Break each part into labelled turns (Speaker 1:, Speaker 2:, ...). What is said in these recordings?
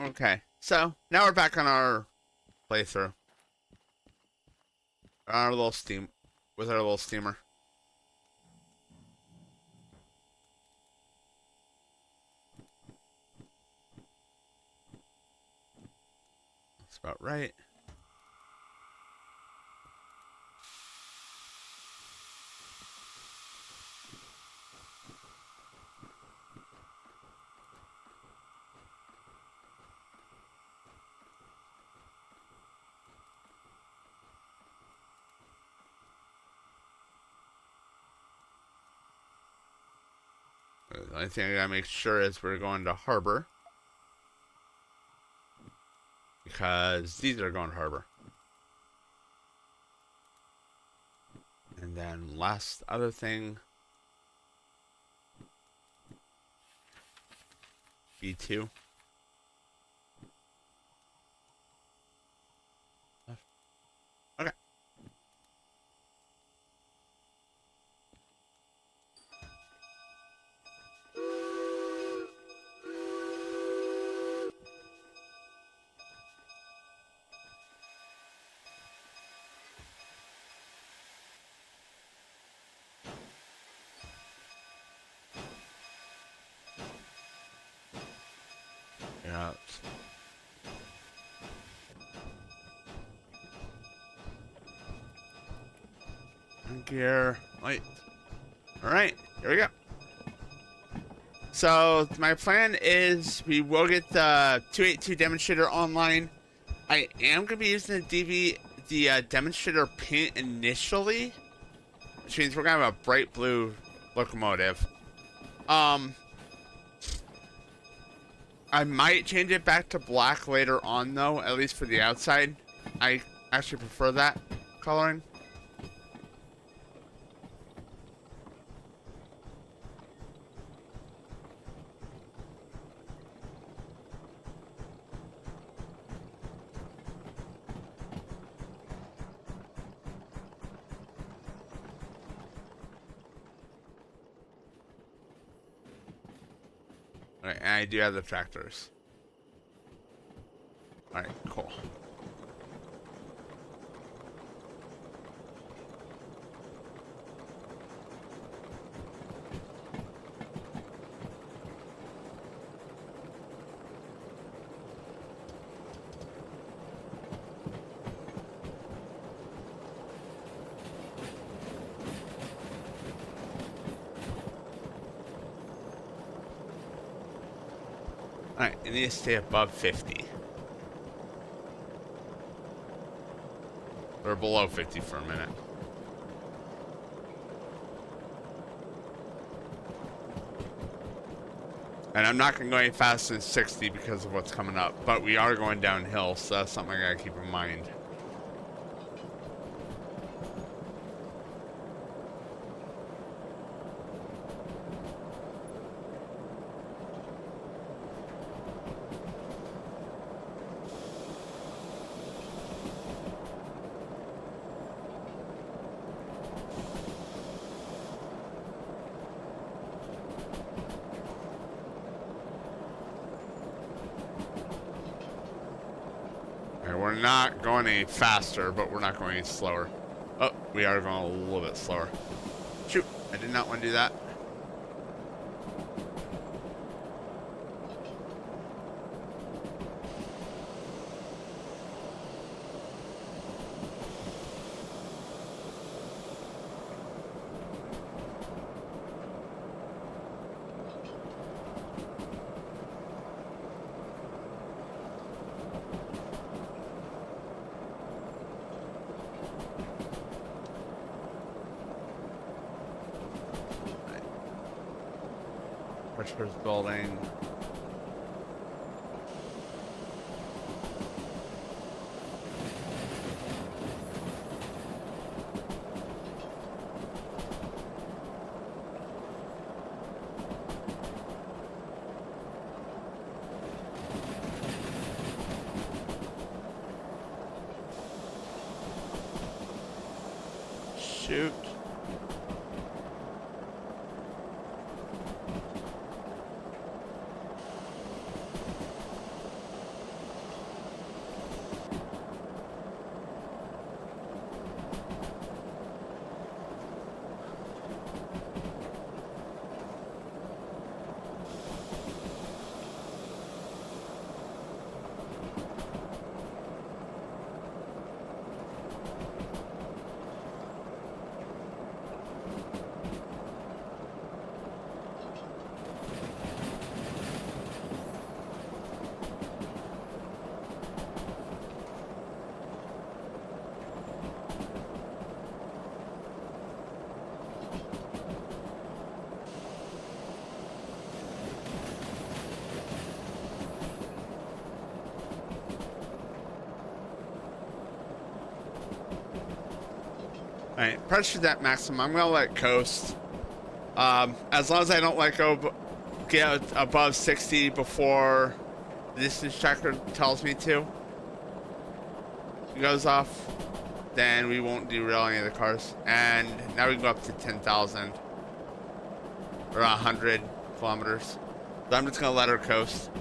Speaker 1: Okay, so now we're back on our playthrough. Our little steam with our little steamer. That's about right. The only thing I gotta make sure is we're going to harbor because these are going to harbor. And then last other thing, B2. Okay. Yeah. Gear. Wait. All right. Here we go. So my plan is we will get the 282 demonstrator online. I am gonna be using the demonstrator paint initially, which means we're gonna have a bright blue locomotive. Um, I might change it back to black later on though, at least for the outside. I actually prefer that coloring. Alright, and I do have the tractors. Alright, cool. Alright, it needs to stay above 50. Or below 50 for a minute. And I'm not going to go any faster than 60 because of what's coming up. But we are going downhill, so that's something I got to keep in mind. We're not going any faster, but we're not going any slower. Oh, we are going a little bit slower. Shoot, I did not want to do that. Which's building. Shoot. Alright, pressure's at maximum. I'm gonna let it coast. As long as I don't let go, get above 60 before the distance tracker tells me to. It goes off, then we won't derail any of the cars. And now we can go up to 10,000 or 100 kilometers. So I'm just gonna let her coast.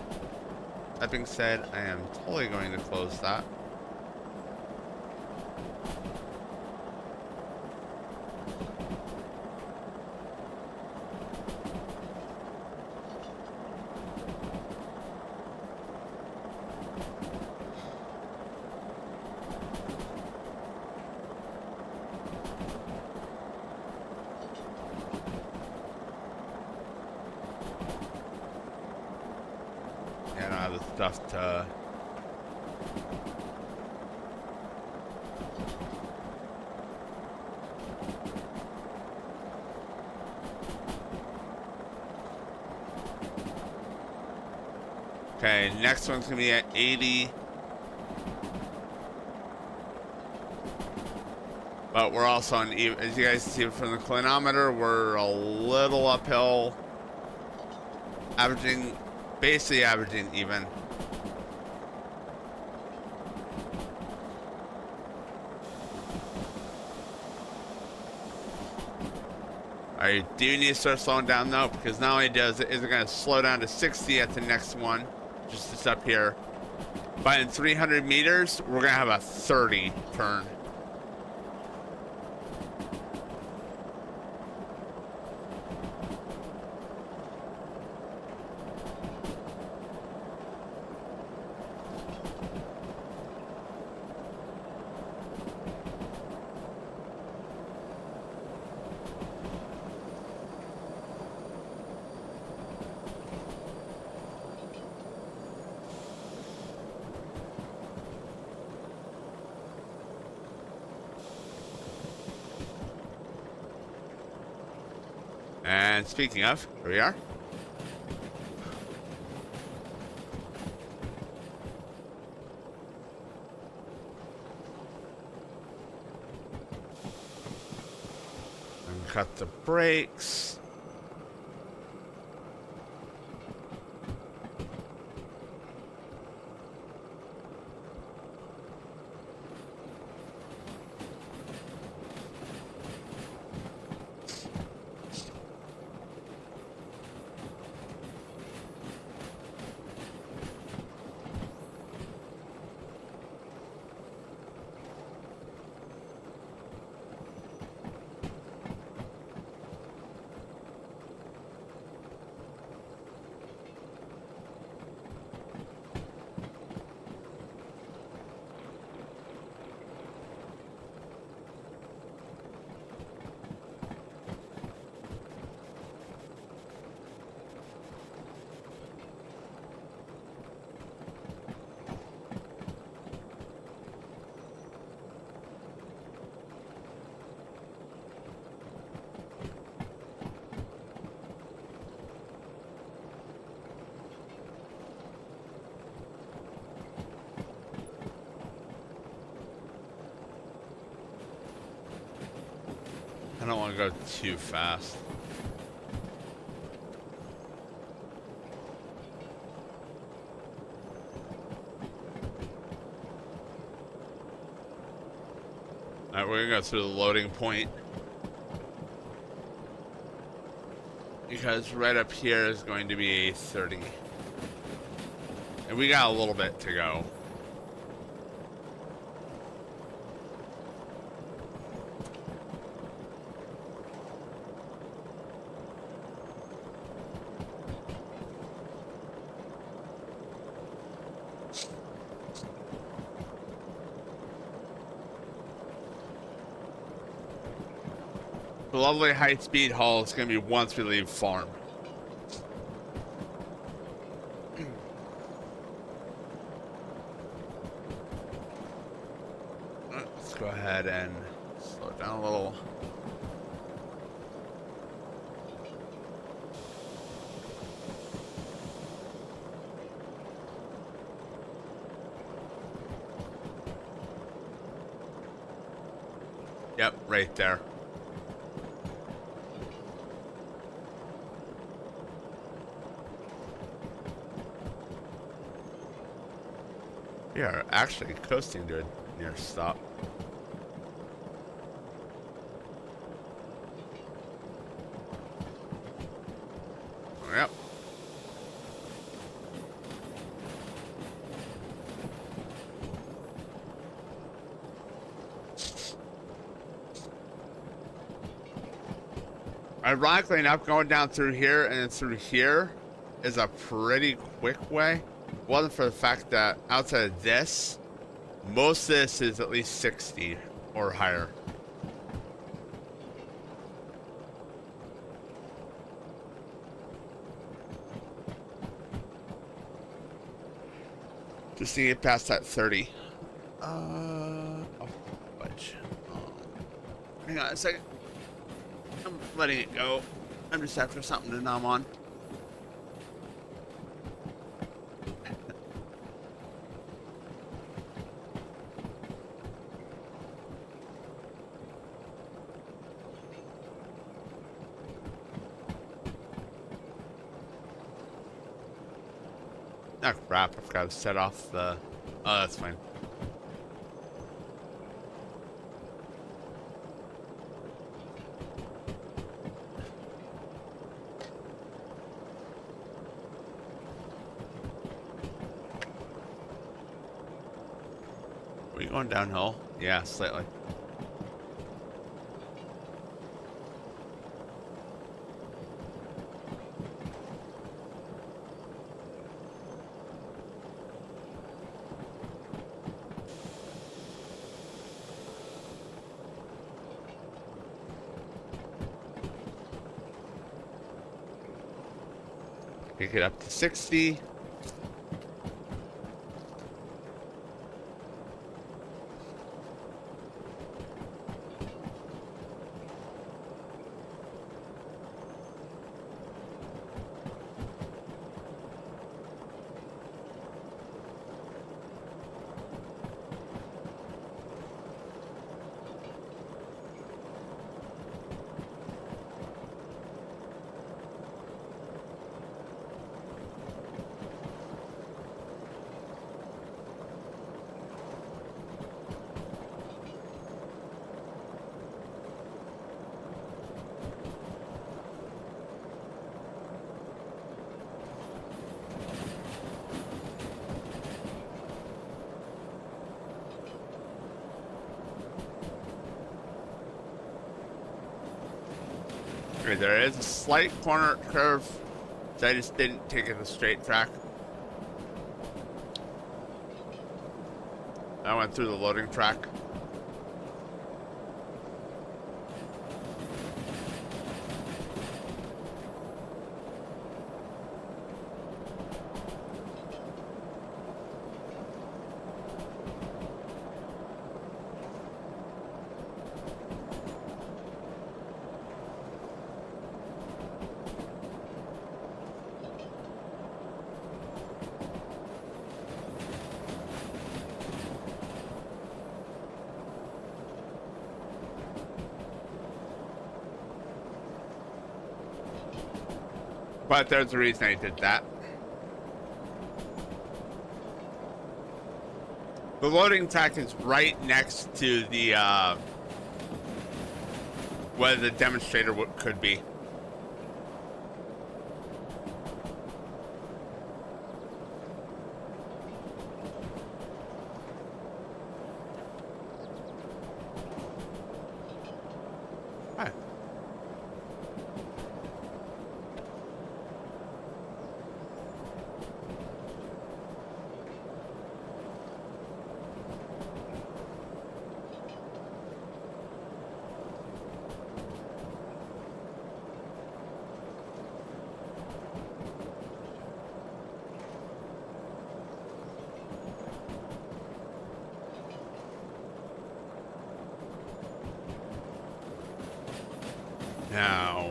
Speaker 1: That being said, I am totally going to close that. Yeah, I don't have the stuff to... Okay, next one's gonna be at 80. But we're also on, as you guys see from the clinometer, we're a little uphill. Basically averaging even. I do need to start slowing down though, because not only is it going to slow down to 60 at the next one, just up here, but in 300 meters, we're going to have a 30 turn. And speaking of, here we are. And cut the brakes. I don't want to go too fast. Alright, we're gonna go through the loading point. Because right up here is going to be a 30. And we got a little bit to go. The lovely high-speed haul is going to be once we leave farm. Let's go ahead and slow it down a little. Yep, right there. We are actually coasting to a near stop. Yep. Ironically enough, going down through here and then through here is a pretty quick way. Wasn't for the fact that outside of this, most of this is at least 60 or higher. Just need to get past that 30. Oh, fudge. Hang on a second. I'm letting it go. I'm just after something to numb on. Oh crap, I forgot to set off the... Oh, that's fine. Are we going downhill? Yeah, slightly. Pick it up to 60. Okay, there is a slight corner curve, so I just didn't take it a straight track. I went through the loading track. But there's a reason I did that. The loading track is right next to the, where the demonstrator could be. Hi. Now,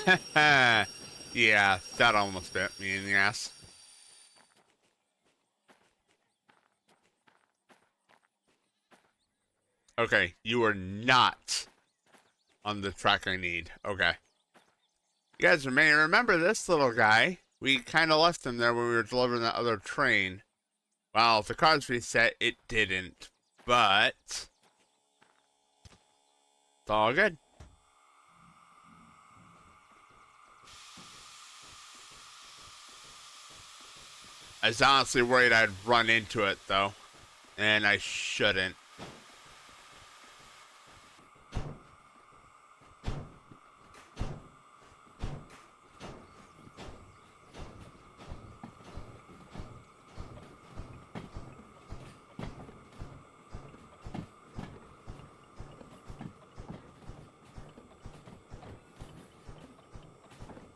Speaker 1: Yeah, that almost bit me in the ass. Okay, you are not on the track I need. Okay. You guys may remember this little guy. We kind of left him there when we were delivering that other train. Well, if the car's reset, it didn't. But it's all good. I was honestly worried I'd run into it, though. And I shouldn't.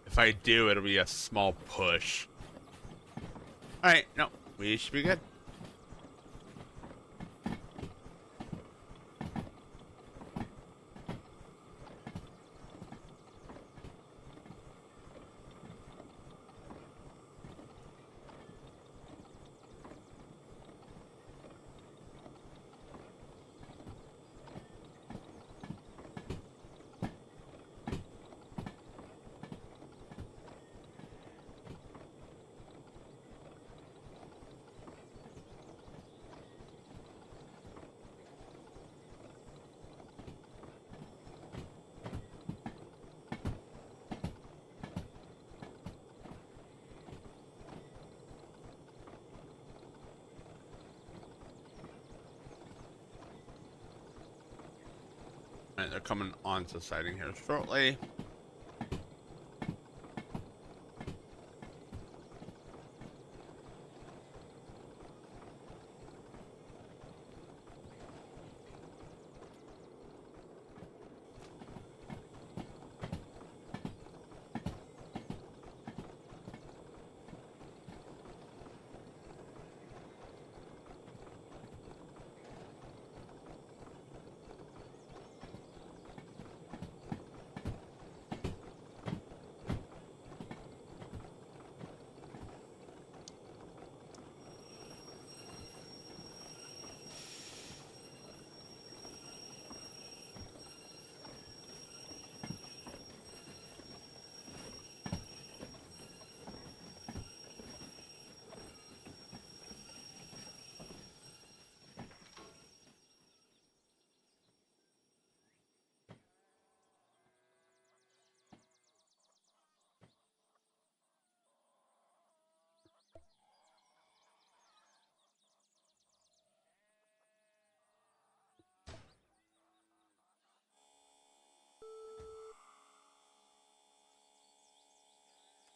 Speaker 1: If I do, it'll be a small push. Alright, no. We should be good. Alright, they're coming onto the siding here shortly.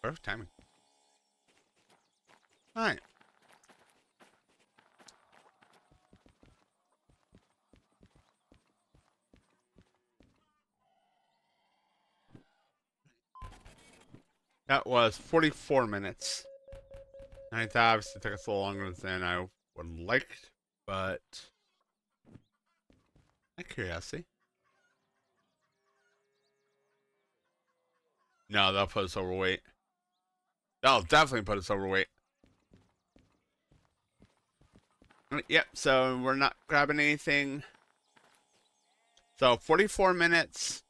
Speaker 1: Perfect timing. Alright. That was 44 minutes. I thought obviously took us a little longer than I would like, but out of curiosity. No, that'll put us overweight. That'll definitely put us overweight. Yep, so we're not grabbing anything. So 44 minutes.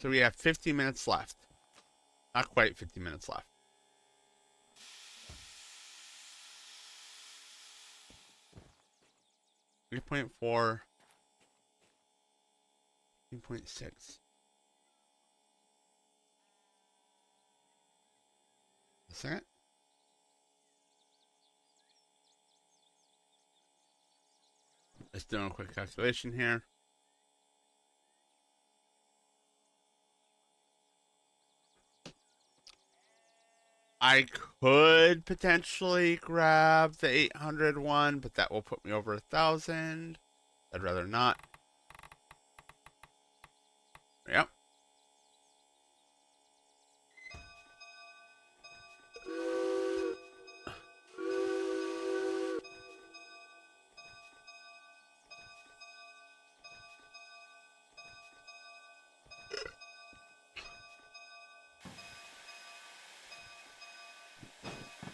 Speaker 1: So we have 50 minutes left. Not quite 50 minutes left. Three point 3.6. A second. Let's do a quick calculation here. I could potentially grab the 800 one, but that will put me over 1,000. I'd rather not. Yep.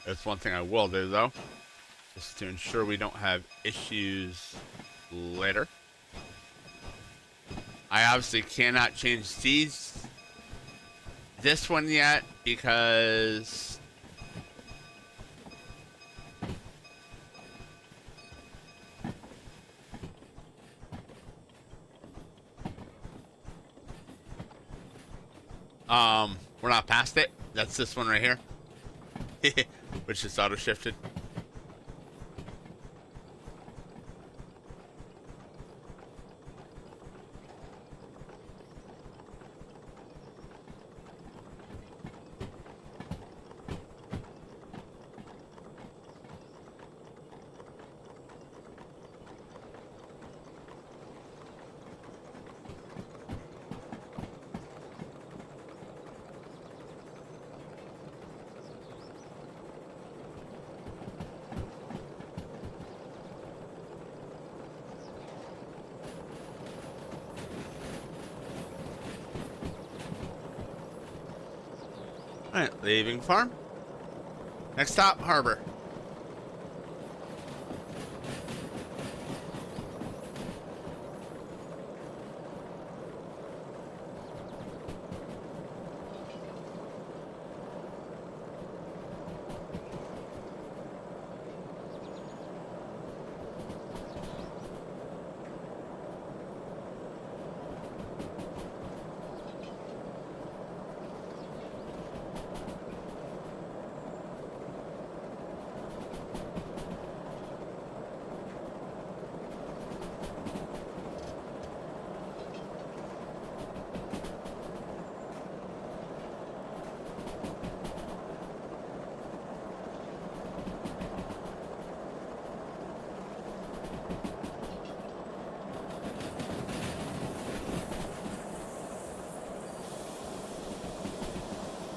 Speaker 1: That's one thing I will do, though, just to ensure we don't have issues later. I obviously cannot change this one yet because we're not past it. That's this one right here, which is auto shifted. Alright, leaving farm. Next stop, harbor.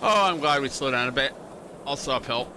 Speaker 1: Oh, I'm glad we slowed down a bit. Also uphill.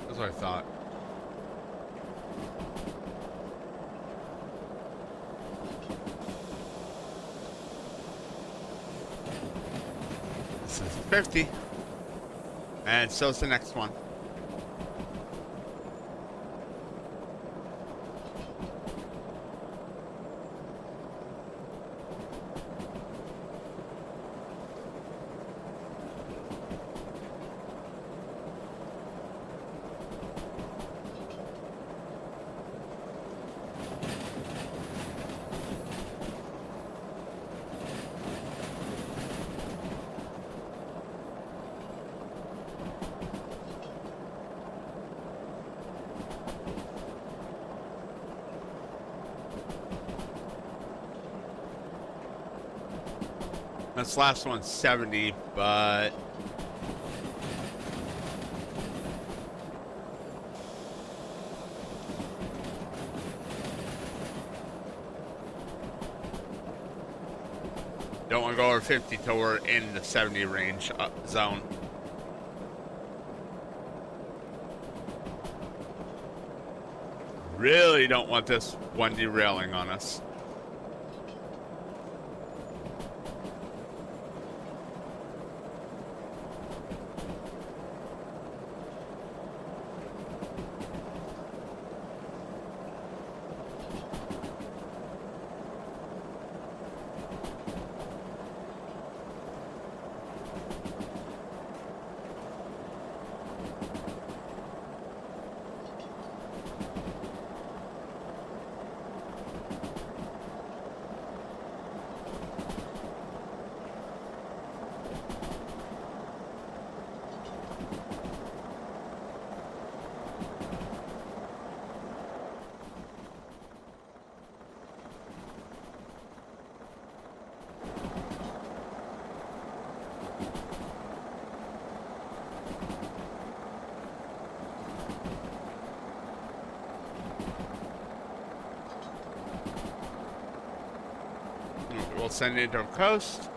Speaker 1: That's what I thought. This is 50. And so's the next one. This last one's 70, but Don't want to go over 50 till we're in the 70 range zone. Really don't want this one derailing on us. We'll send it to the coast.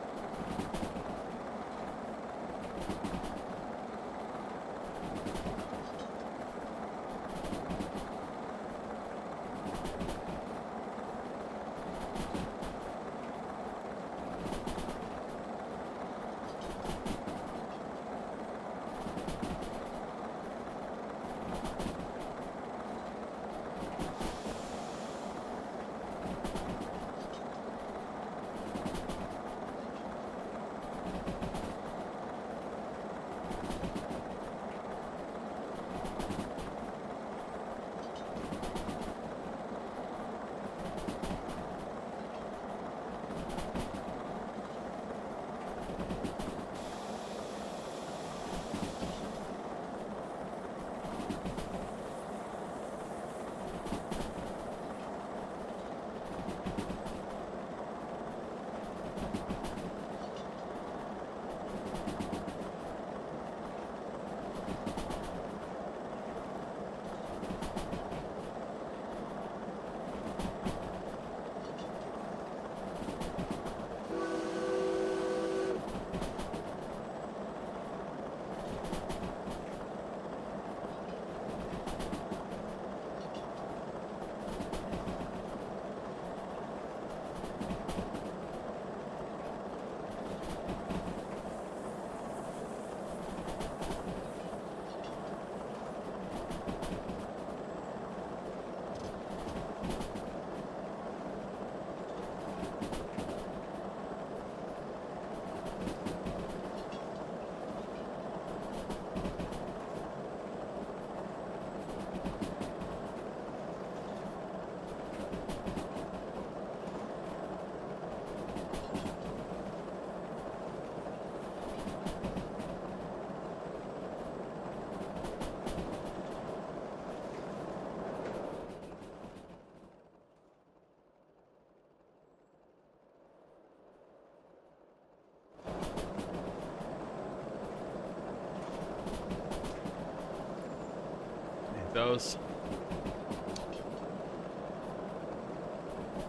Speaker 1: Those.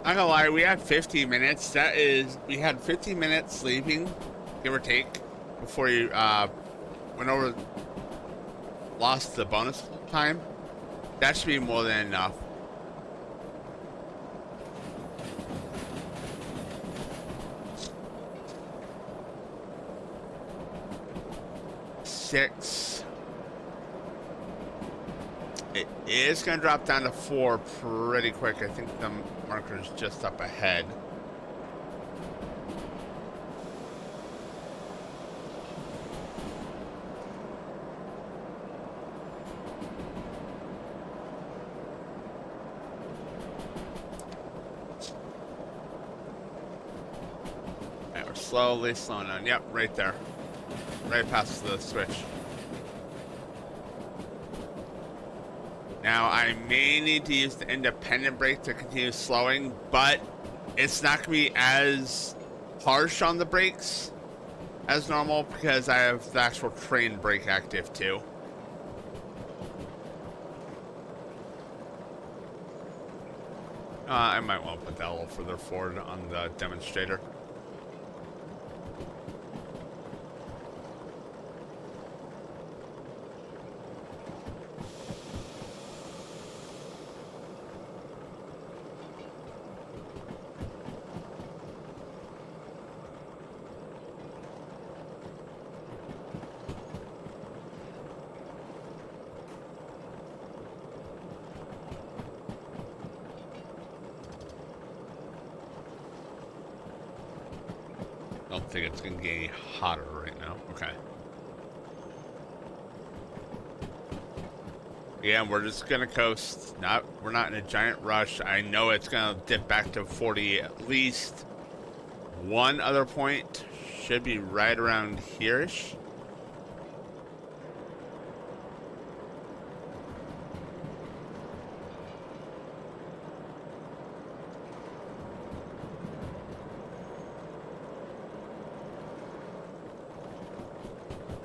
Speaker 1: I'm gonna lie, we had 50 minutes. That is, we had 50 minutes sleeping, give or take, before you went over, lost the bonus time. That should be more than enough. Six. It is going to drop down to 4 pretty quick. I think the marker's just up ahead. Right, we're slowly slowing down. Yep, right there. Right past the switch. Now, I may need to use the independent brake to continue slowing, but it's not going to be as harsh on the brakes as normal because I have the actual train brake active too. I might want to put that a little further forward on the demonstrator. Don't think it's gonna get any hotter right now. Okay. Yeah, we're just gonna coast. We're not in a giant rush. I know it's gonna dip back to 40 at least. One other point should be right around here-ish.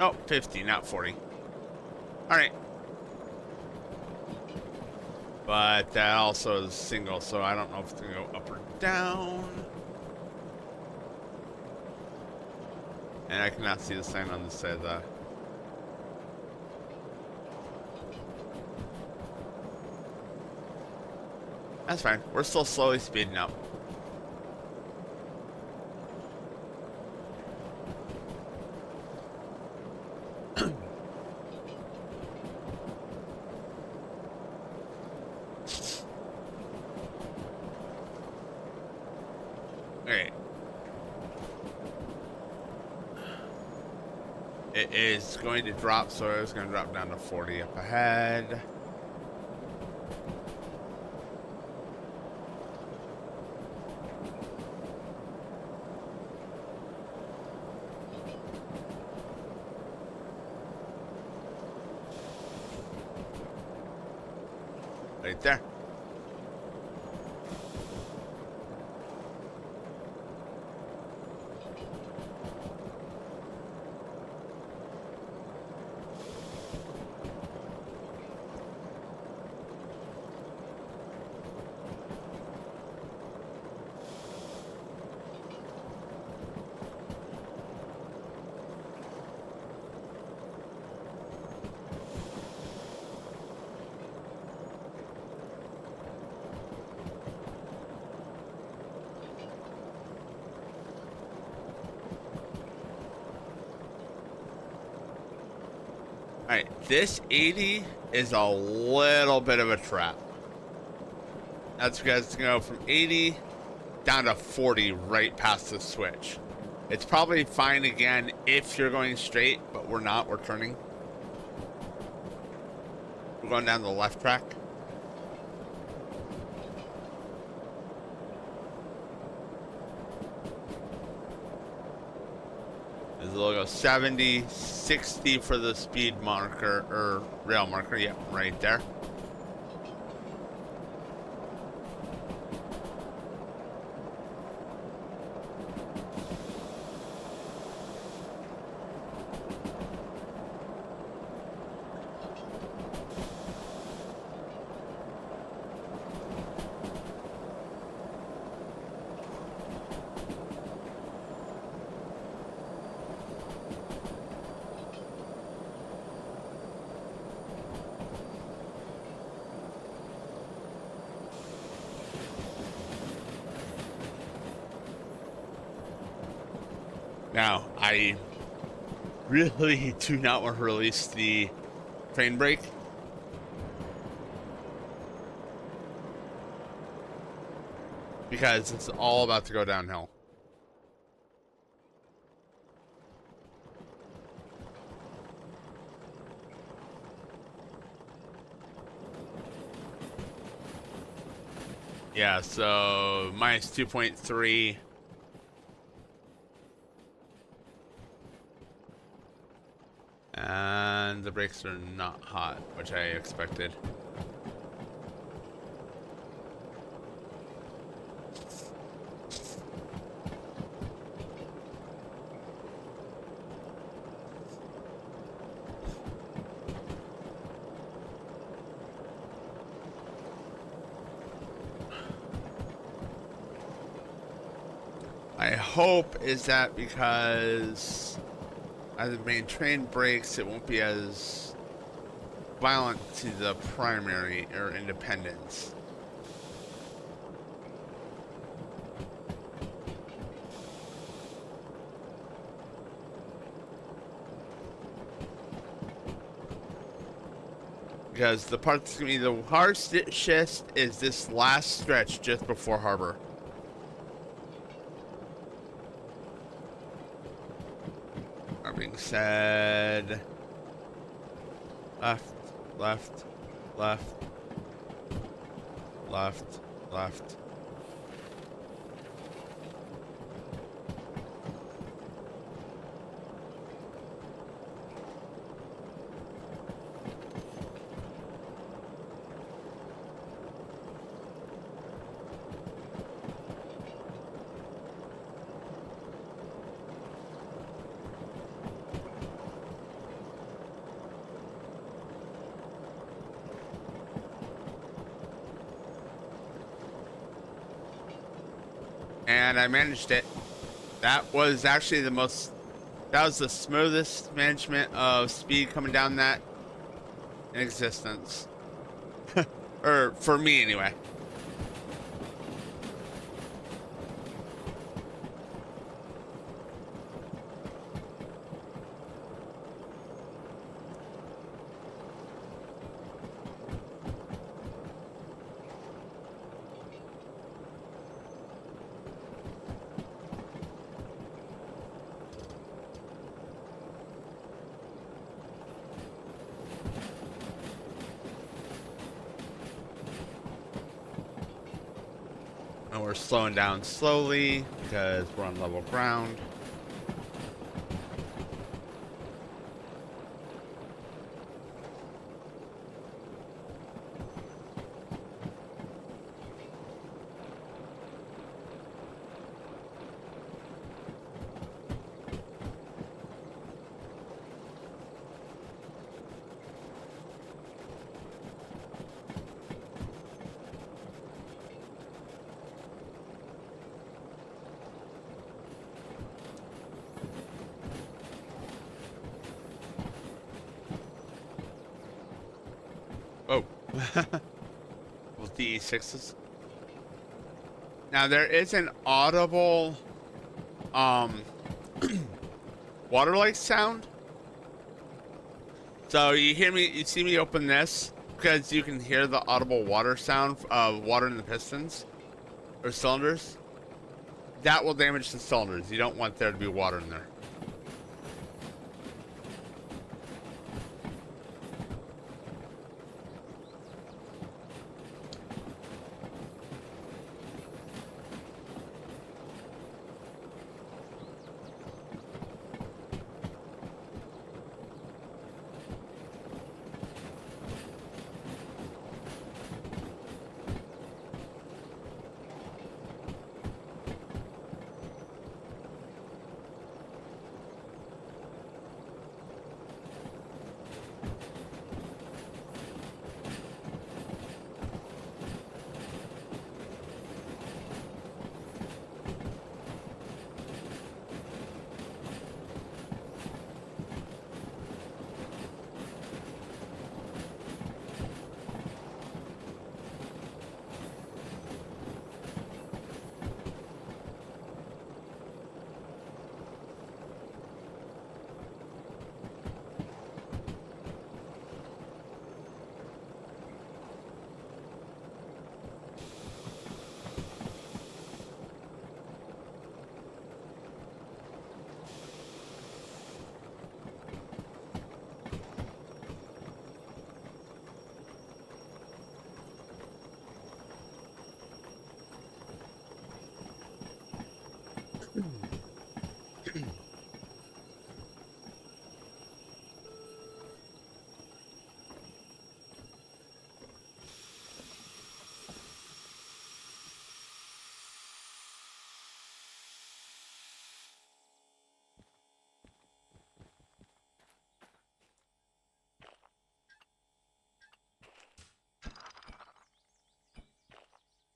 Speaker 1: Oh, 50, not 40. Alright. But that also is single, so I don't know if it's going to go up or down. And I cannot see the sign on this side of the... That's fine. We're still slowly speeding up. Okay. It is going to drop, so it's going to drop down to 40 up ahead. Right there. Alright, this 80 is a little bit of a trap. That's because it's going to go from 80 down to 40 right past the switch. It's probably fine again if you're going straight, but we're not. We're turning. We're going down the left track. There's a logo 70, 60 for the speed marker, or rail marker. Yep, right there. Now, I really do not want to release the train brake. Because it's all about to go downhill. Yeah, so minus 2.3. And the brakes are not hot, which I expected. My hope is that because as the main train brakes, it won't be as violent to the primary or independence. Because the part that's going to be the hardest is this last stretch just before Harbor. being said, left, left, left, left, left. And I managed it. That was actually that was the smoothest management of speed coming down that in existence. Or for me anyway. And we're slowing down slowly because we're on level ground. Oh. With the E6s. Now there is an audible water like sound. So you see me open this because you can hear the audible water sound of water in the pistons or cylinders. That will damage the cylinders. You don't want there to be water in there.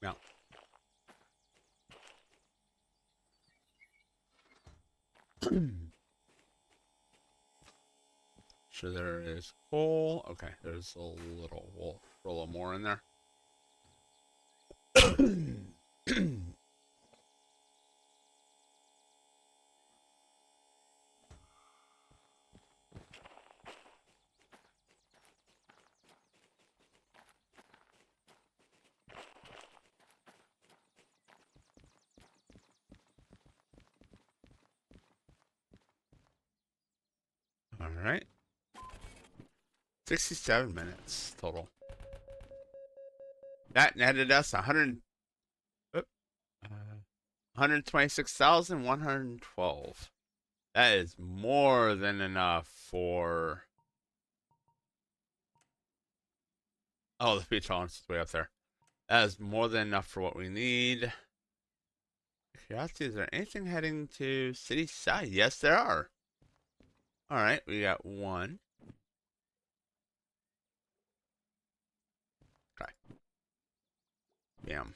Speaker 1: Now, sure there is coal. Okay, there's a little, we'll throw a little more in there. Alright. 67 minutes total. That netted us 126,112. That is more than enough for... Oh, the speed tolerance is way up there. That is more than enough for what we need. Curiosity, is there anything heading to city side? Yes, there are. Alright, we got one. Okay. Bam.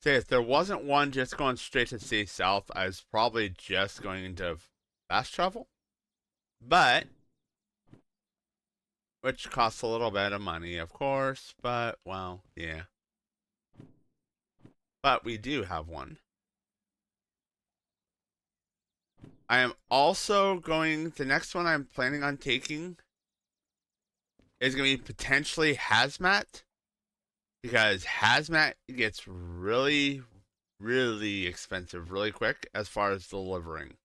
Speaker 1: Say, if there wasn't one just going straight to city south, I was probably just going into fast travel. But, which costs a little bit of money, of course, but, well, yeah. But we do have one. I am also going, the next one I'm planning on taking is going to be potentially hazmat, because hazmat gets really, really expensive really quick as far as delivering.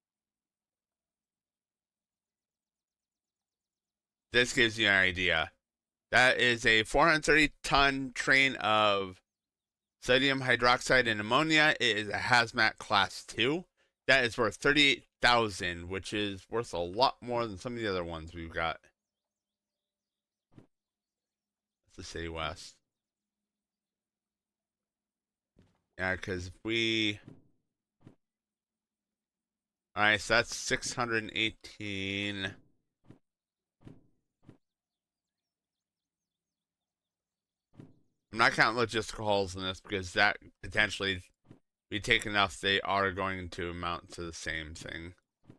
Speaker 1: This gives you an idea. That is a 430-ton train of sodium hydroxide and ammonia. It is a hazmat class 2. That is worth 38,000, which is worth a lot more than some of the other ones we've got. That's the City West. Yeah, because we... Alright, so that's 618. I'm not counting logistical holes in this because that potentially, we take enough, they are going to amount to the same thing,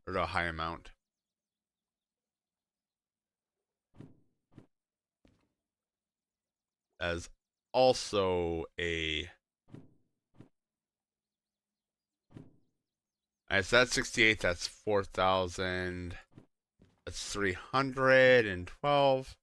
Speaker 1: or to a high amount. As also a... Alright, so that's 68, that's 4,000, that's 312.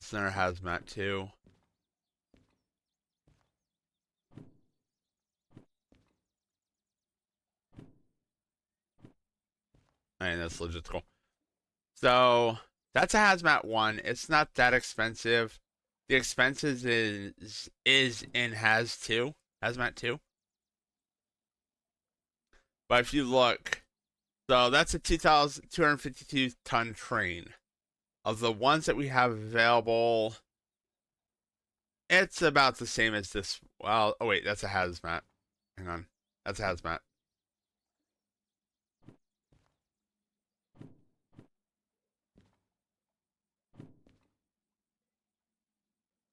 Speaker 1: Center hazmat too. And that's logistical. So that's a hazmat 1. It's not that expensive. The expenses is in hazmat 2. But if you look, so that's a 2,252 ton train. Of the ones that we have available, it's about the same as this. Well, oh wait, that's a hazmat. Hang on, that's a hazmat.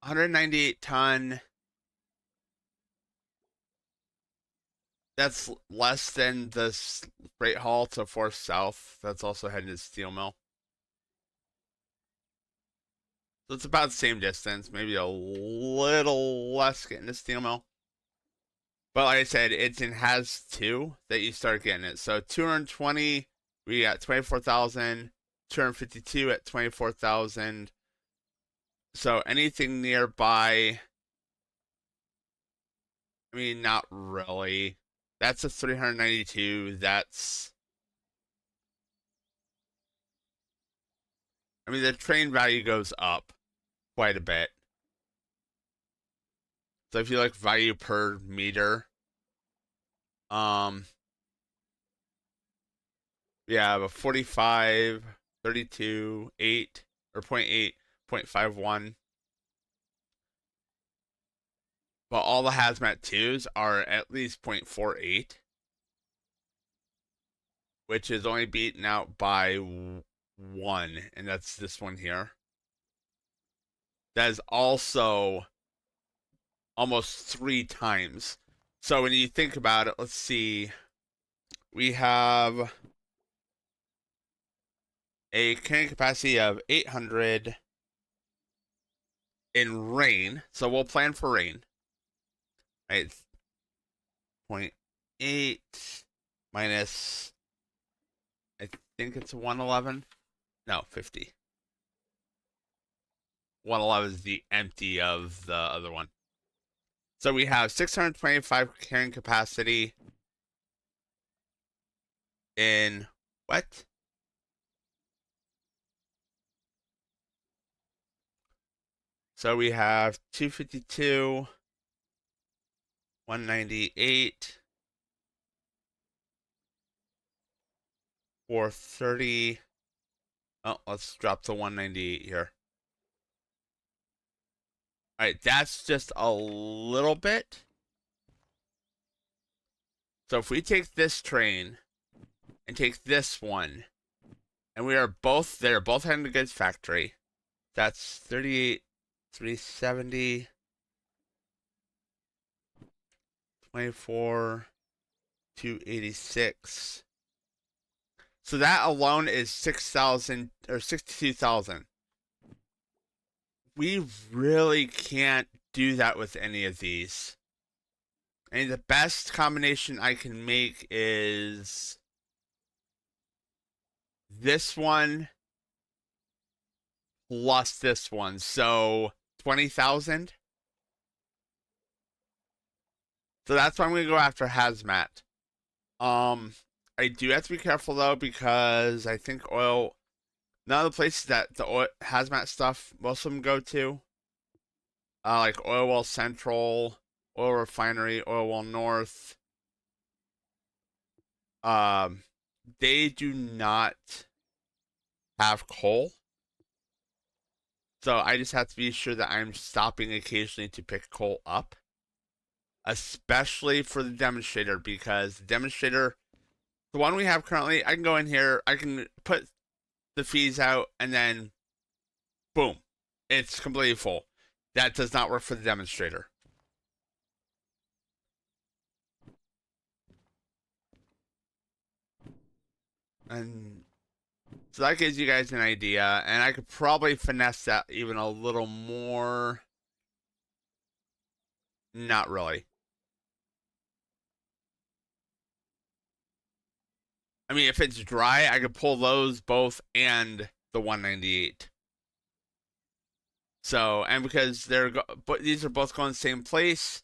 Speaker 1: $198 ton. That's less than the freight haul to Force South. That's also heading to steel mill. So it's about the same distance, maybe a little less getting to steel mill. But like I said, it's in has 2 that you start getting it. So 220, we got 24,000. 252 at 24,000. So anything nearby, I mean, not really. That's a 392. That's, I mean, the train value goes up quite a bit. So if you like value per meter, um, yeah, but 45, 32, 8, or 0.8, 0.51. But all the hazmat 2s are at least 0.48, which is only beaten out by 1, and that's this one here. That is also almost 3 times. So when you think about it, let's see. we have a carrying capacity of 800 in rain, so we'll plan for rain. Right, 0.8 minus, I think it's 111. No, 50. 111 is the empty of the other one. So we have 625 carrying capacity in what? So we have 252, 198, 430. Oh, let's drop to 198 here. All right, that's just a little bit. So if we take this train and take this one, and we are both there, both heading to goods factory. That's 38, 370, 24, 286. So that alone is 6,000 or 62,000. We really can't do that with any of these. And the best combination I can make is this one plus this one. So 20,000. So that's why I'm going to go after hazmat. I do have to be careful though because I think oil. None of the places that the oil, hazmat stuff, most of them go to, like Oil Well Central, Oil Refinery, Oil Well North, um, they do not have coal. So I just have to be sure that I'm stopping occasionally to pick coal up, especially for the demonstrator because the demonstrator, the one we have currently, I can go in here, I can put the fees out, and then boom, it's completely full. That does not work for the demonstrator. And so that gives you guys an idea, and I could probably finesse that even a little more. Not really. I mean, if it's dry, I could pull those both and the 198. So, and because but these are both going the same place,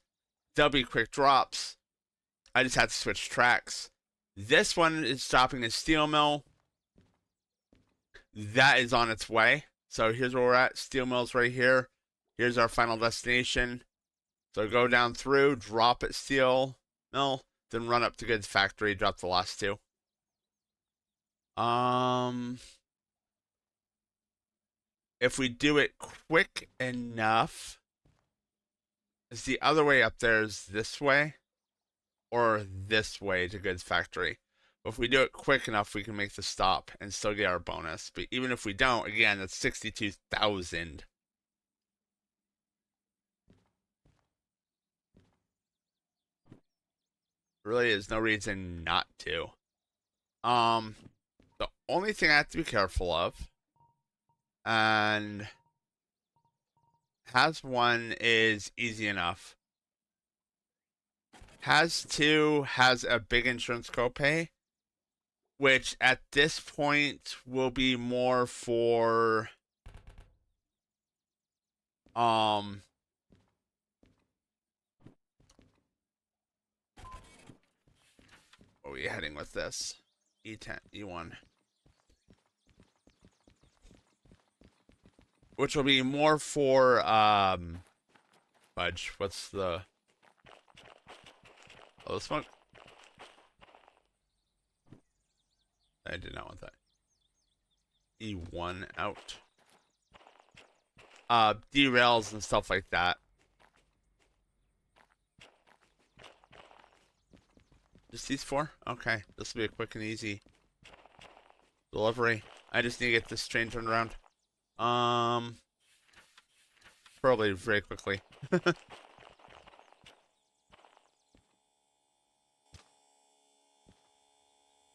Speaker 1: they'll be quick drops. I just have to switch tracks. This one is stopping at steel mill. That is on its way. So here's where we're at. Steel mill's right here. Here's our final destination. So go down through, drop at steel mill, then run up to goods factory, drop the last two. If we do it quick enough, is the other way up there is this way or this way to goods factory. But if we do it quick enough, we can make the stop and still get our bonus. But even if we don't, again, that's 62,000. Really is no reason not to. Um, the only thing I have to be careful of, and has one is easy enough. Has two has a big insurance copay, which at this point will be more for um where are we heading with this? E10 E1. Which will be more for fudge. What's the oh this one? I did not want that. E1 out. Derails and stuff like that. Just these four? Okay. This will be a quick and easy delivery. I just need to get this train turned around. Probably very quickly.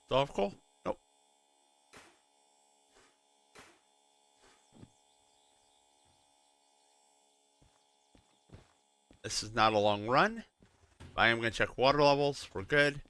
Speaker 1: Still have coal? Nope. This is not a long run. I am going to check water levels. We're good.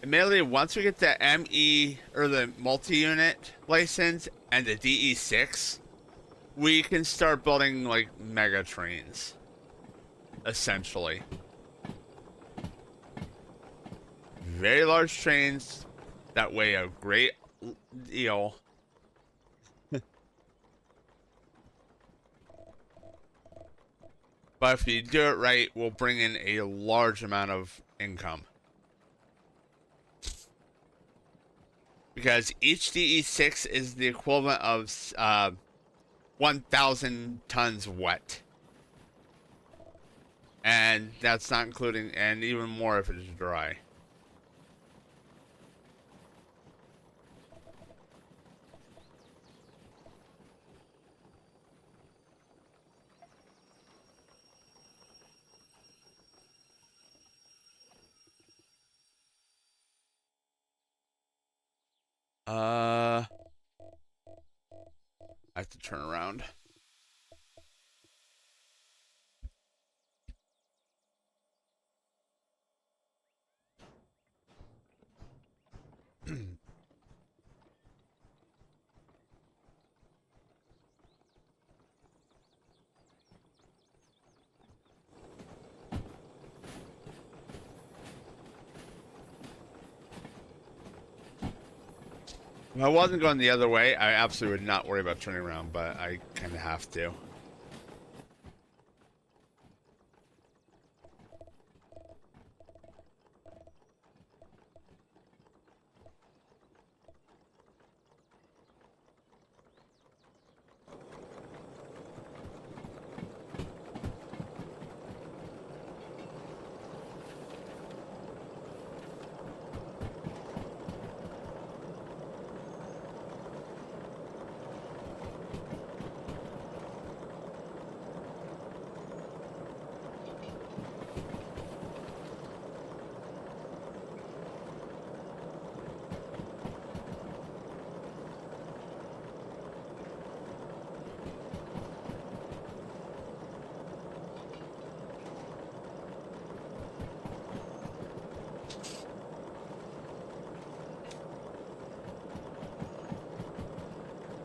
Speaker 1: Admittedly, once we get the ME or the multi-unit license and the DE6, we can start building like mega trains, essentially. Very large trains that weigh a great deal. But if you do it right, we'll bring in a large amount of income. Because each DE6 is the equivalent of 1,000 tons wet. And that's not including, and even more if it's dry. I have to turn around. If I wasn't going the other way, I absolutely would not worry about turning around, but I kind of have to.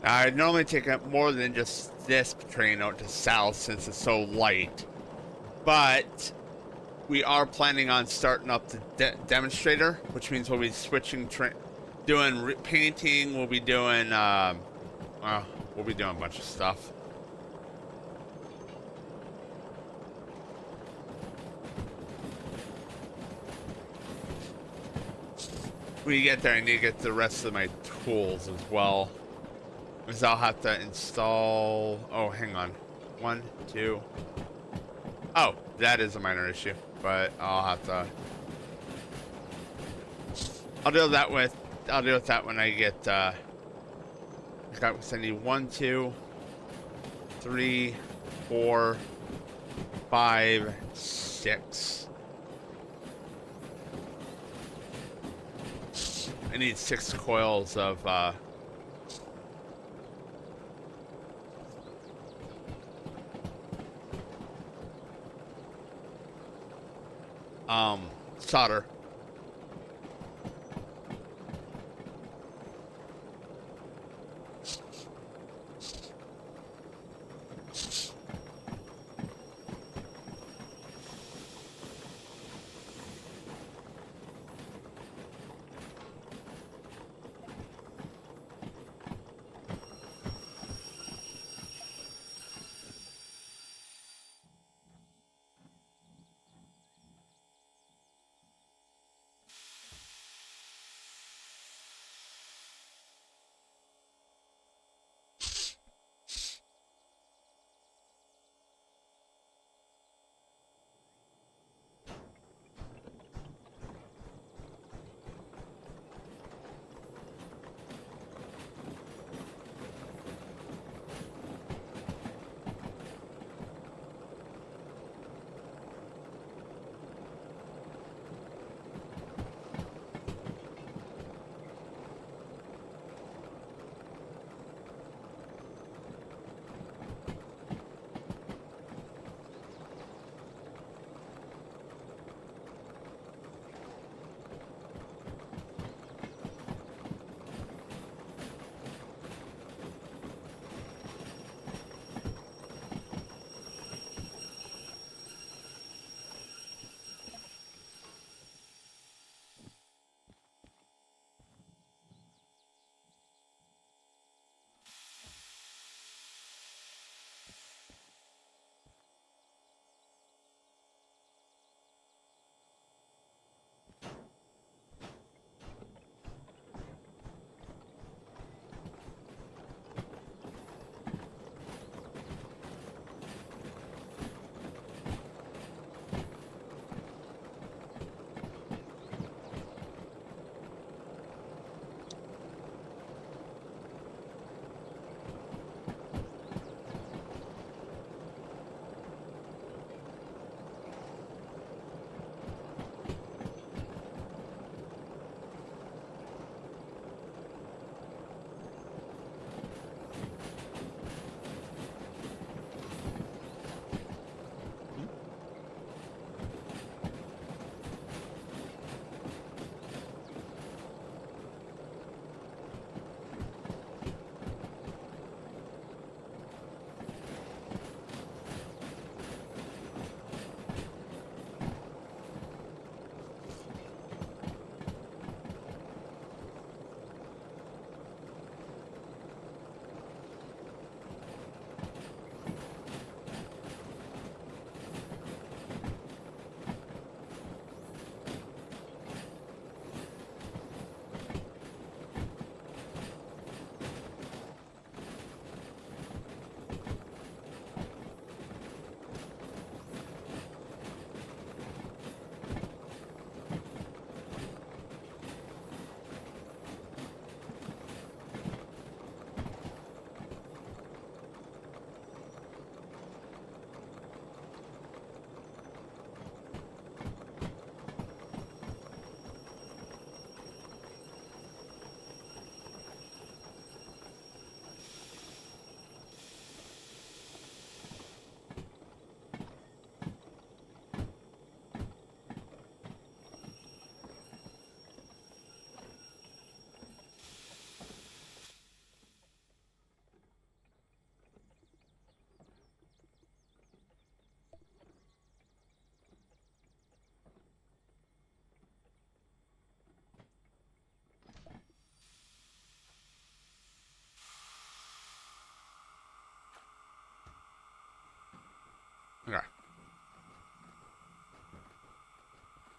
Speaker 1: I'd normally take up more than just this train out to south since it's so light. But we are planning on starting up the Demonstrator, which means we'll be switching, doing painting, we'll be doing a bunch of stuff. When you get there, I need to get the rest of my tools as well. Because I'll have to install... Oh, hang on. 1, 2... Oh, that is a minor issue. But I'll have to... I'll deal with that when I get, I need 1, 2, 3, 4, 5, 6. I need 6 coils of, solder.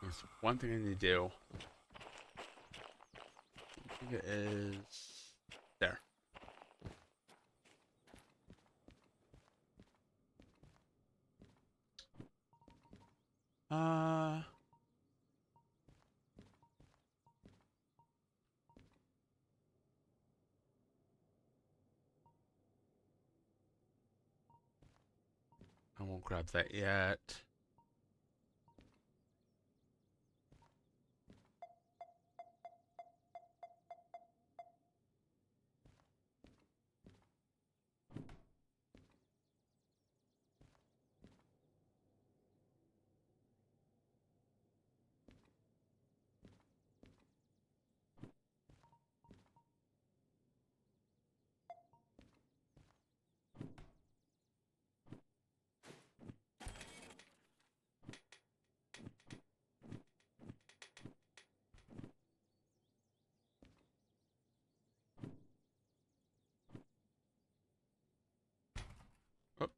Speaker 1: There's one thing I need to do. I think it is there. I won't grab that yet. Oh.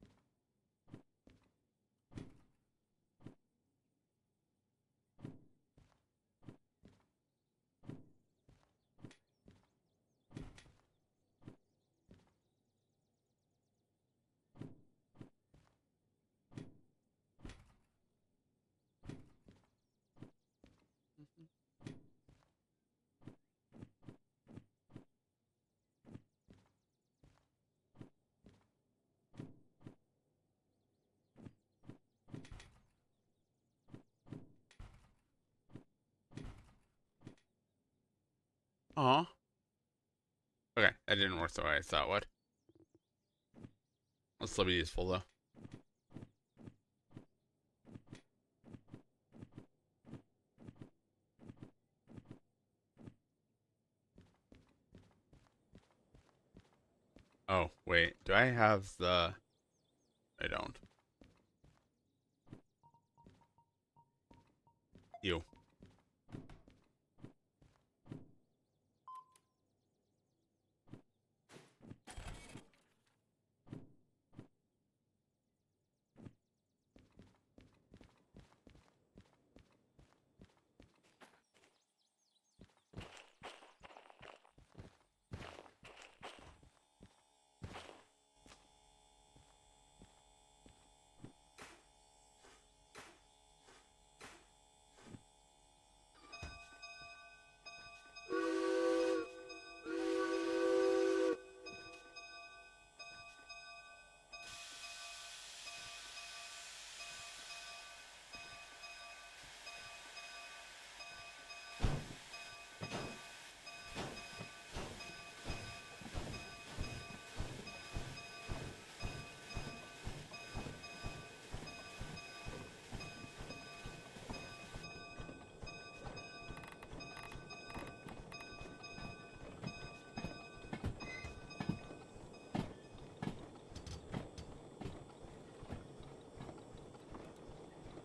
Speaker 1: Aw. Okay, that didn't work the way I thought it would. It'll still be useful though. Oh, wait. Do I have the... I don't. You.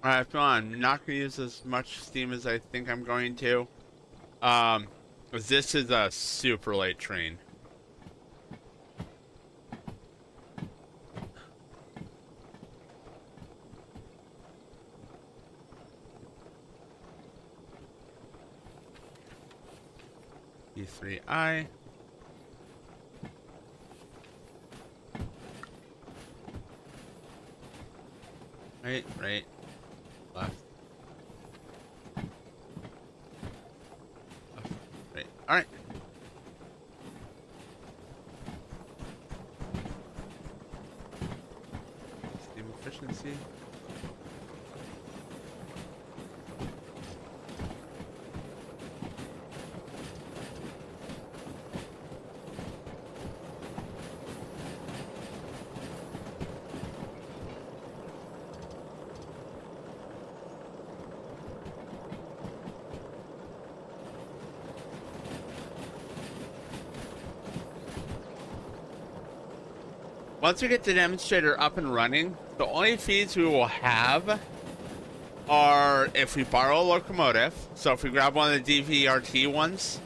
Speaker 1: Alright, come on. I'm not going to use as much steam as I think I'm going to. This is a super late train. E3I. Right, right, left. Left, right. Alright. Steam efficiency. Once we get the demonstrator up and running, the only fees we will have are if we borrow a locomotive. So if we grab one of the DVRT ones,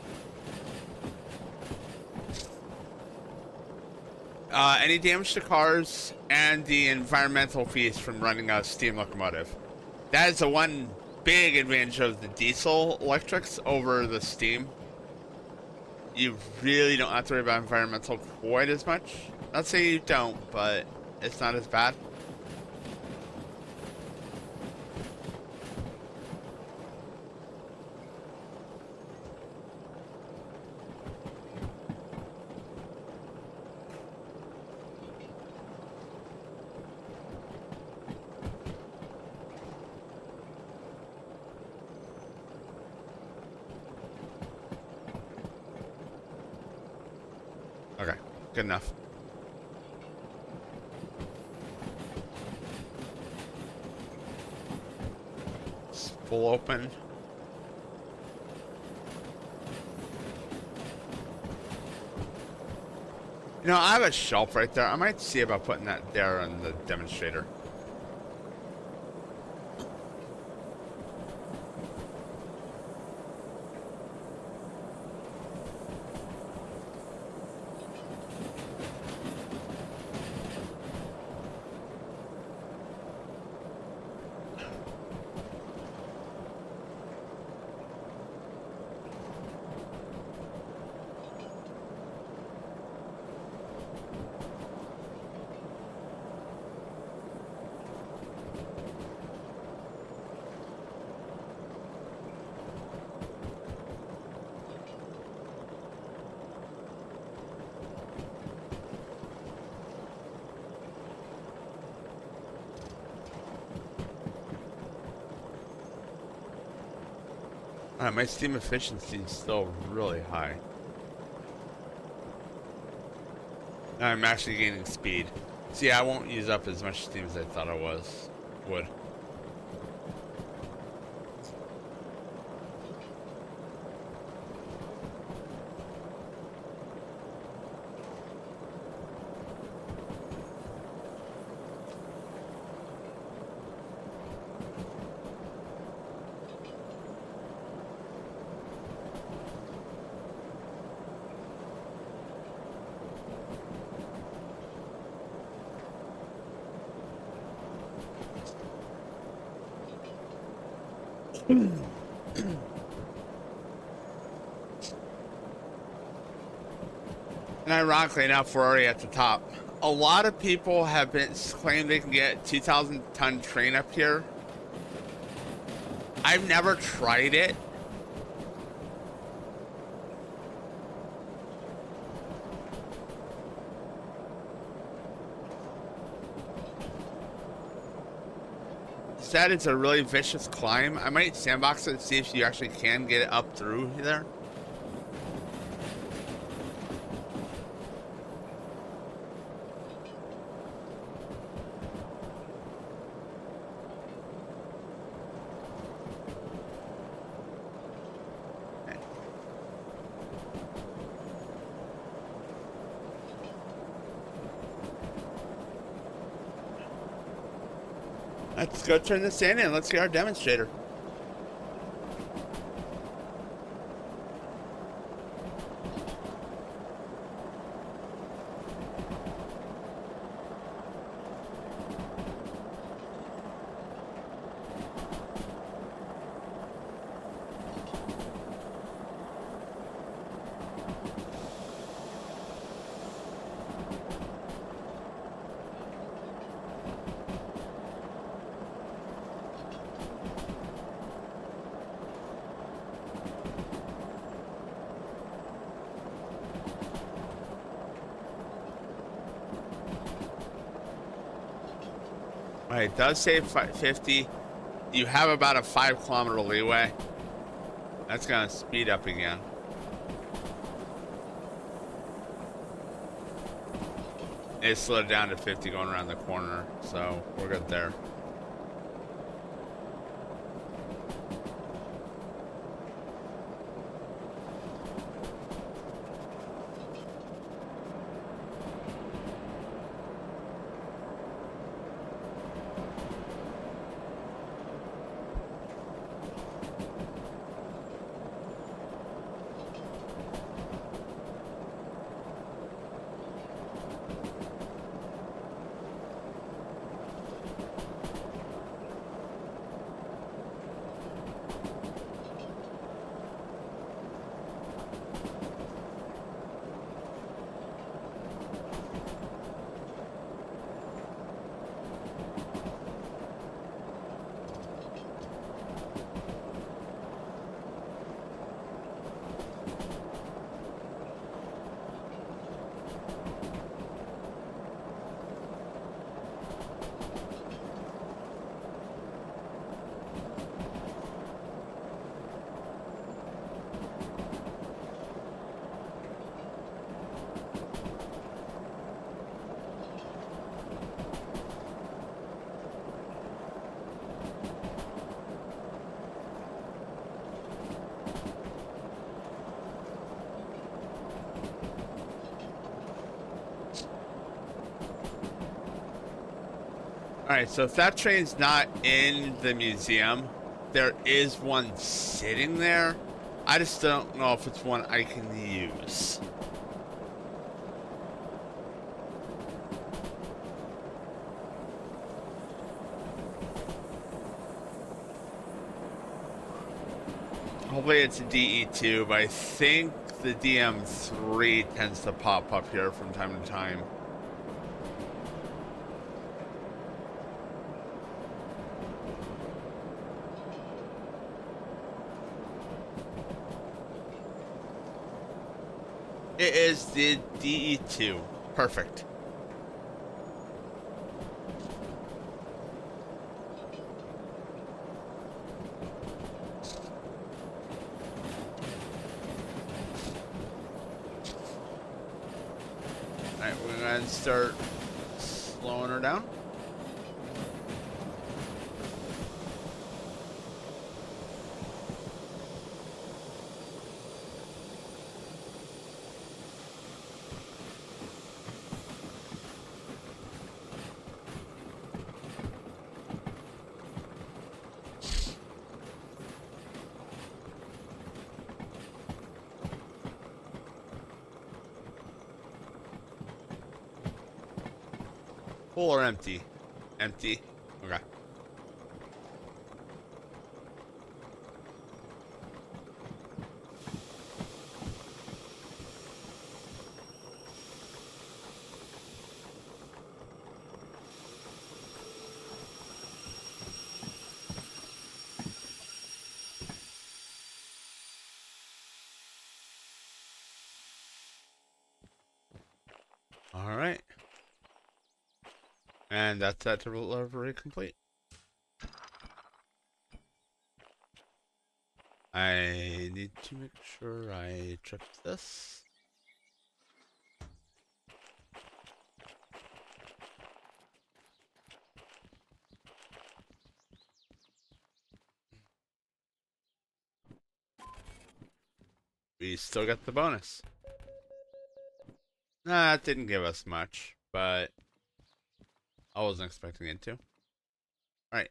Speaker 1: any damage to cars, and the environmental fees from running a steam locomotive. That is the one big advantage of the diesel electrics over the steam. You really don't have to worry about environmental quite as much. Not saying you don't, but it's not as bad. Okay, good enough. It's full open. You know, I have a shelf right there. I might see about putting that there on the demonstrator. My steam efficiency is still really high. I'm actually gaining speed. See, I won't use up as much steam as I thought I would. And ironically enough, we're already at the top. A lot of people have been claimed they can get 2,000 ton train up here. I've never tried it. Said it's a really vicious climb. I might sandbox it and see if you actually can get it up through there. Let's go turn the sand in. Let's get our demonstrator. Alright, it does say 50. You have about a 5-kilometer leeway. That's gonna speed up again. It slowed down to 50 going around the corner, so we're good there. Alright, so if that train's not in the museum, there is one sitting there. I just don't know if it's one I can use. Hopefully it's a DE2, but I think the DM3 tends to pop up here from time to time. It is the DE2. Perfect. Alright, we're gonna start slowing her down. Full or empty? Empty. Okay. Alright. And that's that delivery complete. I need to make sure I check this. We still got the bonus. Nah, it didn't give us much, but I wasn't expecting it to. Alright.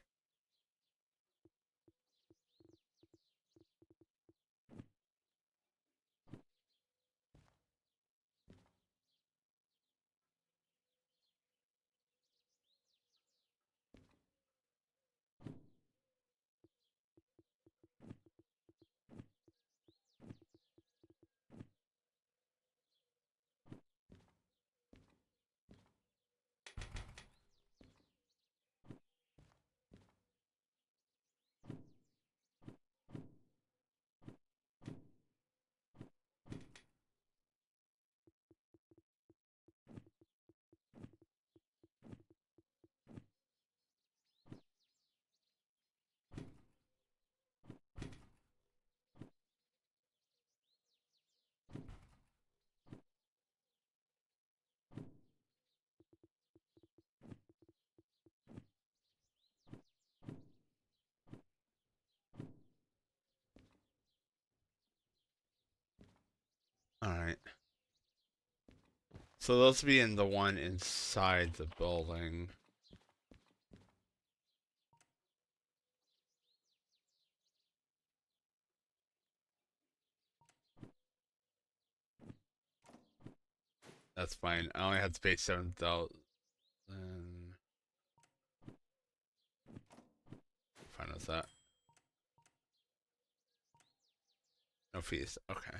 Speaker 1: Alright. So those will be in the one inside the building. That's fine. I only had space 7,000. Fine with that. No fees. Okay.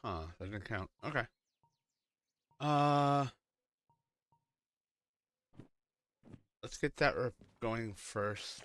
Speaker 1: Huh. That didn't count. Okay. Uh, let's get that going first.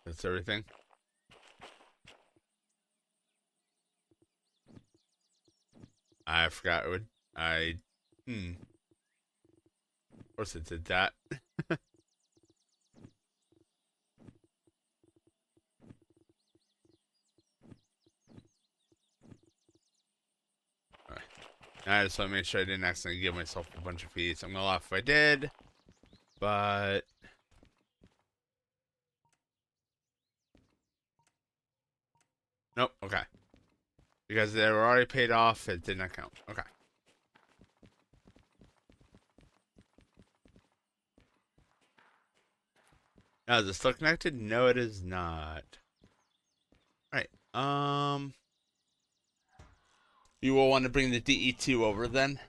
Speaker 1: That's everything. I forgot it would. Of course it did that. Alright. I just want to make sure I didn't accidentally give myself a bunch of feet. I'm gonna laugh if I did. But nope, okay. Because they were already paid off, it did not count. Okay. Now, is it still connected? No, it is not. Alright. You will want to bring the DE2 over then.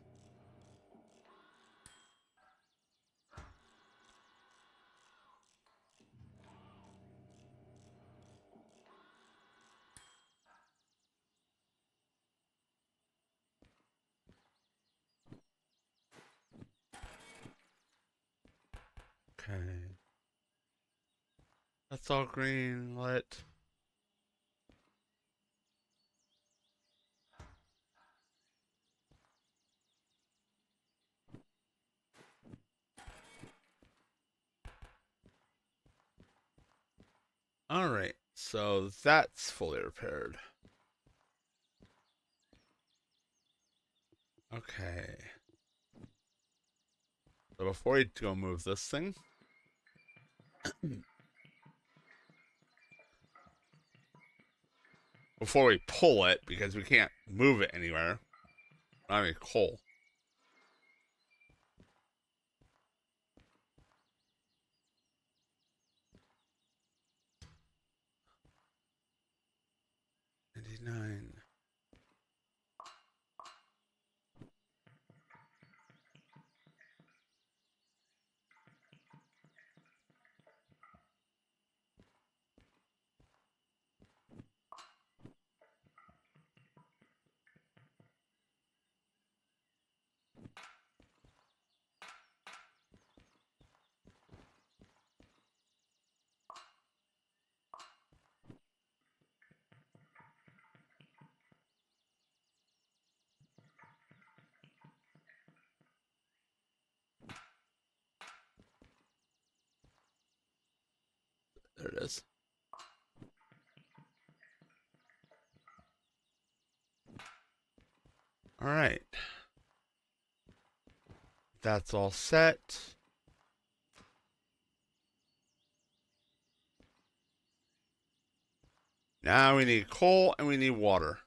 Speaker 1: Okay. That's all green lit. Alright, so that's fully repaired. Okay. So before we go move this thing, before we pull it, because we can't move it anywhere, I mean coal. $99. There it is. Alright. That's all set. Now we need coal and we need water.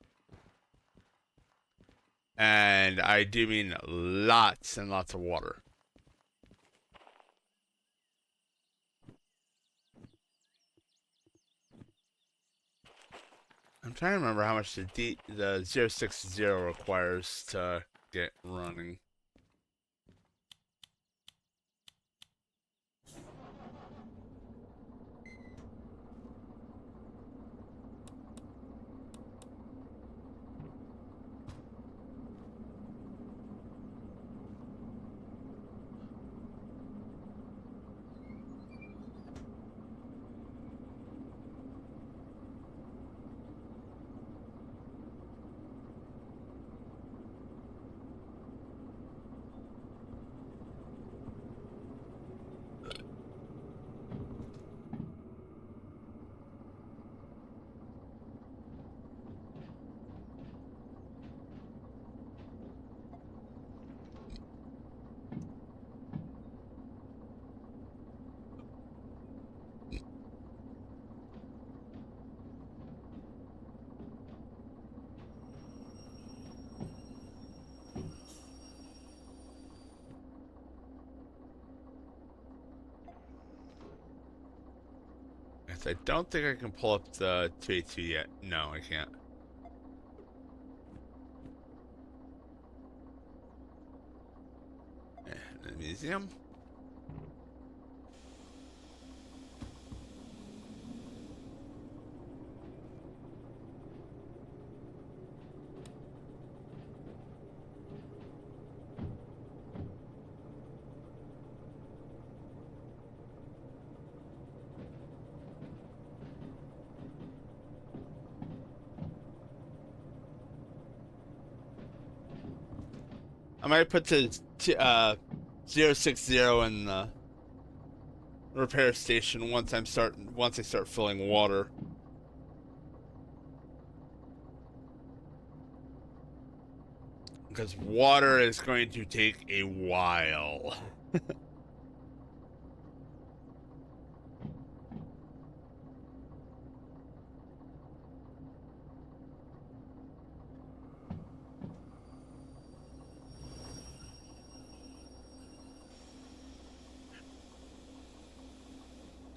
Speaker 1: And I do mean lots and lots of water. I'm trying to remember how much the 060 requires to get running. I don't think I can pull up the 282 yet. No, I can't. The museum. I might put the 060 in the repair station once I start filling water. Because water is going to take a while.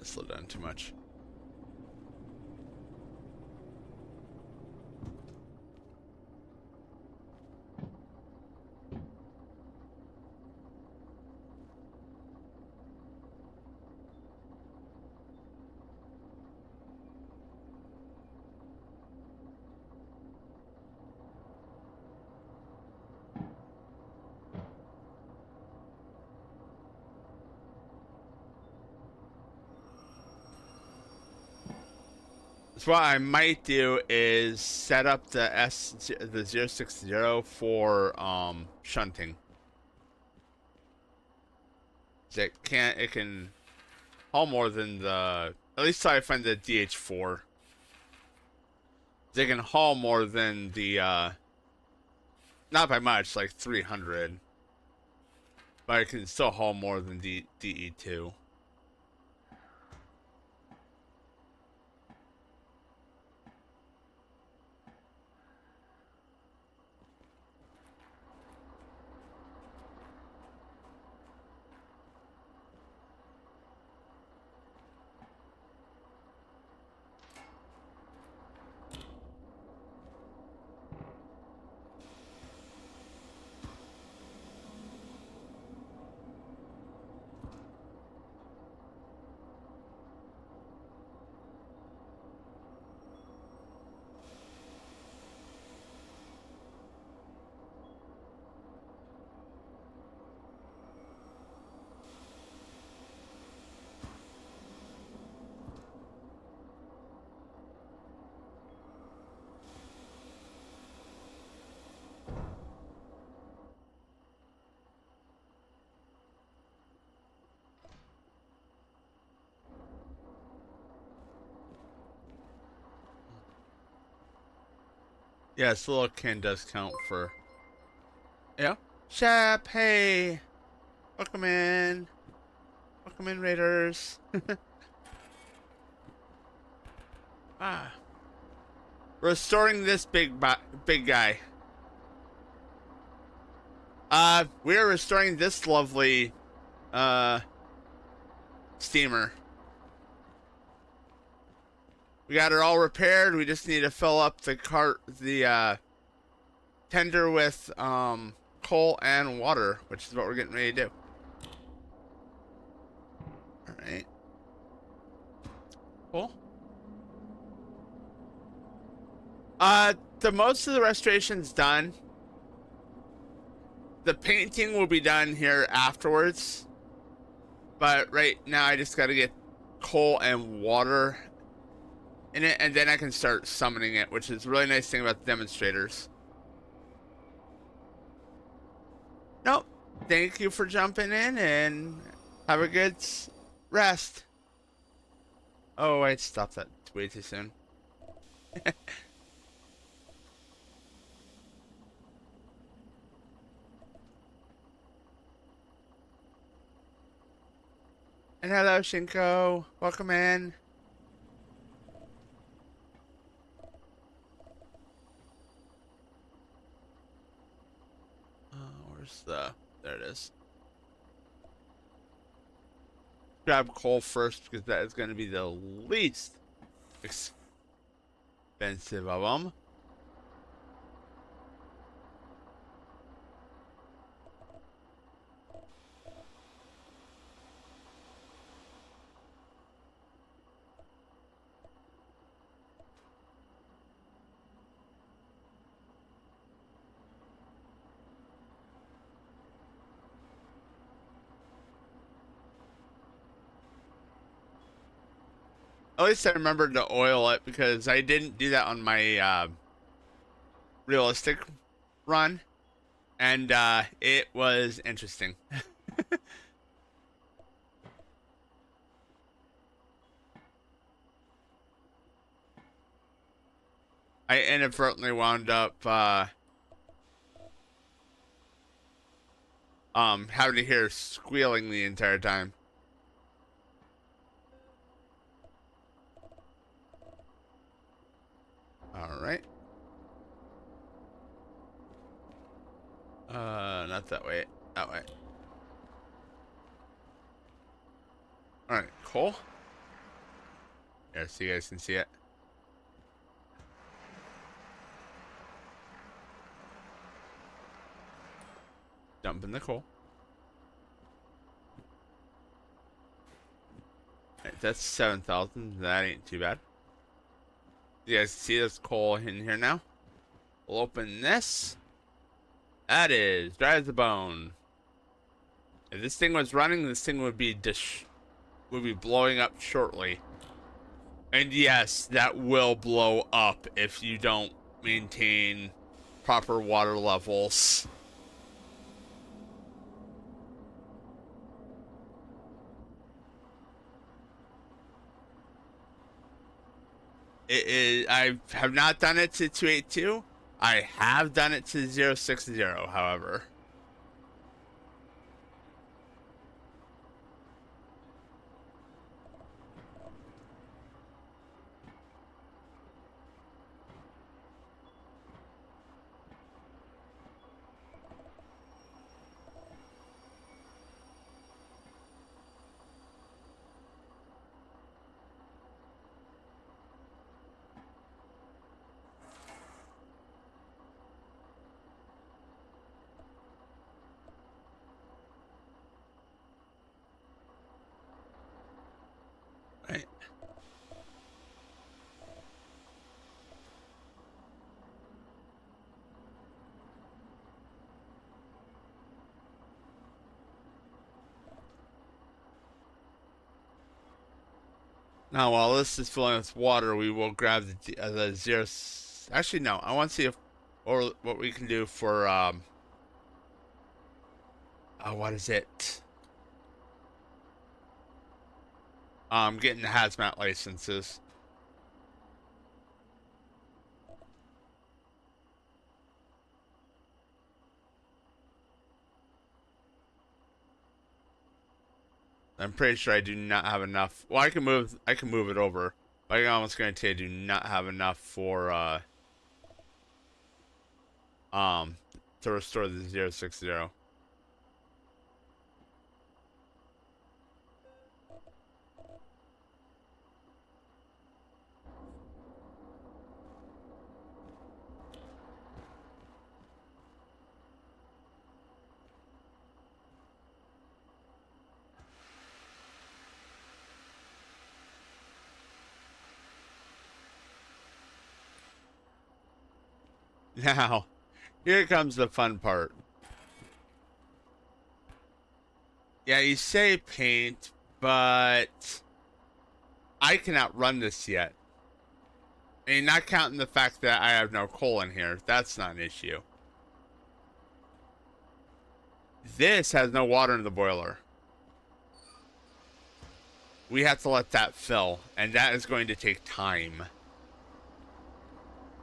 Speaker 1: Slow down too much. So what I might do is set up the 060 for shunting. It can haul more than the, at least till I find the DH4. They can haul more than the not by much, like 300. But it can still haul more than DE2. Yes, the little can does count for. Yeah. Shep, hey, welcome in. Welcome in, Raiders. Ah, restoring this big guy. We are restoring this lovely steamer. We got her all repaired. We just need to fill up the tender with coal and water, which is what we're getting ready to do. All right. Cool. The most of the restoration's done. The painting will be done here afterwards. But right now I just gotta get coal and water in it, and then I can start summoning it, which is a really nice thing about the demonstrators. Nope. Thank you for jumping in, and have a good rest. Oh, I stopped that way too soon. And hello, Shinko. Welcome in. Where's the... There it is. Grab coal first, because that is going to be the least expensive of them. At least I remembered to oil it, because I didn't do that on my realistic run. and it was interesting. I inadvertently wound up having to hear squealing the entire time. All right. Not that way. That way. All right, cool. Here, so you guys can see it. Dump in the coal. All right, that's 7,000. That ain't too bad. You guys see this coal in here now? We'll open this. That is dry as a bone. If this thing was running, this thing would be blowing up shortly. And yes, that will blow up if you don't maintain proper water levels. It is. I have not done it to 282. I have done it to 060, however. Right. Now, while this is filling with water, we will grab the zero. Actually, no. I want to see if or what we can do for what is it? Getting the hazmat licenses. I'm pretty sure I do not have enough. Well, I can move it over. I can almost guarantee I do not have enough for um to restore the 060. Now, here comes the fun part. Yeah, you say paint, but I cannot run this yet. I mean, not counting the fact that I have no coal in here. That's not an issue. This has no water in the boiler. We have to let that fill, and that is going to take time.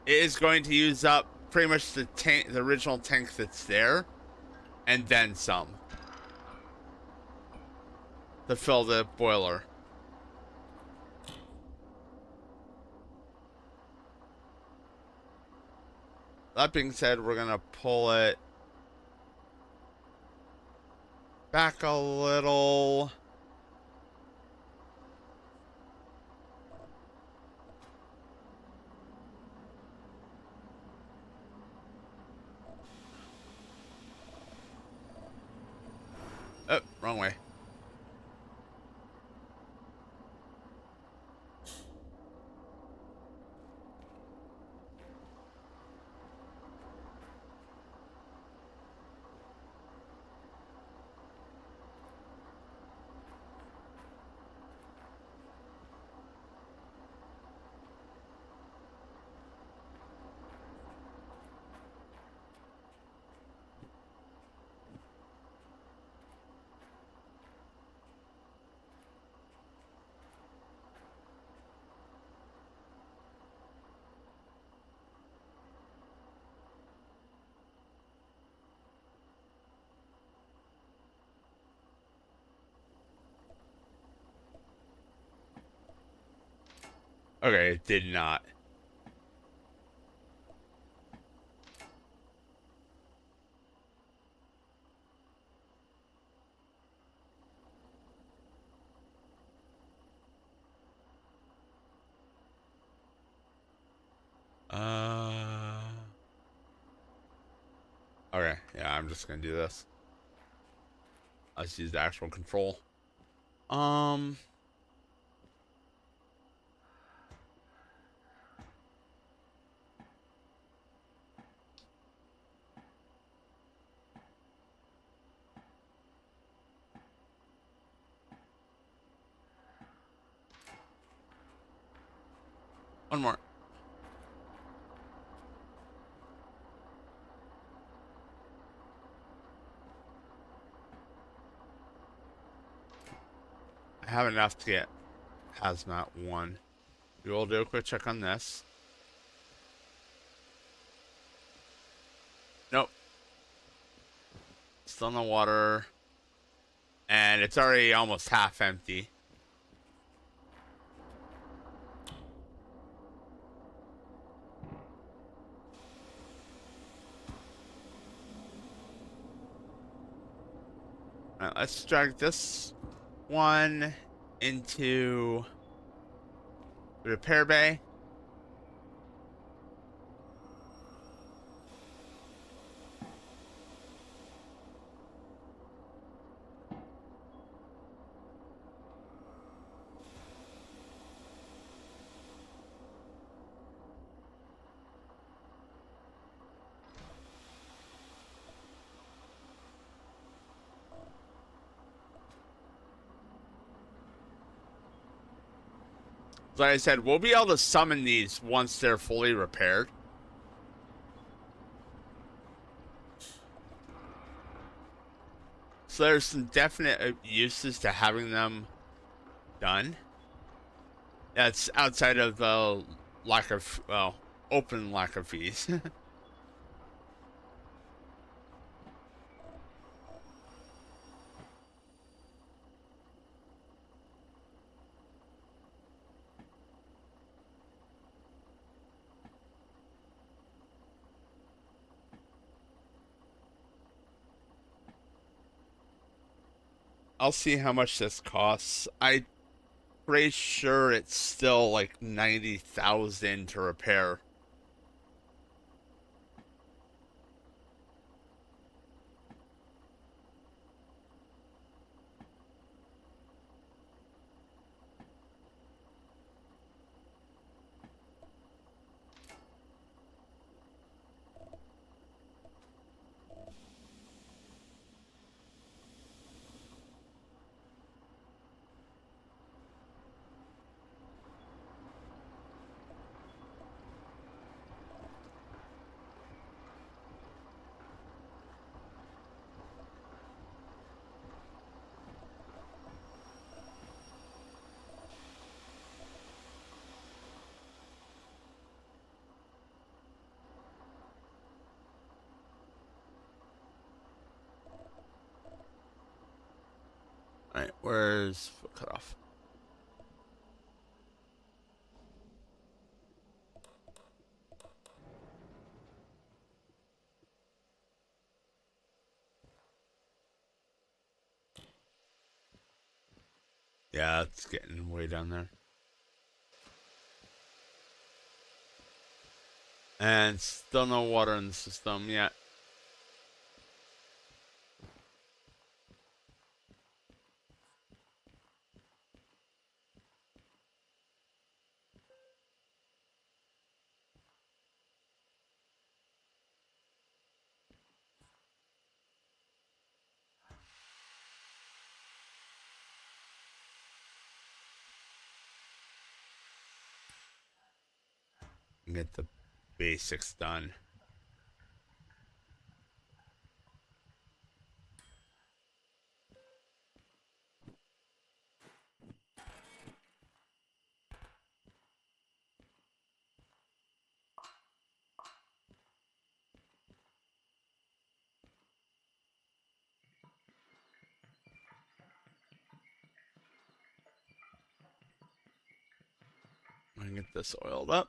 Speaker 1: It is going to use up pretty much the tank, the original tank that's there, and then some to fill the boiler. That being said, we're gonna pull it back a little. Oh, wrong way. Okay, it did not. Okay, yeah, I'm just gonna do this. Let's use the actual control. Um, one more. I have enough to get hazmat 1. We will do a quick check on this. Nope, still no water. And it's already almost half empty. All right, let's drag this one into the repair bay. Like I said, we'll be able to summon these once they're fully repaired. So there's some definite uses to having them done. That's outside of the lack of, well, open lack of fees. I'll see how much this costs. I'm pretty sure it's still like 90,000 to repair. All right, where's cut off? Yeah, it's getting way down there. And still no water in the system yet. Get the basics done. can get this oiled up.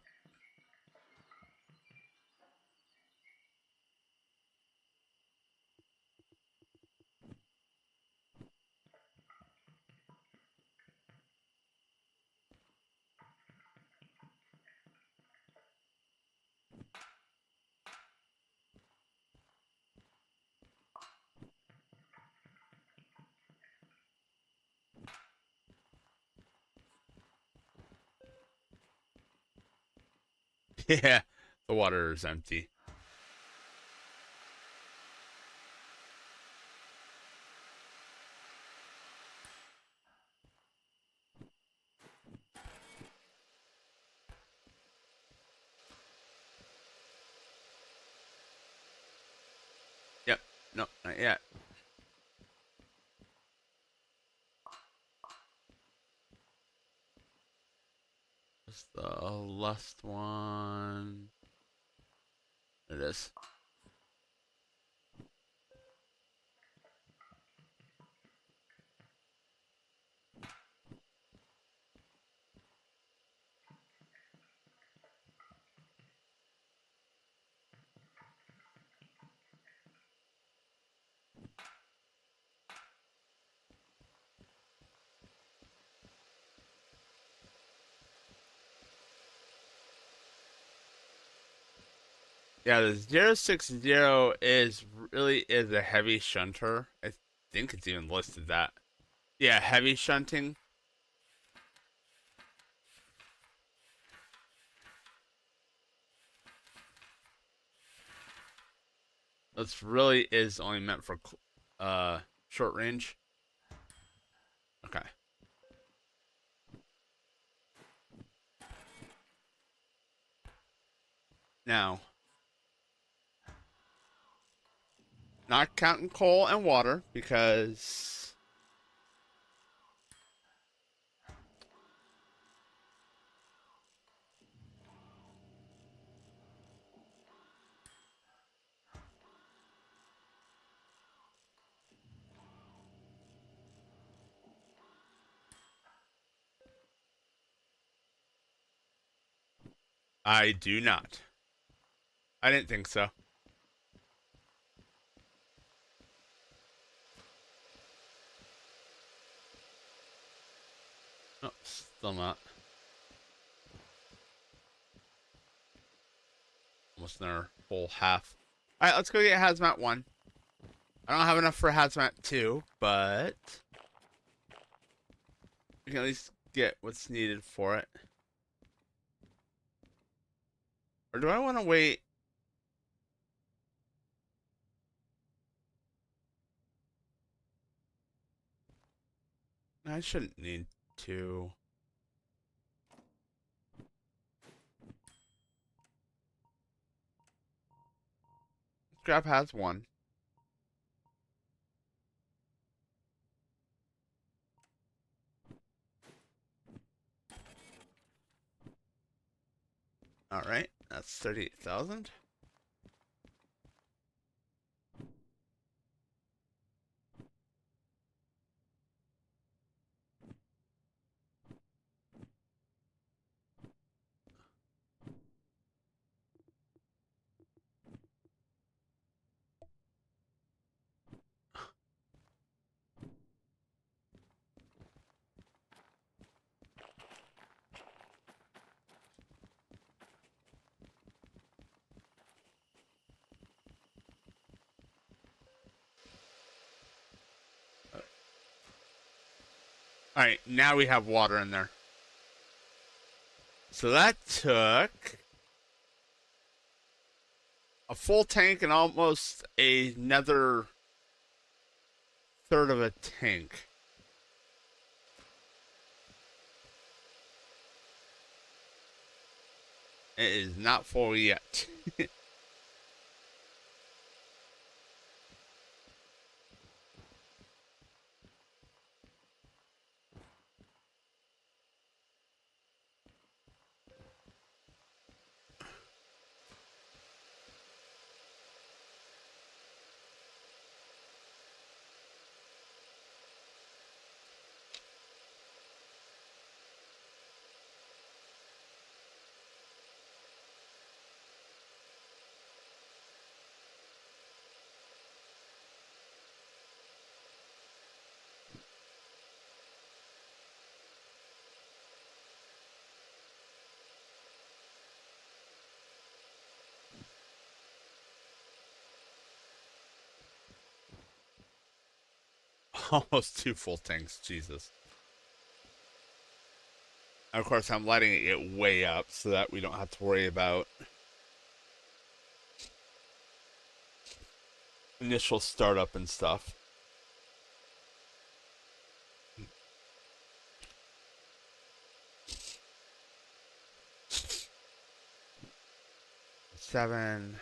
Speaker 1: Yeah, the water is empty. Yep. No, not yet. Just the last one. It is. Yeah, the 060 is really is a heavy shunter. I think it's even listed that. Yeah, heavy shunting. This really is only meant for short range. Okay. Now, not counting coal and water because I do not. I didn't think so. No, still not. Almost another full half. Alright, let's go get Hazmat 1. I don't have enough for Hazmat 2, but we can at least get what's needed for it. Or do I want to wait? I shouldn't need to. Grab Haz 1. Alright, that's 38,000. Alright, now we have water in there. So that took a full tank and almost another third of a tank. It is not full yet. almost 2 full tanks. Jesus. And of course, I'm letting it get way up so that we don't have to worry about initial startup and stuff. Seven.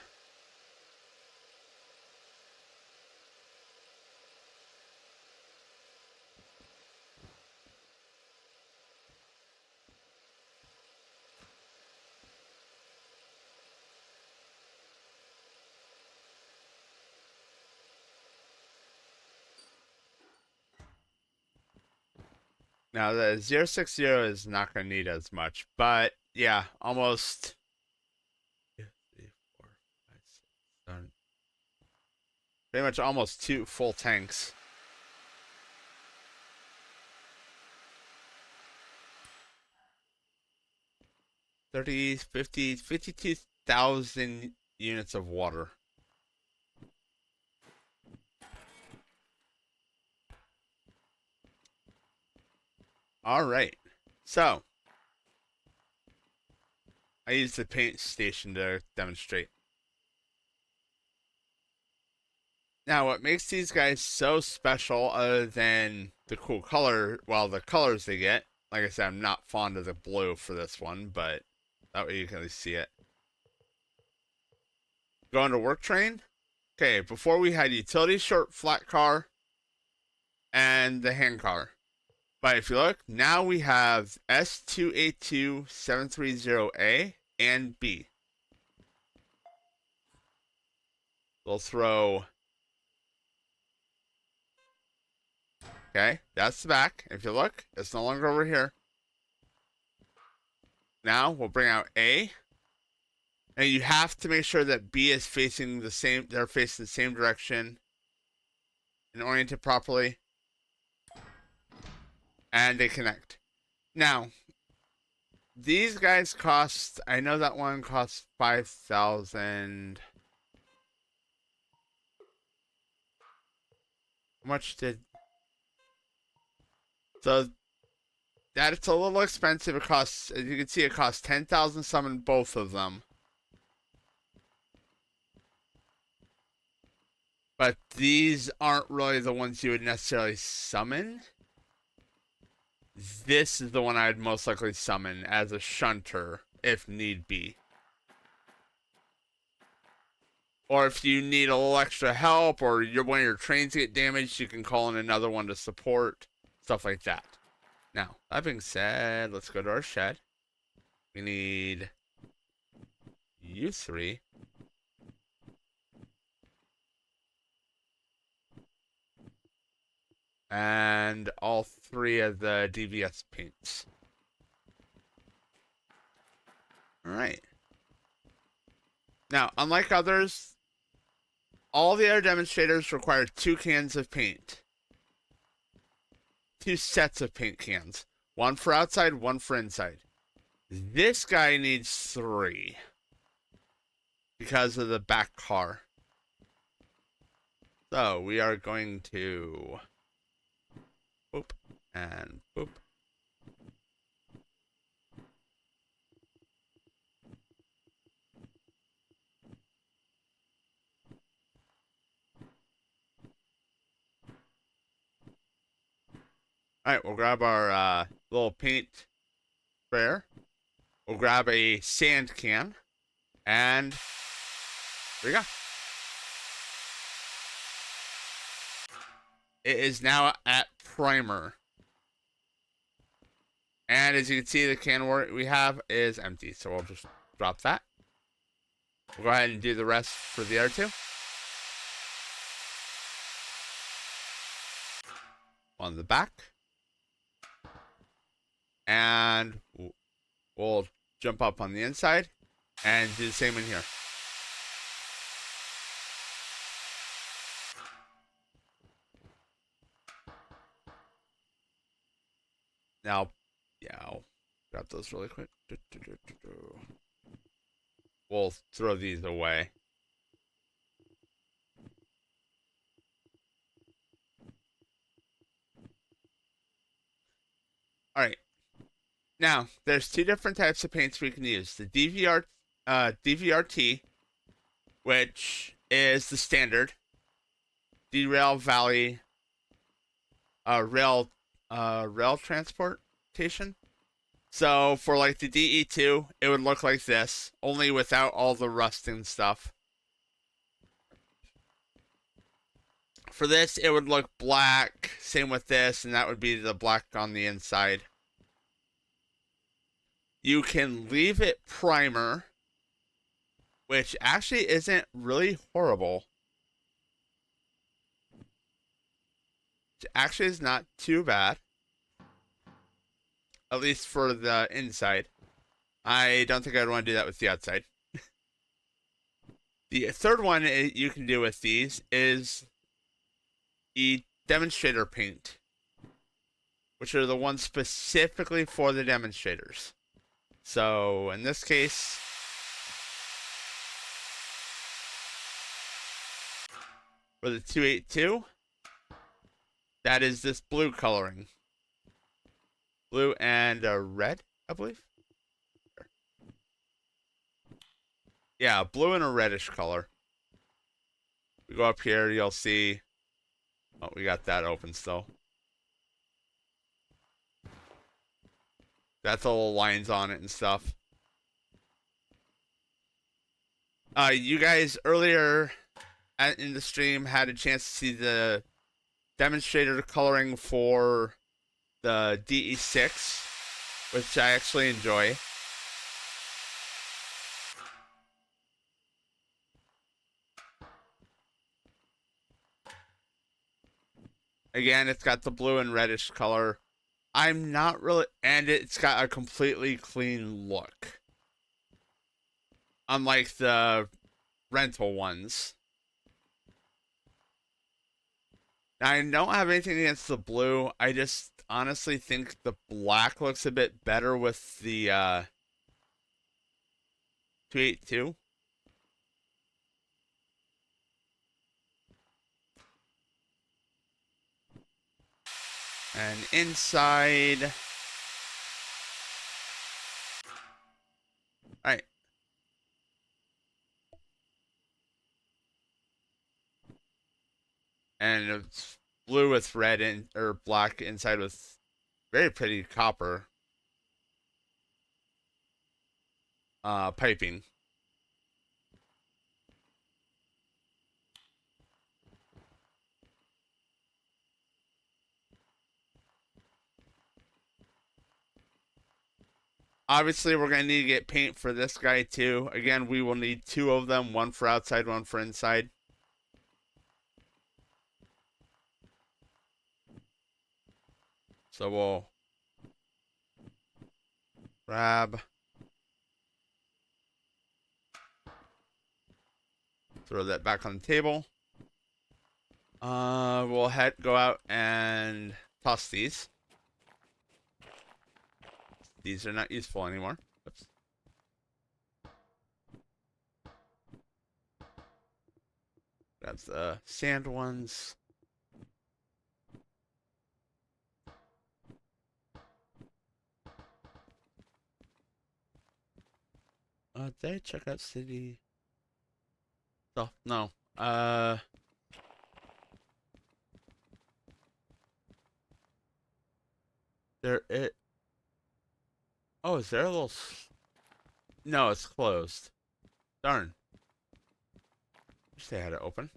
Speaker 1: Now the 060 is not going to need as much, but yeah, almost 2, 3, 4, 5, 6, 7. Pretty much almost 2 full tanks. $30, $50, 52,000 units of water. All right. So, I used the paint station to demonstrate. Now, what makes these guys so special, other than the cool color, well, the colors they get, like I said, I'm not fond of the blue for this one, but that way you can at least see it. Going to work train. Okay, before we had utility short flat car and the hand car. But if you look, now we have S282-730A and B. We'll throw. Okay, that's the back. If you look, it's no longer over here. Now we'll bring out A. And you have to make sure that B is facing the same, they're facing the same direction and oriented properly. And they connect. Now, these guys cost, I know that one costs 5,000. How much did, so that it's a little expensive. It costs, as you can see, it costs 10,000 summon both of them. But these aren't really the ones you would necessarily summon. This is the one I'd most likely summon as a shunter, if need be. Or if you need a little extra help, or one of your trains get damaged, you can call in another one to support, stuff like that. Now, that being said, let's go to our shed. We need you three. And all 3 of the DVS paints. Alright. Now, unlike others, all the other demonstrators require 2 cans of paint. 2 sets of paint cans. 1 for outside, 1 for inside. This guy needs 3. Because of the back car. So, we are going to boop and boop. Alright, we'll grab our little paint sprayer. We'll grab a sand can. And there we go. It is now at primer. And as you can see, the can we have is empty. So we'll just drop that. We'll go ahead and do the rest for the other 2. On the back. And we'll jump up on the inside and do the same in here. Now, yeah, I'll grab those really quick. We'll throw these away. Now, there's two different types of paints we can use. The DVRT, which is the standard Derail Valley rail rail transportation. So for like the DE2, it would look like this, only without all the rust and stuff. For this, it would look black. Same with this, and that would be the black on the inside. You can leave it primer, which actually isn't really horrible. It actually is not too bad, at least for the inside. I don't think I'd want to do that with the outside. The third one you can do with these is the Demonstrator paint, which are the ones specifically for the demonstrators. So in this case, for the 282, that is this blue coloring. Blue and red, I believe. Yeah, blue and a reddish color. We go up here, you'll see. Oh, we got that open still. That's all lines on it and stuff. You guys earlier in the stream had a chance to see the demonstrator coloring for the DE6, which I actually enjoy. Again, it's got the blue and reddish color. I'm not really, and it's got a completely clean look. Unlike the rental ones. Now, I don't have anything against the blue. I just honestly think the black looks a bit better with the 282. And inside. Alright. And it's blue with red or black inside with very pretty copper piping. Obviously, we're going to need to get paint for this guy too. Again, we will need two of them, one for outside, one for inside. So we'll grab, throw that back on the table. We'll go out and toss these. These are not useful anymore. Oops. Grab the sand ones. Did I check out city stuff? No. There it. Oh, is there a little? No, it's closed. Darn. Wish they had it open.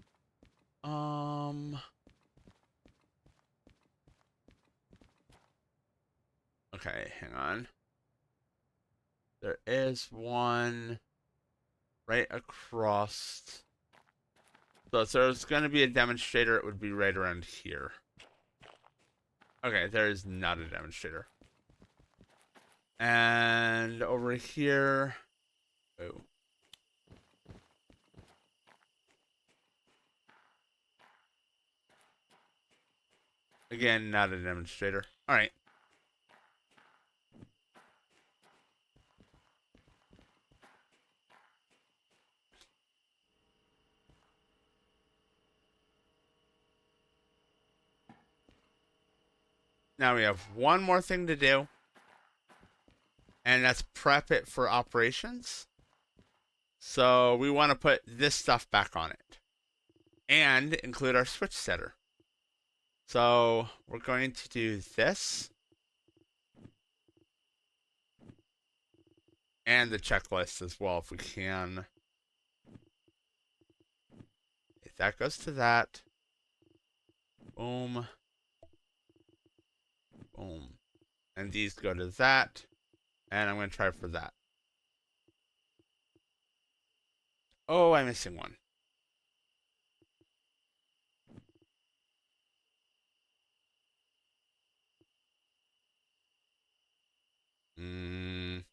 Speaker 1: Okay, hang on. There is one right across. So if there's going to be a demonstrator, it would be right around here. Okay, there is not a demonstrator. And over here. Oh. Again, not a demonstrator. Alright. Now we have one more thing to do. and that's prep it for operations. So we want to put this stuff back on it and include our switch setter. So we're going to do this and the checklist as well if we can. If that goes to that, boom, boom. And these go to that, and I'm going to try for that. Oh, I'm missing one. Mm.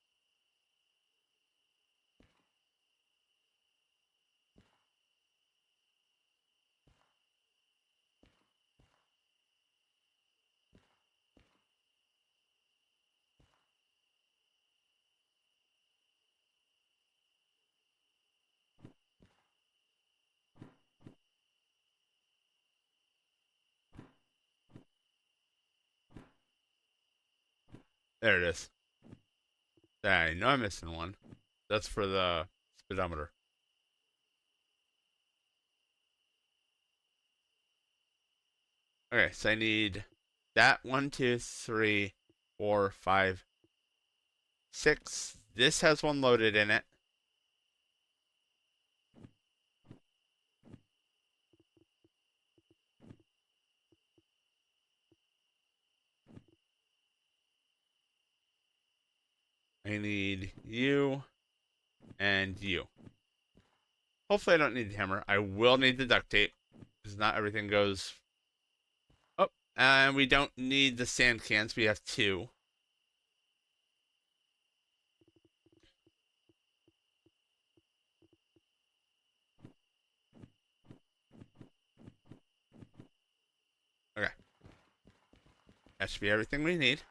Speaker 1: There it is. I know I'm missing one. That's for the speedometer. Okay, so I need that 1, 2, 3, 4, 5, 6. This has one loaded in it. I need you and you. Hopefully I don't need the hammer. I will need the duct tape, because not everything goes. Oh, and we don't need the sand cans. We have 2. Okay, that should be everything we need.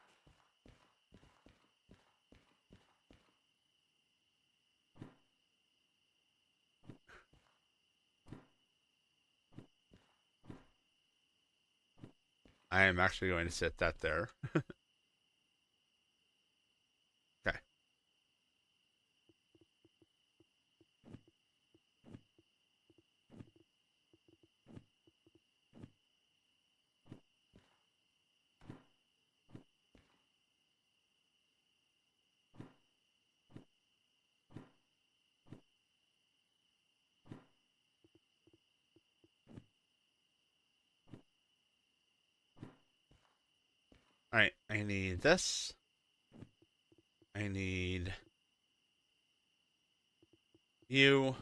Speaker 1: I am actually going to set that there. Okay. Alright, I need this. I need you.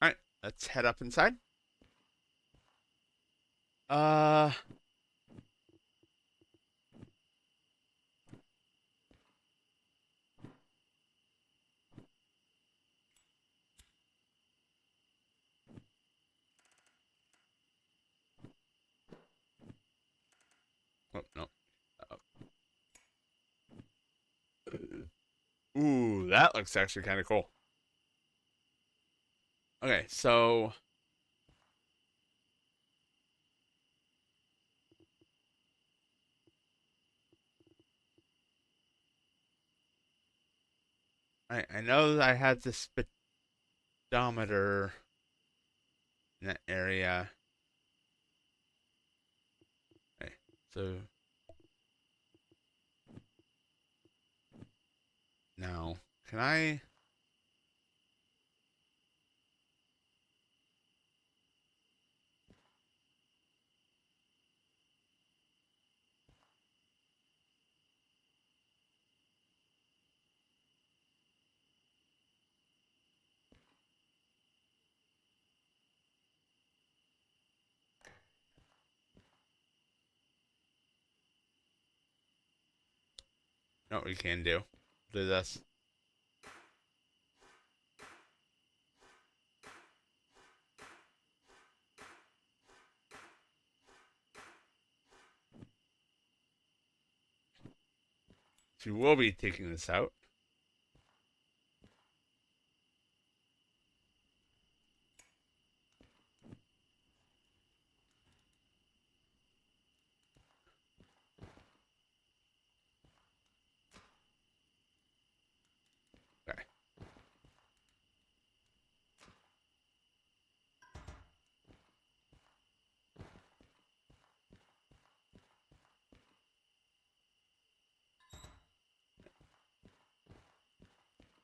Speaker 1: Alright, let's head up inside. Uh, oh, no. Ooh, that looks actually kind of cool. Okay, so I know that I had this speedometer in that area. Okay, so now can I? No, we can do. Do this. So we will be taking this out.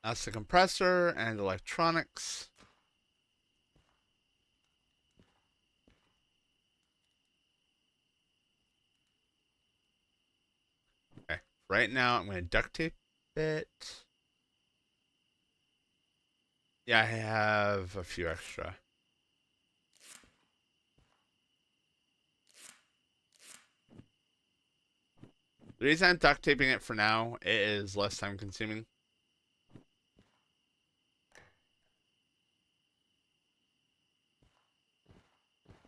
Speaker 1: That's the compressor and electronics. Okay. Right now, I'm going to duct tape it. Yeah, I have a few extra. The reason I'm duct taping it for now, it is less time consuming.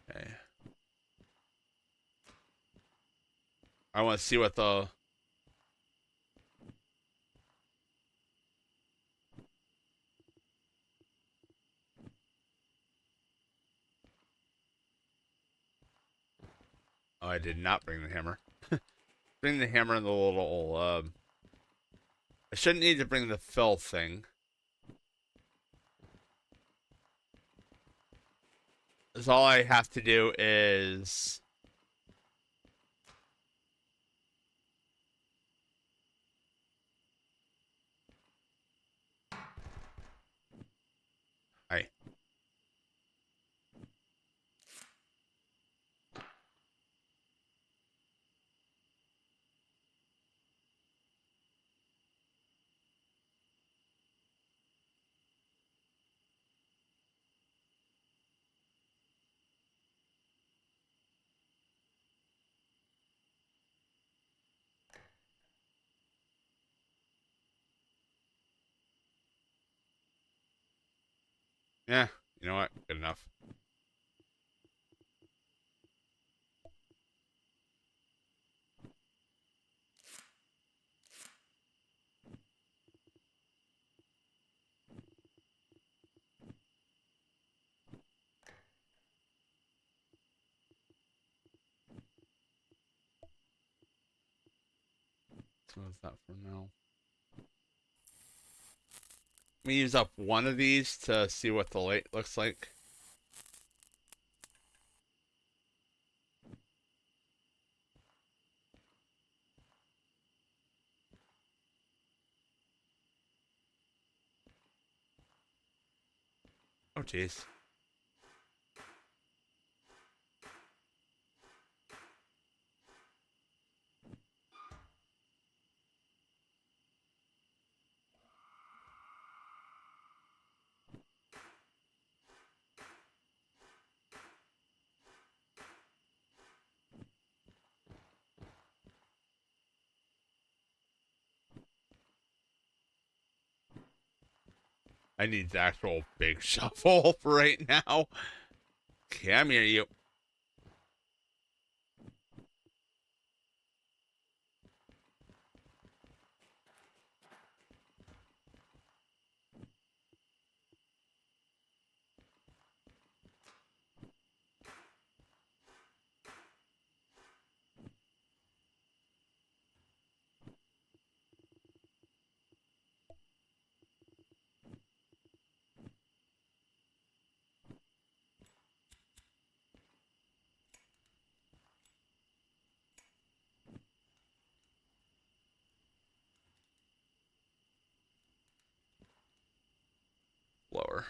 Speaker 1: Okay. I want to see what the... Oh, I did not bring the hammer. Bring the hammer and the little... I shouldn't need to bring the fill thing. Because all I have to do is... I Yeah, you know what? Good enough. So is that for now? Let me use up one of these to see what the light looks like. Oh, jeez. I need the actual big shovel right now. Okay, I'm here, you. Lower.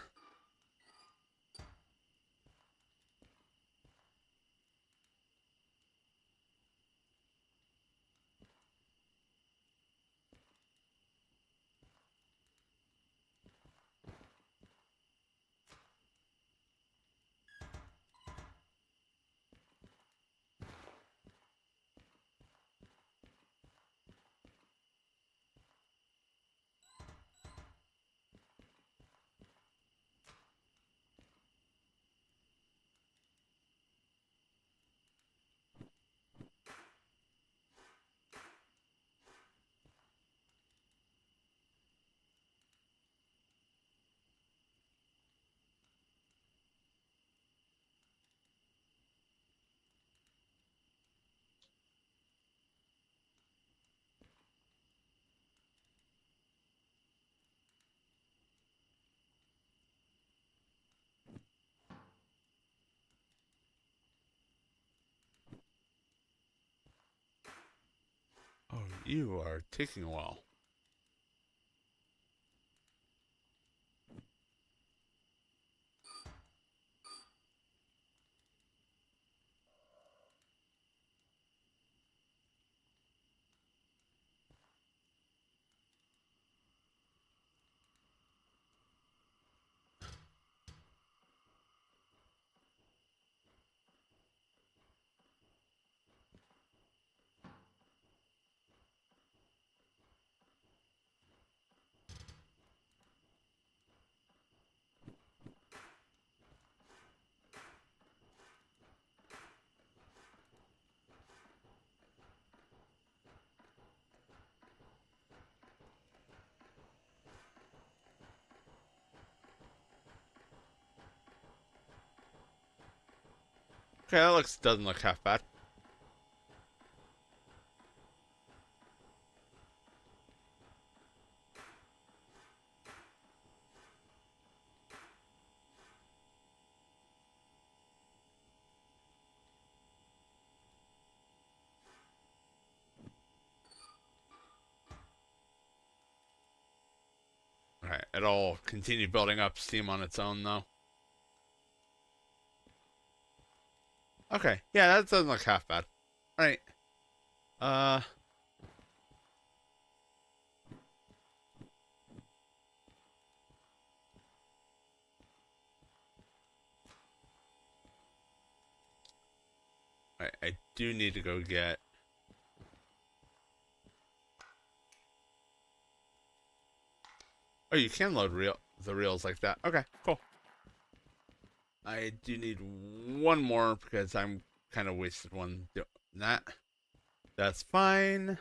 Speaker 1: Oh, you are taking a while. Okay, that doesn't look half bad. Alright, it'll continue building up steam on its own though. Okay, yeah, that doesn't look half bad. Alright. Uh I do need to go get. Oh, you can load the reels like that. Okay, cool. I do need one more because I'm kind of wasted one doing that. That's fine.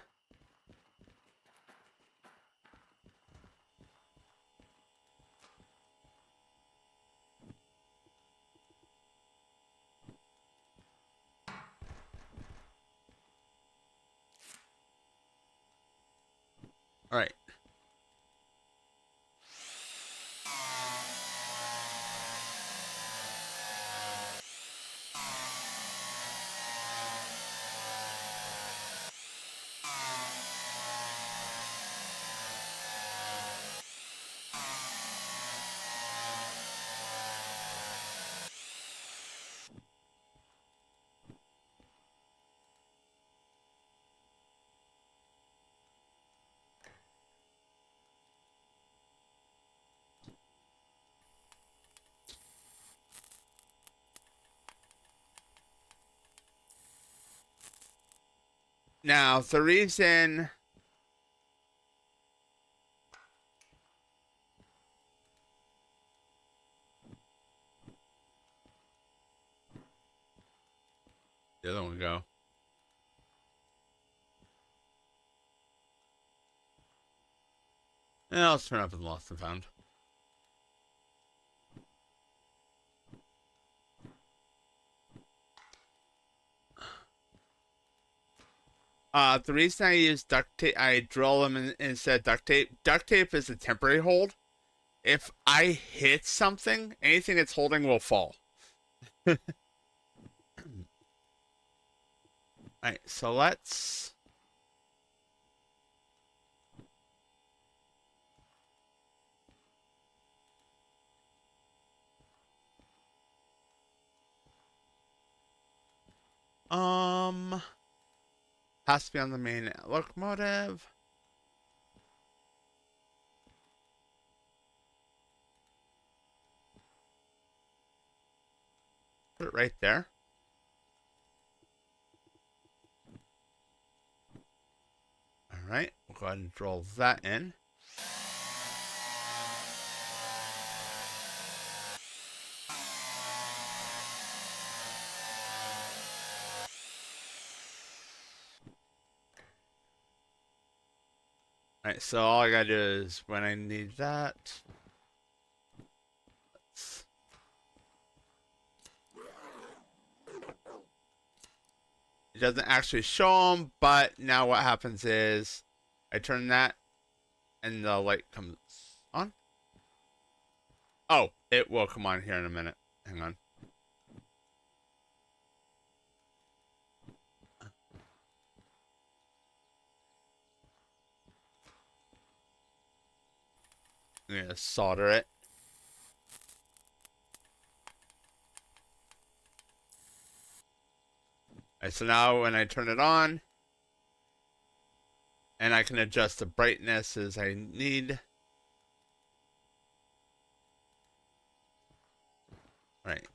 Speaker 1: All right. Now, the reason. The other one go. And let's turn up in lost and found. The reason I use duct tape, I drill them instead of duct tape. Duct tape is a temporary hold. If I hit something, anything it's holding will fall. Alright, so let's. Um. Has to be on the main locomotive. Put it right there. Alright, we'll go ahead and drill that in. Alright, so all I gotta do is when I need that. It doesn't actually show them, but now what happens is I turn that and the light comes on. Oh, it will come on here in a minute. Hang on. I'm gonna solder it. Alright, so now when I turn it on, and I can adjust the brightness as I need. Right.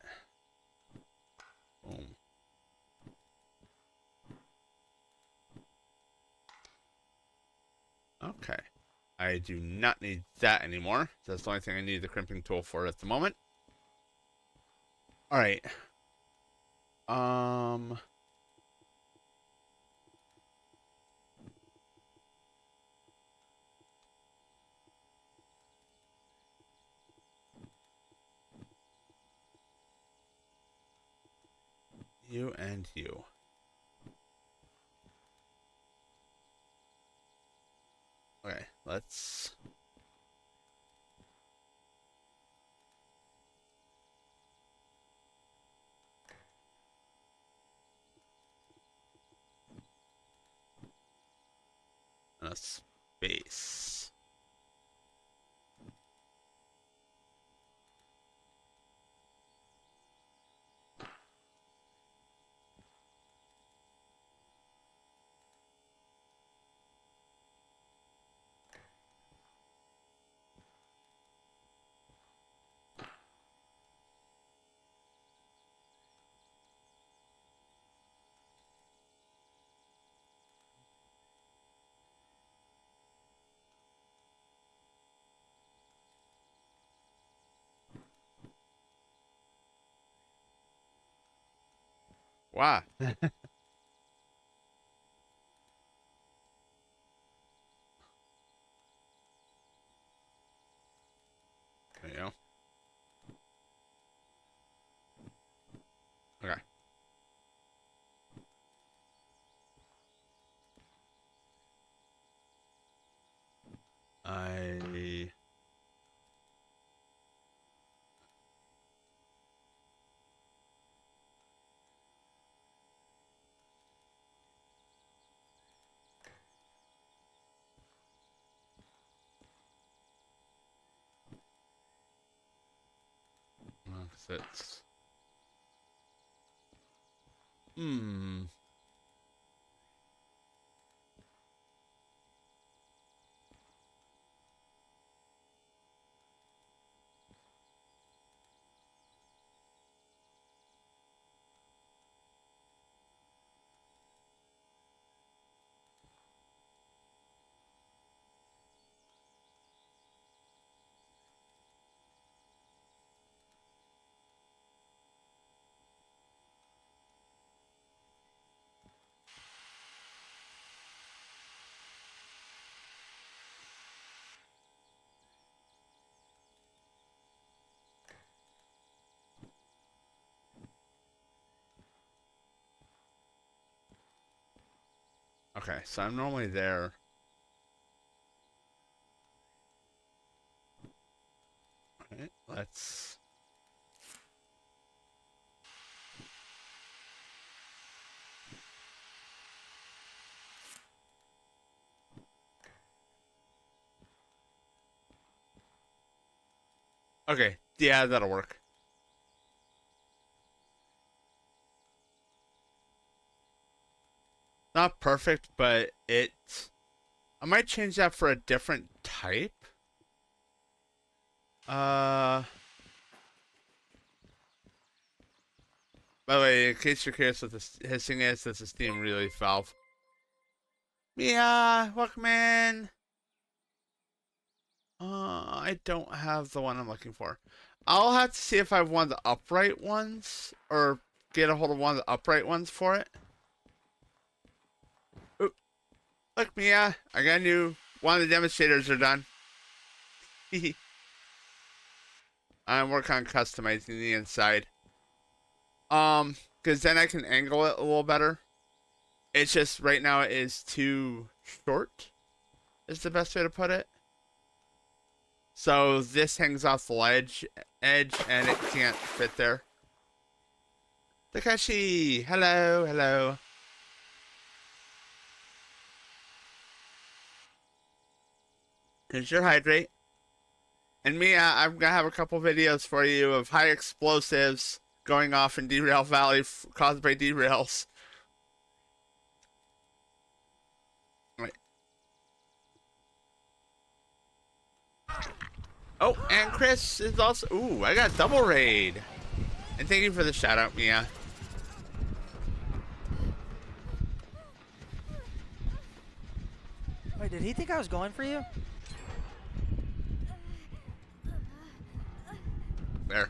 Speaker 1: Boom. Okay. I do not need that anymore. That's the only thing I need the crimping tool for at the moment. Alright. Um. You and you. Okay, let's... a space. Wow. There you go. Okay. I... It's... Hmm. Okay, so I'm normally there. Alright, let's... Okay, yeah, that'll work. Not perfect, but it... I might change that for a different type. Uh... By the way, in case you're curious what this hissing is, this is Steam Relief Valve. Mia, welcome in. I don't have the one I'm looking for. I'll have to see if I have one of the upright ones, or get a hold of one of the upright ones for it. Oop. Look, Mia, I got a new... One of the demonstrators are done. I'm working on customizing the inside. Because then I can angle it a little better. It's just, right now it is too short, is the best way to put it. So this hangs off the edge, and it can't fit there. Takashi, hello, hello. Here's your hydrate. And Mia, I'm gonna have a couple videos for you of high explosives going off in Derail Valley caused by derails. Wait. Oh, and Chris is also... Ooh, I got double raid. And thank you for the shout out, Mia.
Speaker 2: Wait, did he think I was going for you?
Speaker 1: There.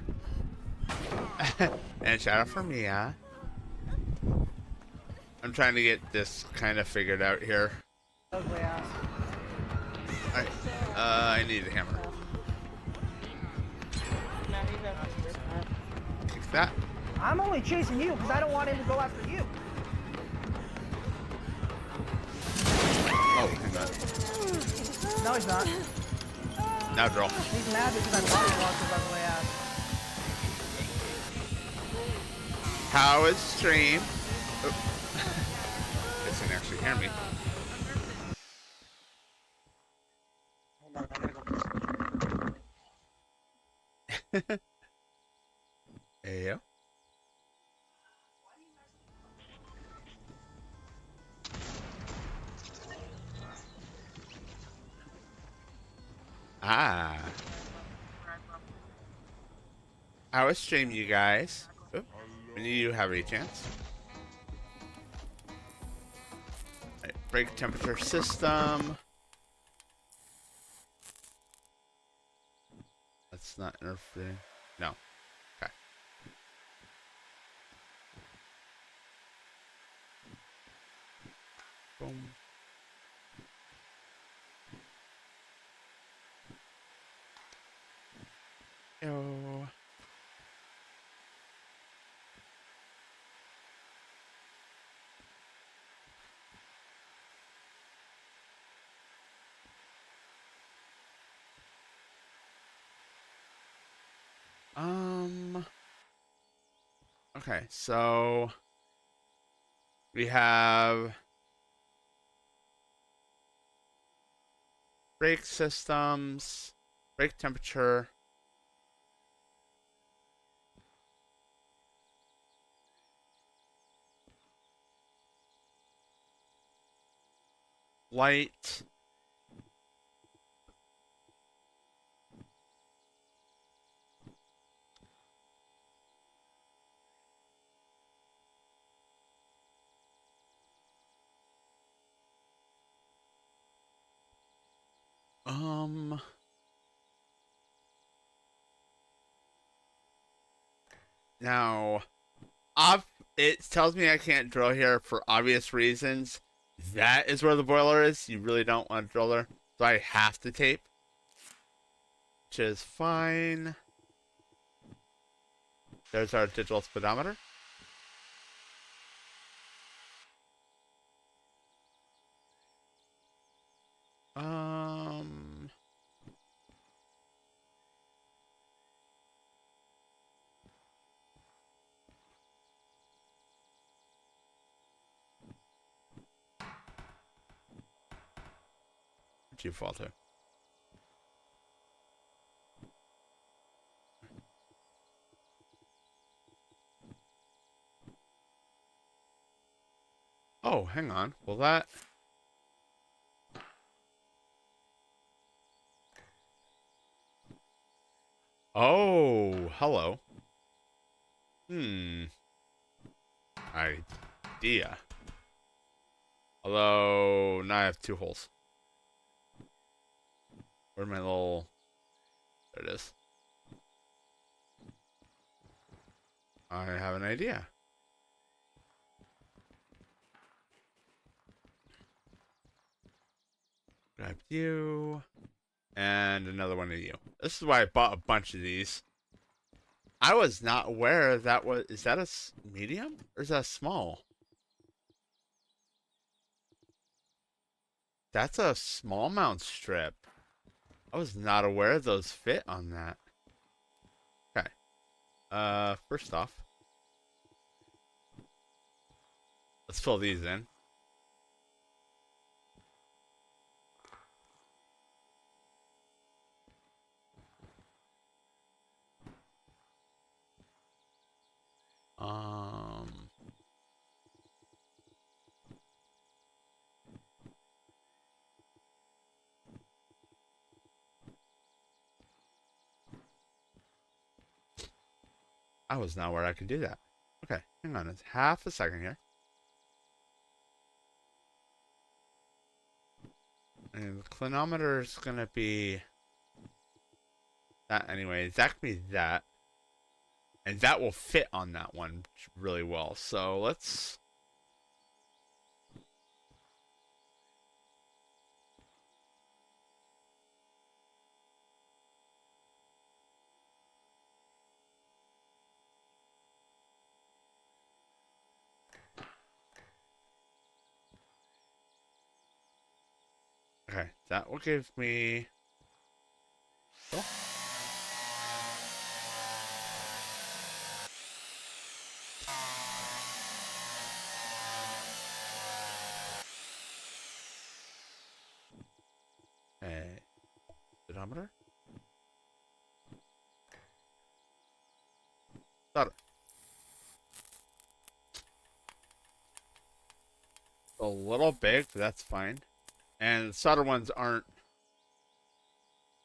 Speaker 1: And shout out for Mia. I'm trying to get this kind of figured out here.
Speaker 2: Ugly ass.
Speaker 1: Alright. I need a hammer. Fix that.
Speaker 2: I'm only chasing you because I don't want him to go after you.
Speaker 1: Oh, hang on.
Speaker 2: No, he's not.
Speaker 1: Now draw.
Speaker 2: He's mad because I body blocked his ugly ass.
Speaker 1: How is stream? Oh. This didn't actually hear me. Yeah. Ah. How is stream, you guys? Oh, when you have a chance. Right, break temperature system. That's not interfering. No. Okay. Boom. Yo. Okay, so we have brake systems, brake temperature, light. Um, Now, it tells me I can't drill here for obvious reasons. That is where the boiler is. You really don't want to drill there. So I have to tape, which is fine. There's our digital speedometer. Um, what'd you fall to? Oh, hang on. Will that... Oh, hello. Hmm. Idea. Although, now I have two holes. Where's my little... There it is. I have an idea. Grab you. And another one of you. This is why I bought a bunch of these. I was not aware that was... Is that a medium? Or is that a small? That's a small mount strip. I was not aware those fit on that. Okay. First off, let's fill these in. Um, I was not aware I could do that. Okay, hang on. It's half a second here. And the clinometer is gonna be that anyway. That could be that. And that will fit on that one really well. So let's... Okay, that will give me. Oh. A speedometer. Got a little big, but that's fine. And the solder ones aren't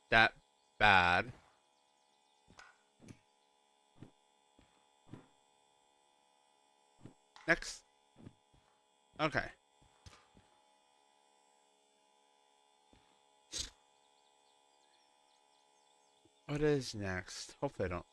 Speaker 1: that bad. Next. Okay. What is next? Hopefully I don't.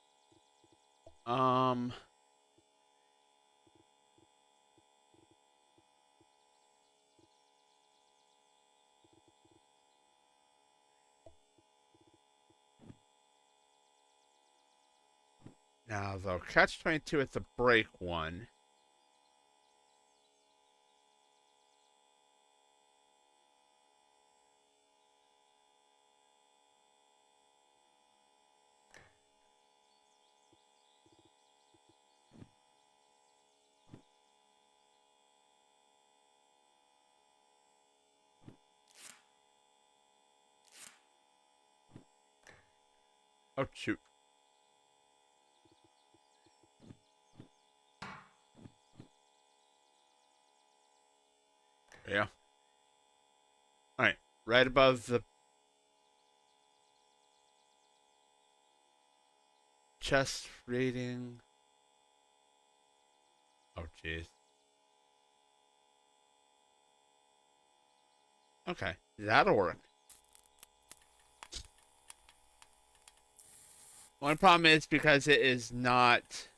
Speaker 1: Now though, catch 22 at the brake one. Oh shoot. Yeah. Alright. Right above the chest reading. Oh jeez. Okay. That'll work. One problem is because it is not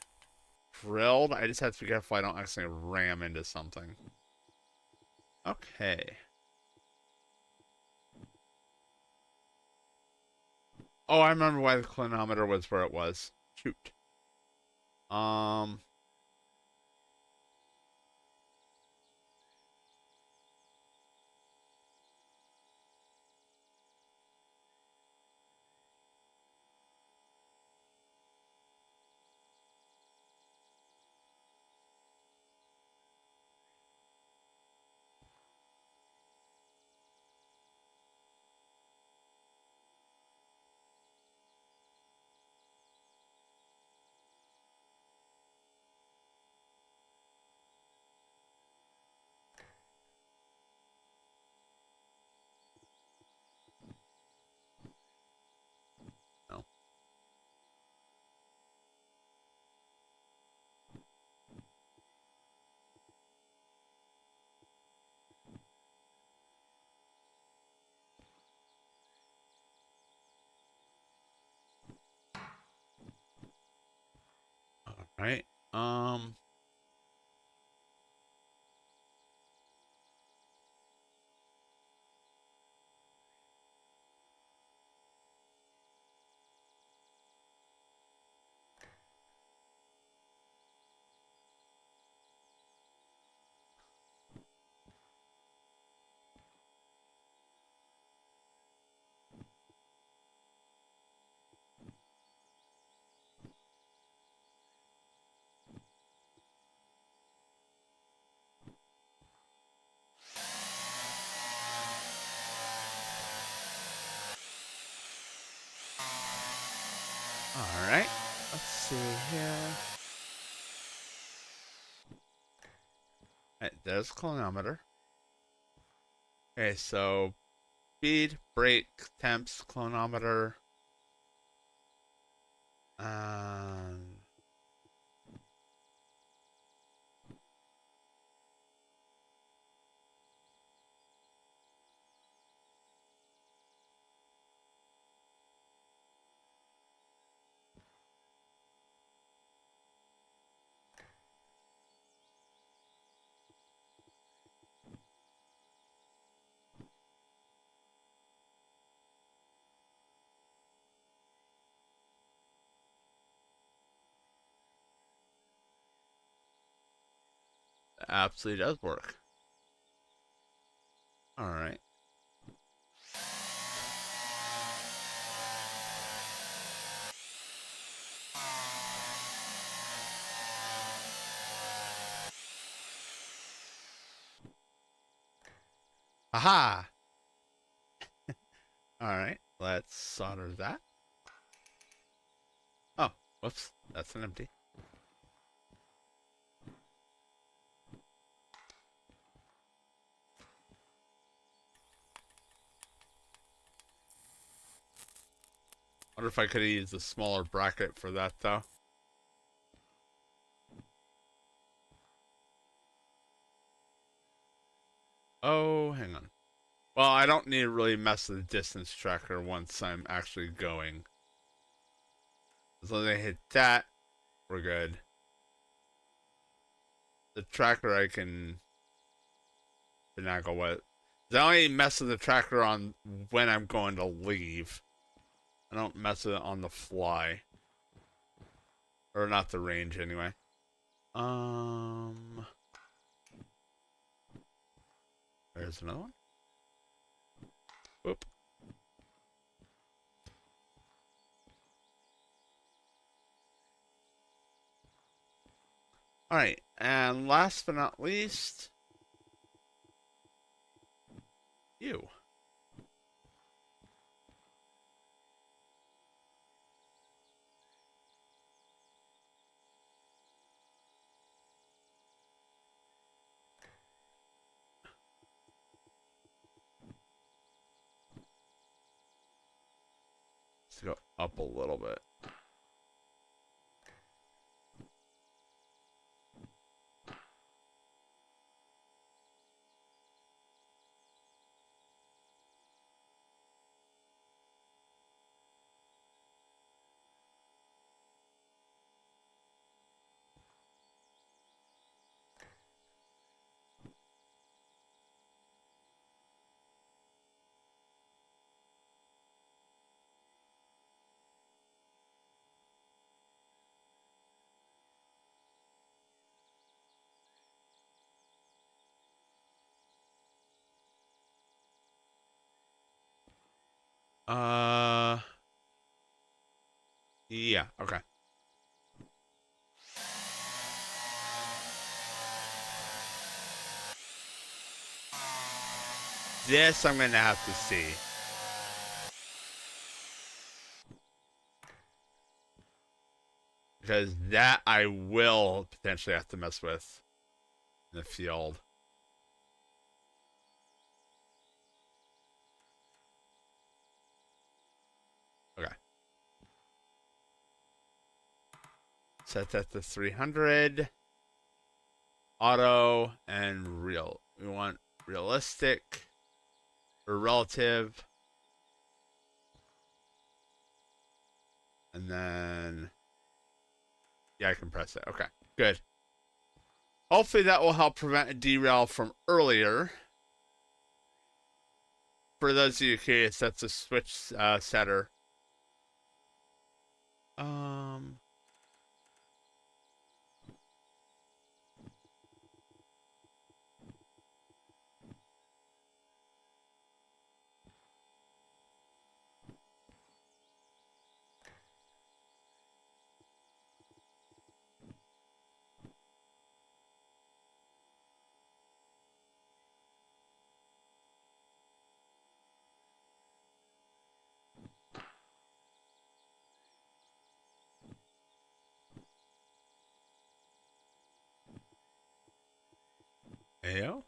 Speaker 1: drilled, I just have to be careful I don't accidentally ram into something. Okay. Oh, I remember why the clinometer was where it was. Shoot. Um, no. All right. All right. Let's see here. All right, there's clinometer. Okay, so speed, brake, temps, clinometer. Um, absolutely does work. All right. Aha! Alright, let's solder that. Oh, whoops. That's an empty. Wonder if I could have used a smaller bracket for that, though. Oh, hang on. Well, I don't need to really mess with the distance tracker once I'm actually going. As long as I hit that, we're good. The tracker I can finagle with. I only mess with the tracker on when I'm going to leave. I don't mess with it on the fly. Or not the range, anyway. There's another one. Whoop. Alright, and last but not least, you. Let's go up a little bit. Uh, yeah, okay. This I'm gonna have to see. Because that I will potentially have to mess with in the field. Okay. Set that to 300. Auto and real. We want realistic or relative. And then, yeah, I can press it. Okay, good. Hopefully that will help prevent a derail from earlier. For those of you curious, that's a switch setter. Um, Ayo.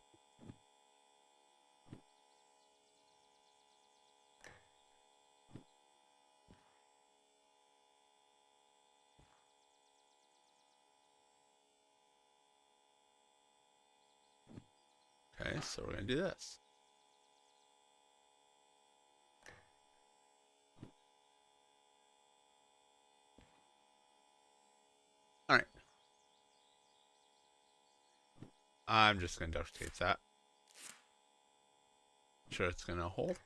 Speaker 1: Okay, so we're gonna do this. All right. I'm just gonna duct tape that. Sure, it's gonna hold.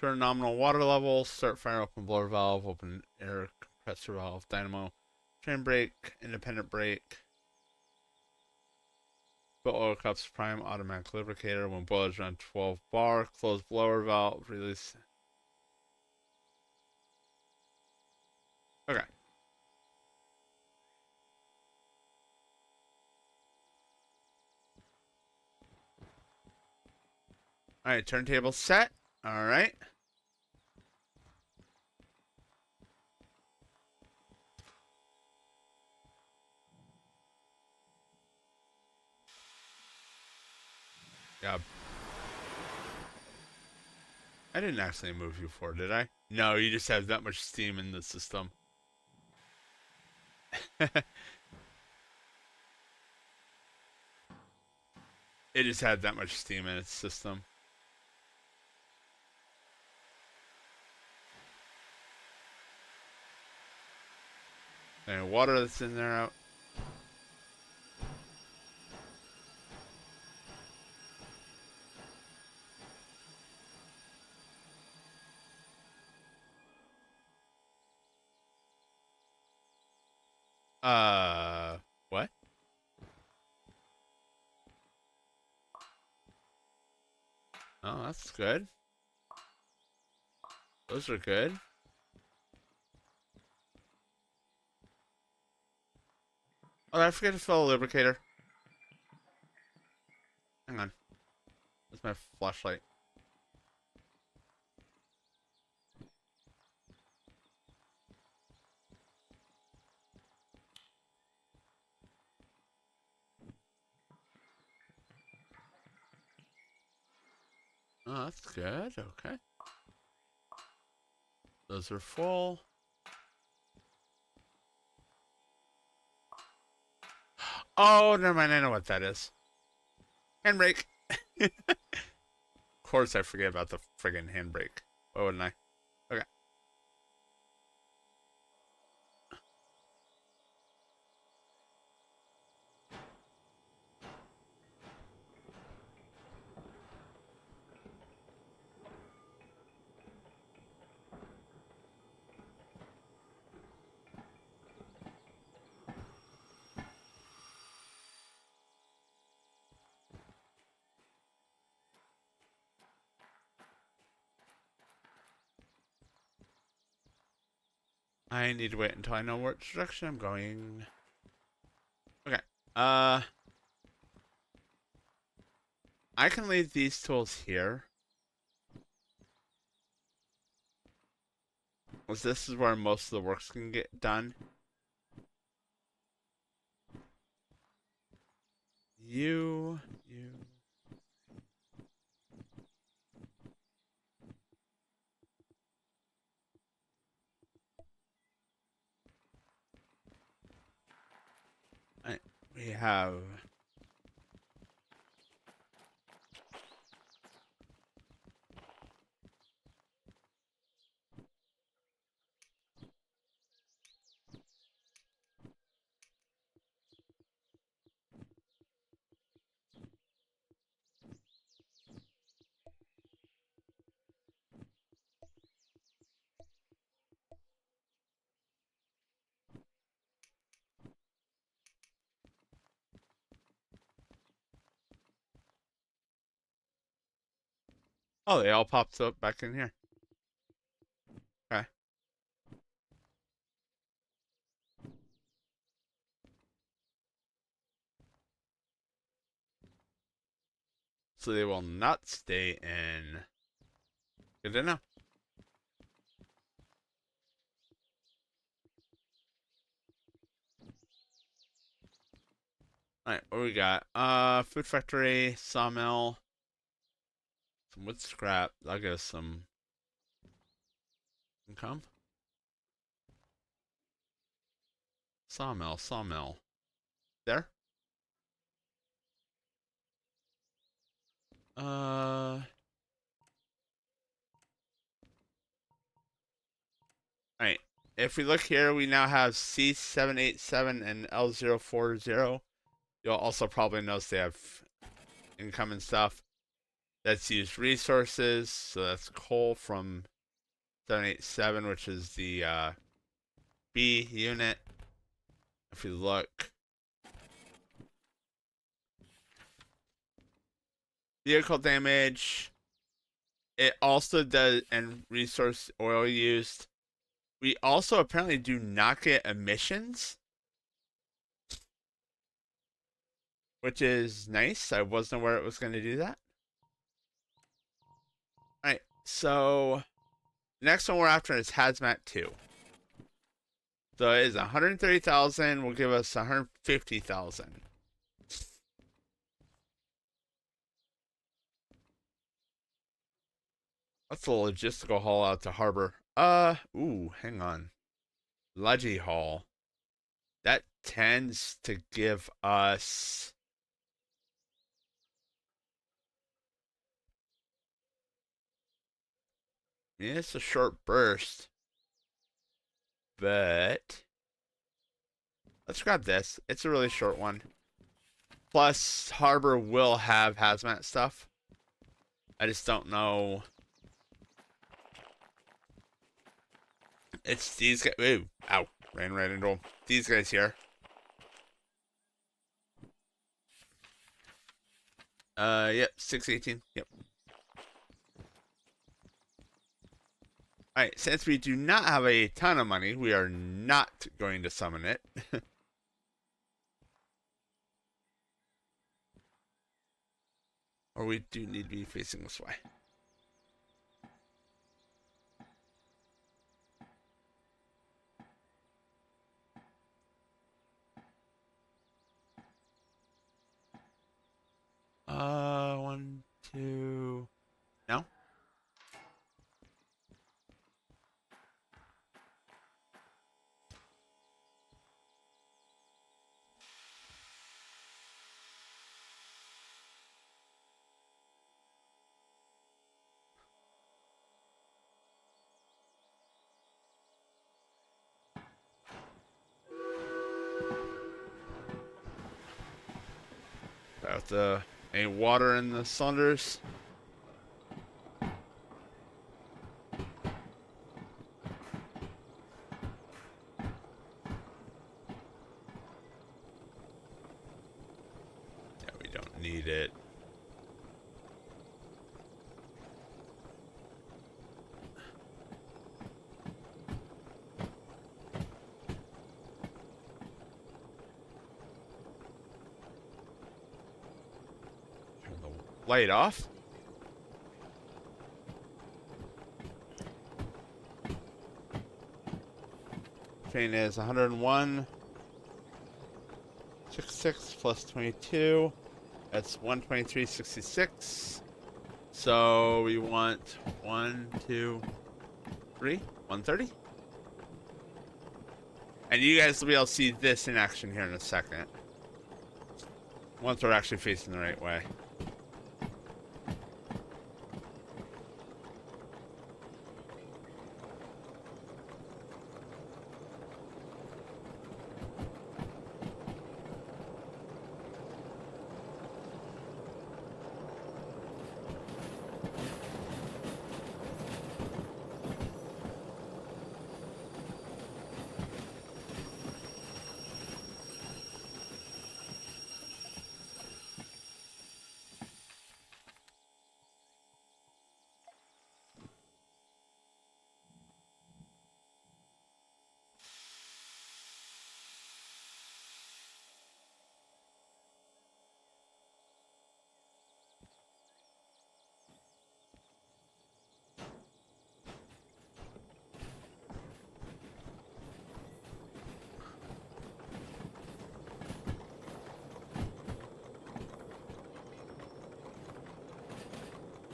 Speaker 1: Turn nominal water level. Start fire. Open blower valve. Open air compressor valve. Dynamo. Train brake. Independent brake. Put oil cups. Prime automatic lubricator. When boilers around 12 bar. Close blower valve. Release. Okay. Alright, turntable set. Alright. Yeah. I didn't actually move you forward, did I? No, you just have that much steam in the system. It just had that much steam in its system. And water that's in there out. What? Oh, that's good. Those are good. Oh, I forget to fill a lubricator. Hang on. That's my flashlight. Oh, that's good. Okay. Those are full. Oh, never mind. I know what that is. Handbrake. Of course, I forget about the friggin' handbrake. Why wouldn't I? Okay. I need to wait until I know which direction I'm going. Okay. I can leave these tools here. Because this is where most of the works can get done. You. We have. Oh, they all popped up back in here. Okay. So they will not stay in. Good to know. Alright, what we got? Food factory, sawmill, some wood scrap. I'll get us some income. Sawmill. There? Alright. If we look here, we now have C787 and L040. You'll also probably notice they have income and stuff. That's used resources. So that's coal from 787, which is the B unit. If we look, vehicle damage. It also does, and resource oil used. We also apparently do not get emissions, which is nice. I wasn't aware it was going to do that. So the next one we're after is Hazmat 2. So it is 130,000. Will give us 150,000. That's a logistical haul out to harbor. Ooh, hang on. Leggy haul. That tends to give us. Yeah, it's a short burst, but let's grab this. It's a really short one. Plus, harbor will have hazmat stuff. I just don't know. It's these guys. Ooh, ow. Ran right into them. These guys here. Yep, 618. Yep. Alright, since we do not have a ton of money, we are not going to summon it. Or we do need to be facing this way. One, two. No? Got any water in the cylinders? Yeah, we don't need it. Turn the light off. Train is 101. 66 plus 22. That's 123.66. So we want 1, 2, 3, 130. And you guys will be able to see this in action here in a second. Once we're actually facing the right way.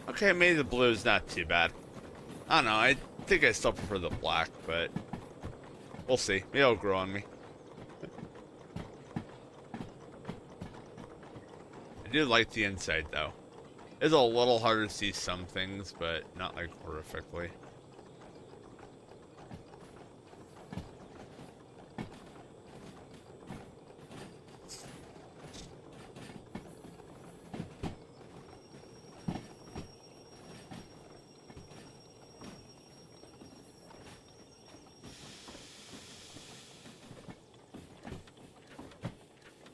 Speaker 1: Okay, maybe the blue is not too bad. I don't know, I think I still prefer the black, but we'll see. Maybe it'll grow on me. I do like the inside, though. It's a little harder to see some things, but not like horrifically.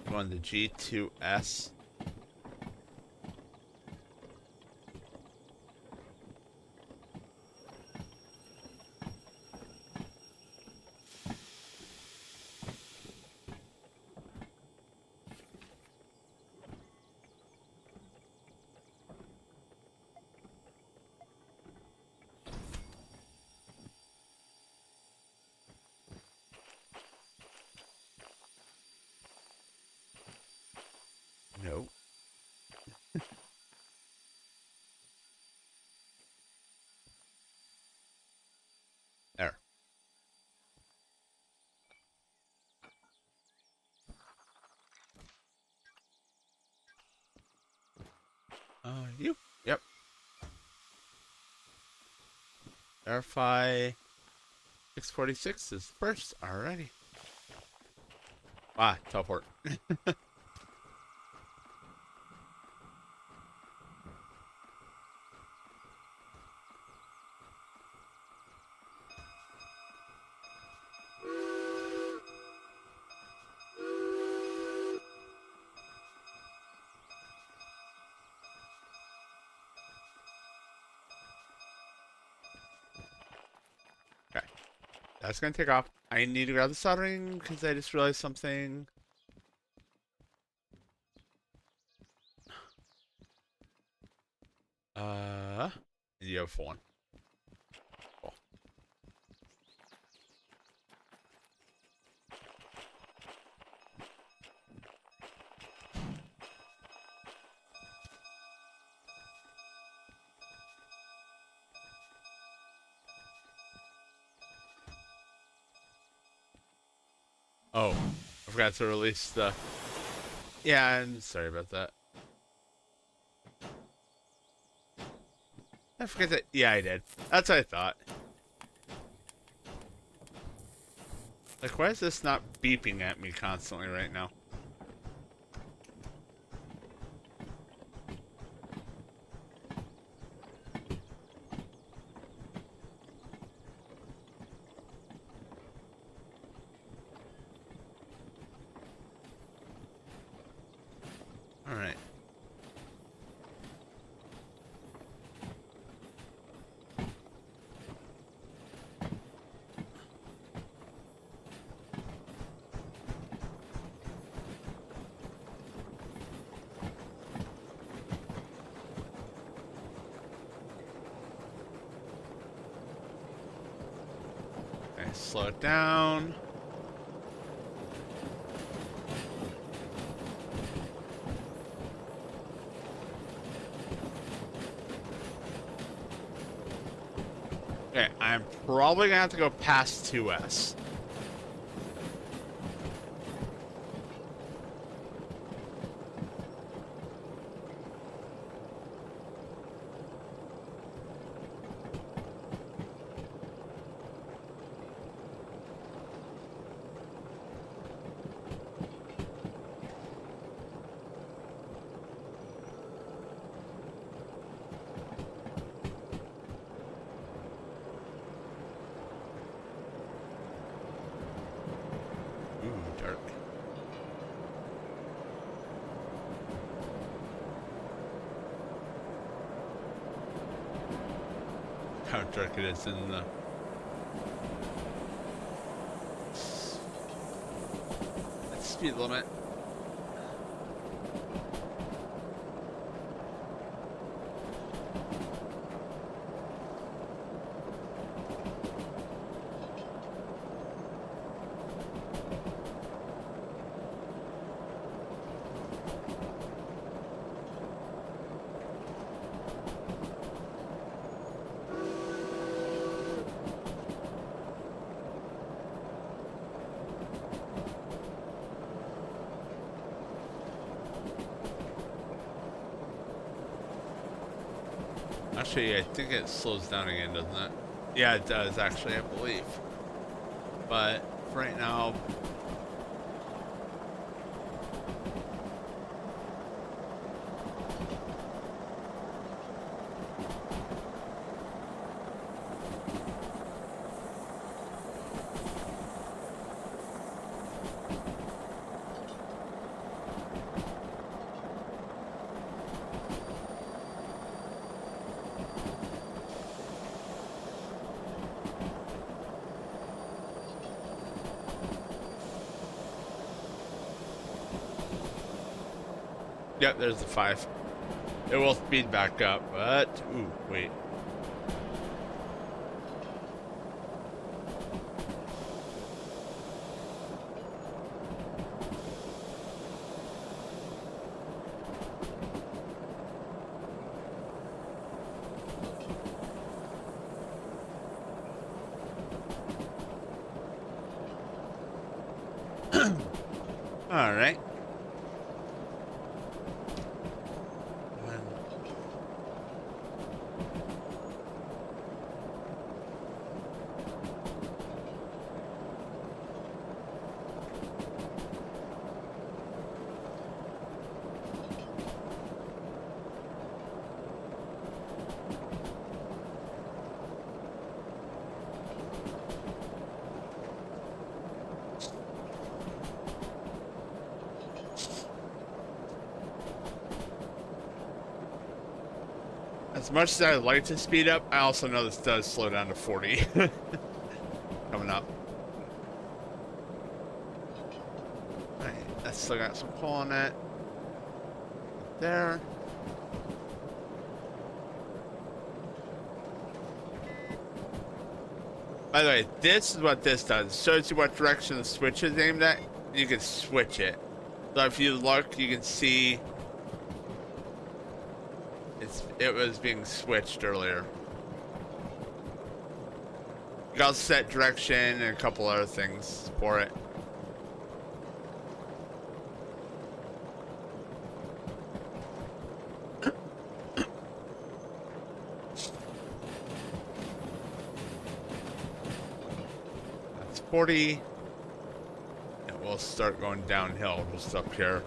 Speaker 1: Going to G2S. You. Yep. Verify 646 is first. Alrighty. Ah, teleport. Okay. That's gonna take off. I need to grab the soldering because I just realized something. You have one. Cool. Oh, I forgot to release the. Yeah, I'm sorry about that. I forget that. Yeah, I did. That's what I thought. Like, why is this not beeping at me constantly right now? Alright. Okay, slow it down. Okay, I'm probably gonna have to go past 2S. Ooh, dark. How dark it is in the... That's speed limit. Actually, I think it slows down again, doesn't it? Yeah, it does, actually, I believe. But for right now... Yep, there's the 5. It will speed back up, but... Ooh, wait. Alright. As much as I like to speed up, I also know this does slow down to 40. Coming up. Alright, I still got some pull on it. There. By the way, this is what this does. It shows you what direction the switch is aimed at. You can switch it. So if you look, you can see it was being switched earlier. You can also set direction and a couple other things for it. That's 40. And we'll start going downhill just up here.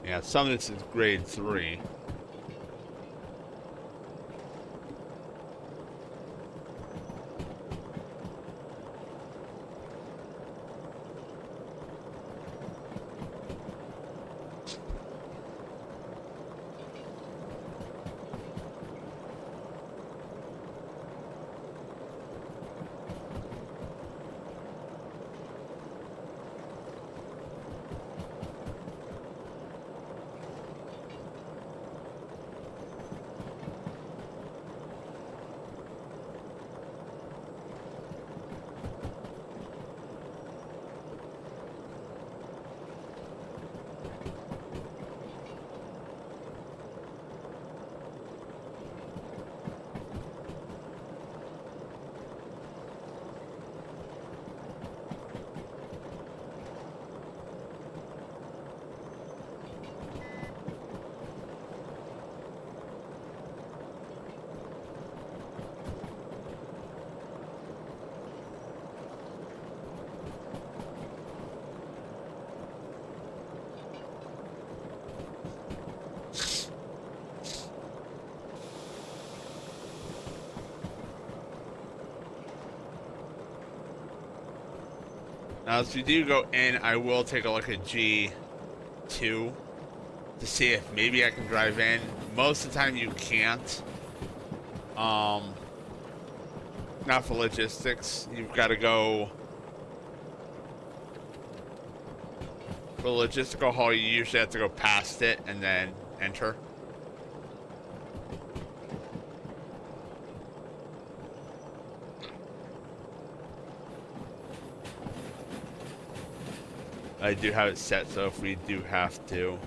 Speaker 1: Yeah, some of this is grade 3. Now, as we do go in, I will take a look at G2 to see if maybe I can drive in. Most of the time, you can't. Not for logistics. You've got to go. For logistical haul, you usually have to go past it and then enter. I do have it set, so if we do have to.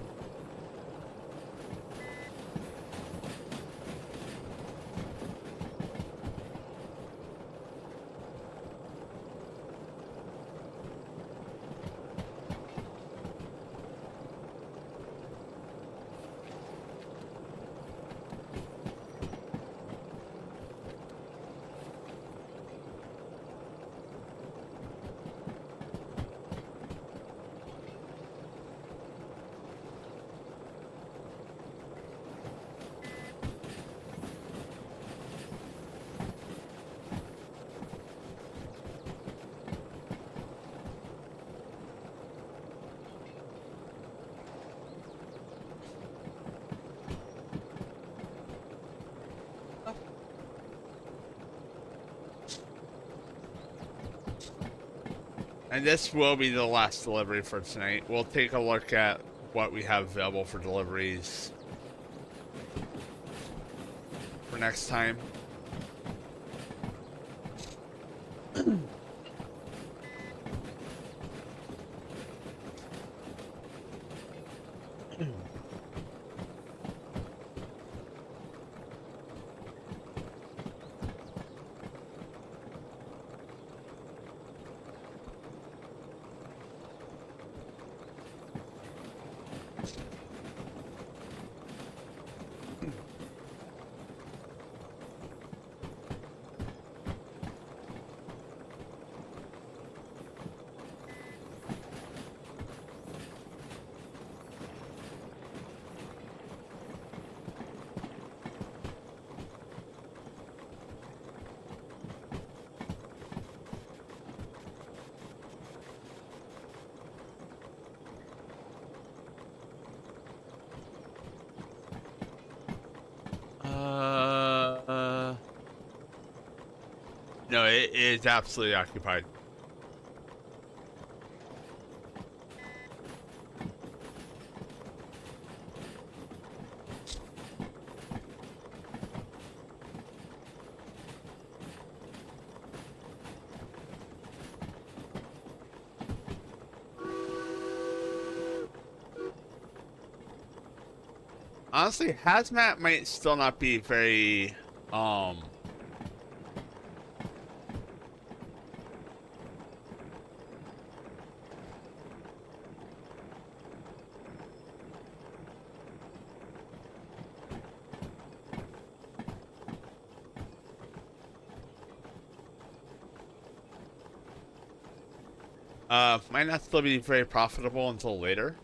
Speaker 1: And this will be the last delivery for tonight. We'll take a look at what we have available for deliveries for next time. No, it is absolutely occupied. Honestly, hazmat might still not be very um might not still be very profitable until later.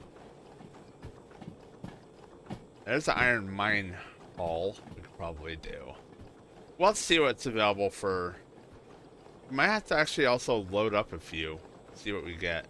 Speaker 1: There's the iron mine haul we could probably do. Well, let's see what's available for. We might have to actually also load up a few. See what we get.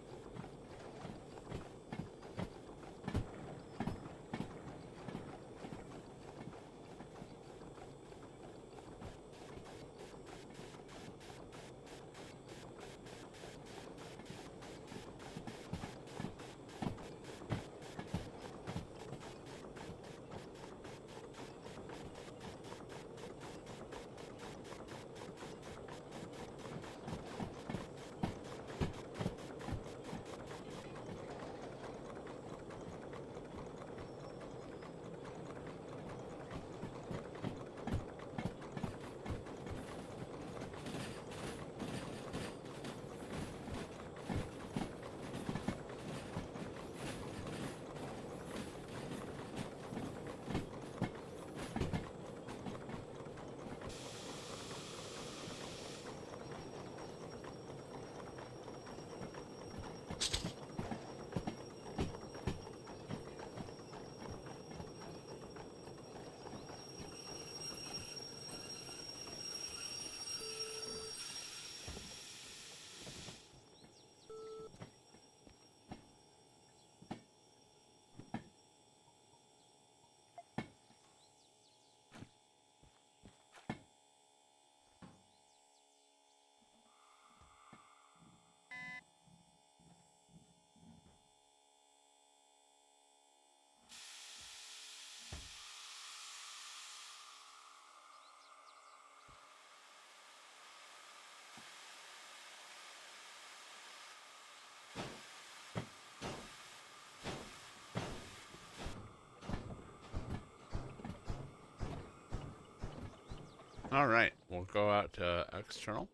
Speaker 1: All right, we'll go out to external,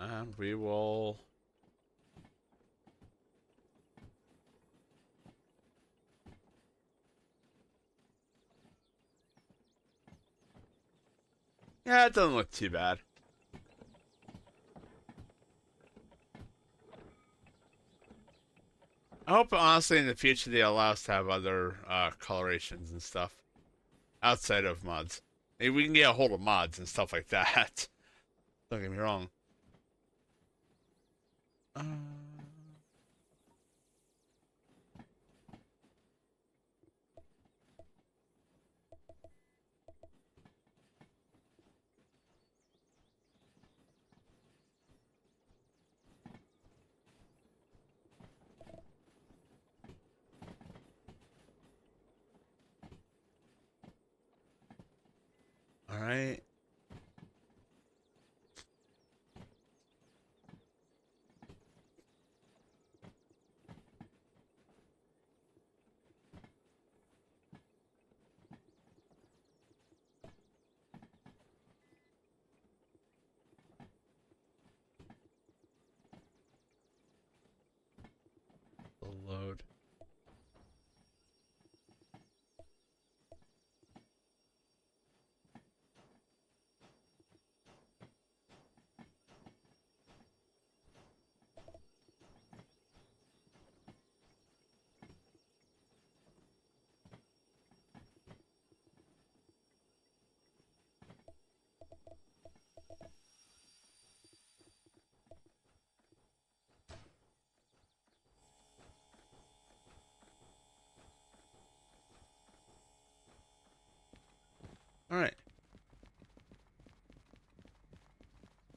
Speaker 1: and we will. Yeah, it doesn't look too bad. I hope honestly in the future they allow us to have other colorations and stuff outside of mods. Maybe we can get a hold of mods and stuff like that. Don't get me wrong. Uh, all right.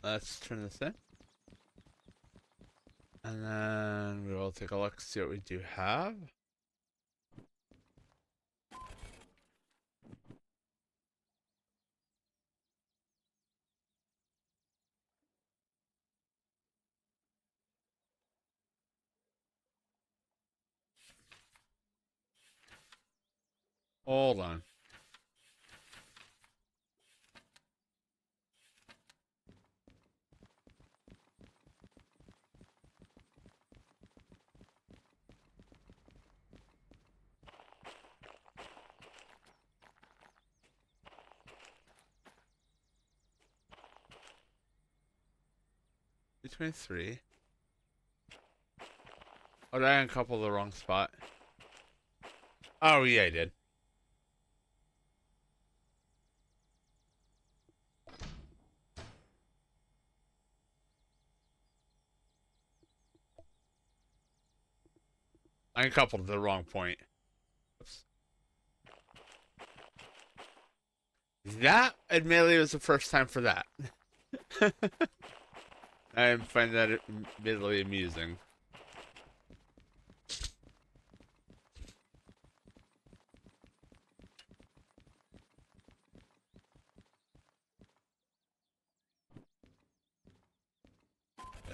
Speaker 1: Let's turn this in. And then we will take a look, see what we do have. Hold on. Between three. Oh, did I uncouple the wrong spot? Oh, yeah, I did. I uncoupled the wrong point. Oops. That, admittedly, was the first time for that. I find that admittedly amusing.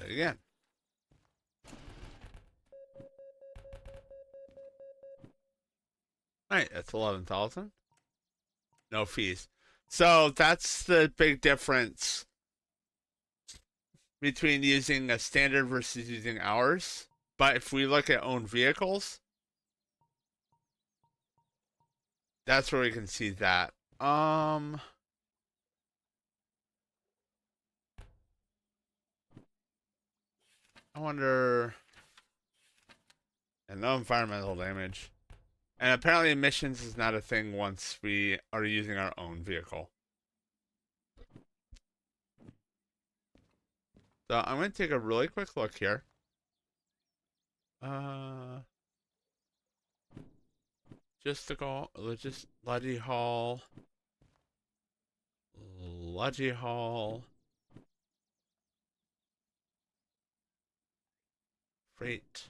Speaker 1: Again. Alright, that's 11,000. No fees. So that's the big difference between using a standard versus using ours. But if we look at owned vehicles, that's where we can see that. I wonder. And no environmental damage. And apparently emissions is not a thing once we are using our own vehicle. So I'm going to take a really quick look here. Just to go, just Ludgy Hall. Ludgy Hall. Freight.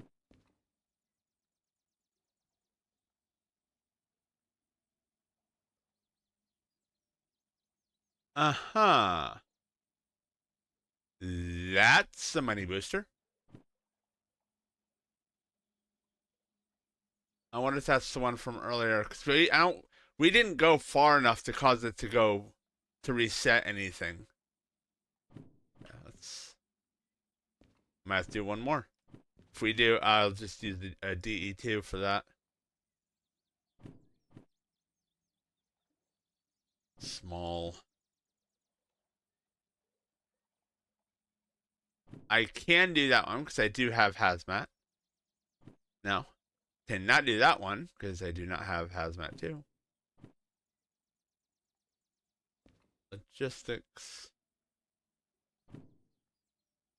Speaker 1: Uh-huh. That's a money booster. I wonder if that's the one from earlier. Cause we didn't go far enough to cause it to go to reset anything. Yeah, let's. Might have to do one more. If we do, I'll just use the DE2 for that. Small. I can do that one because I do have hazmat. No, cannot do that one because I do not have hazmat too. Logistics.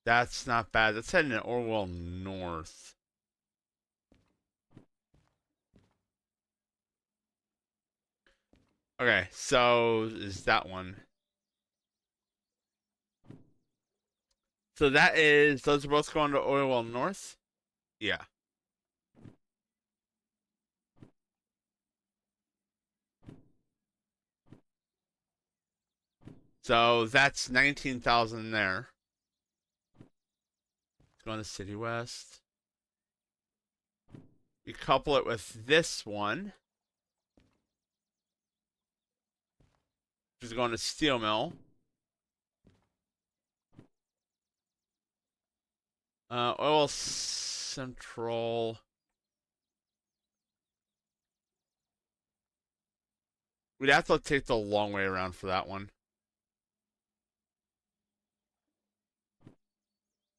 Speaker 1: That's not bad. That's heading to Orwell North. Okay, so is that one? So that is, those are both going to Orwell North? Yeah. So that's 19,000 there. It's going to City West. We couple it with this one, which is going to Steel Mill. Oil Central. We'd have to take the long way around for that one.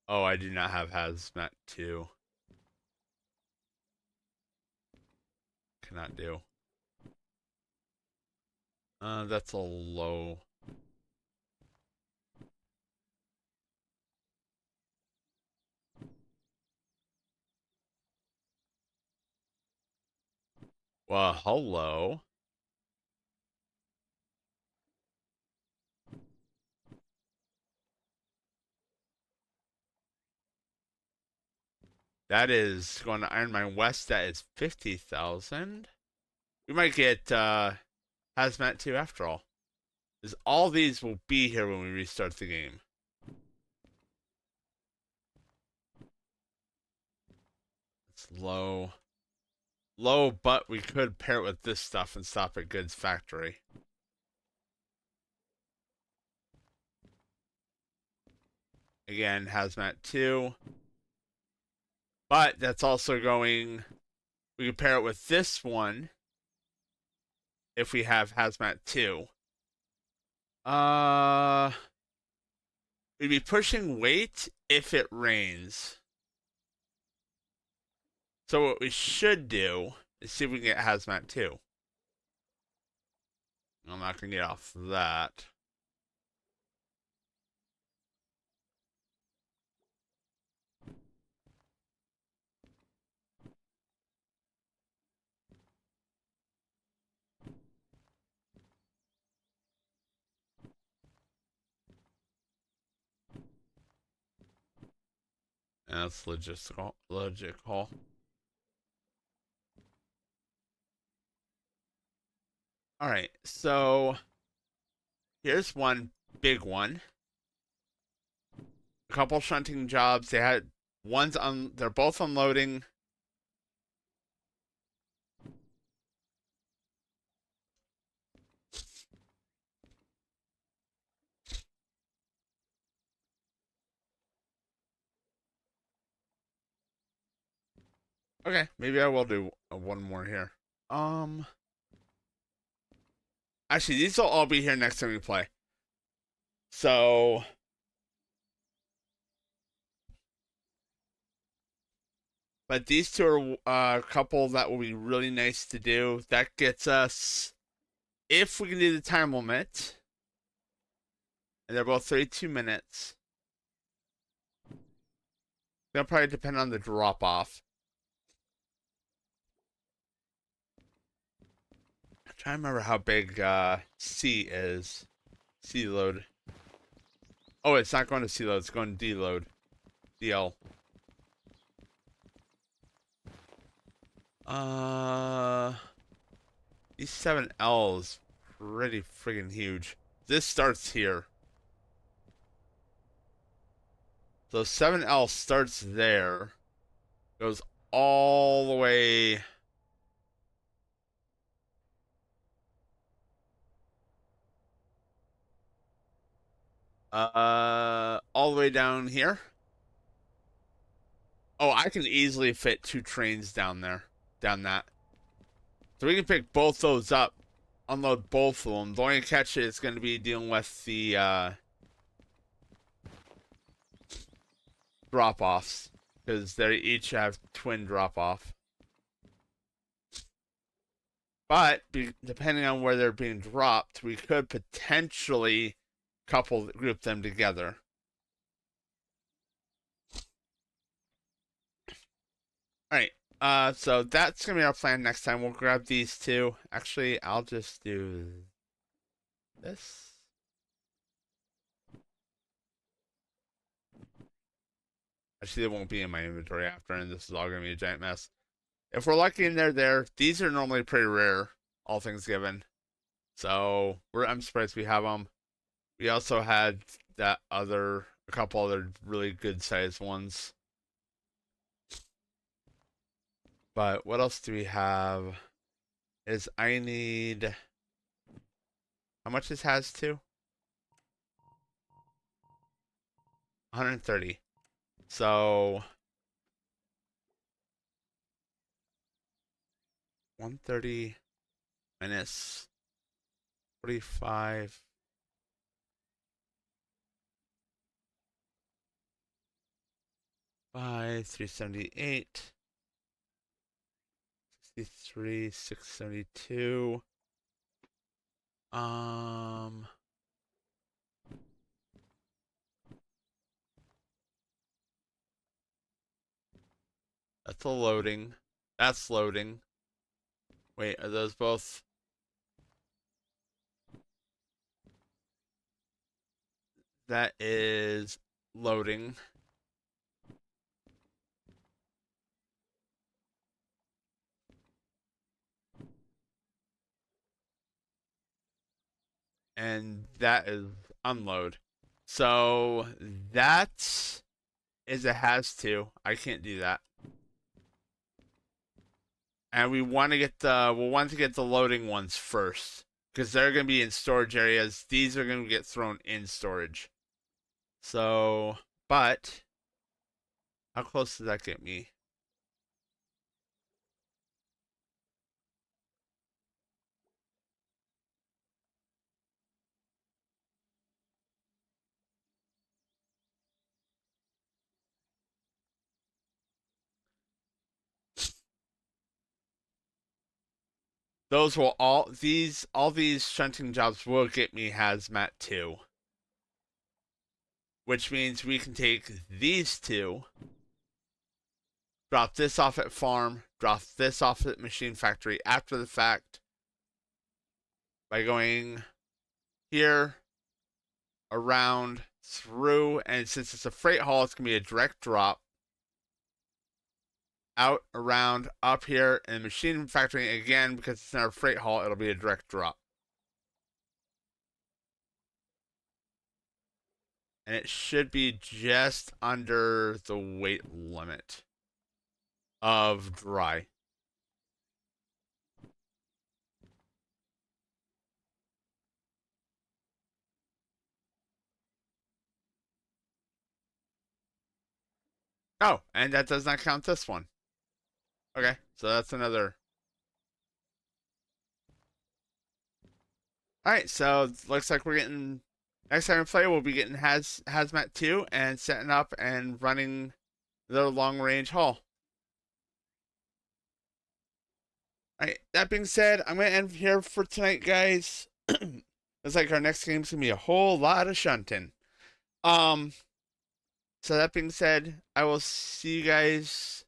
Speaker 1: Oh, I do not have hazmat 2. Cannot do. That's a low. Well, hello. That is going to Iron Mine West. That is 50,000. We might get Hazmat 2 after all. Because all these will be here when we restart the game. It's low. Low, but we could pair it with this stuff and stop at Goods Factory. Again, Hazmat 2. But that's also going... We can pair it with this one if we have Hazmat 2. We'd be pushing weight if it rains. So what we should do is see if we can get Hazmat 2. I'm not going to get off that. And that's logical. Alright, so here's one big one. A couple shunting jobs. They're both unloading. Okay, maybe I will do one more here. Actually, these will all be here next time we play. So, but these two are a couple that will be really nice to do. That gets us, if we can do the time limit, and they're both 32 minutes. They'll probably depend on the drop off. I'm trying to remember how big C is. C load. Oh, it's not going to C load, it's going to D load. DL. These 7L is pretty friggin' huge. This starts here. So 7L starts there. Goes all the way. All the way down here. Oh, I can easily fit 2 trains down there. Down that. So we can pick both those up. Unload both of them. The only catch is going to be dealing with the drop-offs. Because they each have twin drop-off. But, depending on where they're being dropped, we could potentially group them together. Alright, so that's gonna be our plan next time. We'll grab these two. Actually, I'll just do this. Actually, it won't be in my inventory after, and this is all gonna be a giant mess. If we're lucky and they're there, these are normally pretty rare, all things given. So, I'm surprised we have them. We also had a couple other really good sized ones. But what else do we have? I need... How much this has to? 130. So 130 minus 45. 378. 63, 672. That's a loading. That's loading. Wait, are those both? That is loading. and that is unload. So that is a has to. I can't do that. And we want to get the loading ones first because they're going to be in storage areas. These are going to get thrown in storage. So, but how close does that get me? Those will all these shunting jobs will get me hazmat 2, which means we can take these two, drop this off at farm, drop this off at machine factory after the fact by going here, around, through, and since it's a freight haul, it's gonna be a direct drop out, around, up here, and machine factory again because it's not a freight haul. It'll be a direct drop. And it should be just under the weight limit of dry. Oh, and that does not count this one. Okay, so that's another. Alright, so looks like we're getting. Next time we play, we'll be getting Hazmat 2 and setting up and running the long range haul. Alright, that being said, I'm going to end here for tonight, guys. Looks like our next game's going to be a whole lot of shunting. So that being said, I will see you guys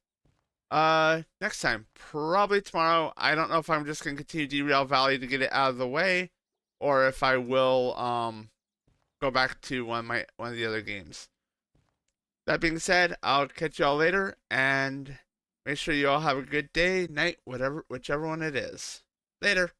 Speaker 1: next time. Probably tomorrow. I don't know if I'm just going to continue Derail Valley to get it out of the way, or if I will go back to one of the other games. That being said, I'll catch y'all later, and make sure you all have a good day, night, whichever one it is. Later.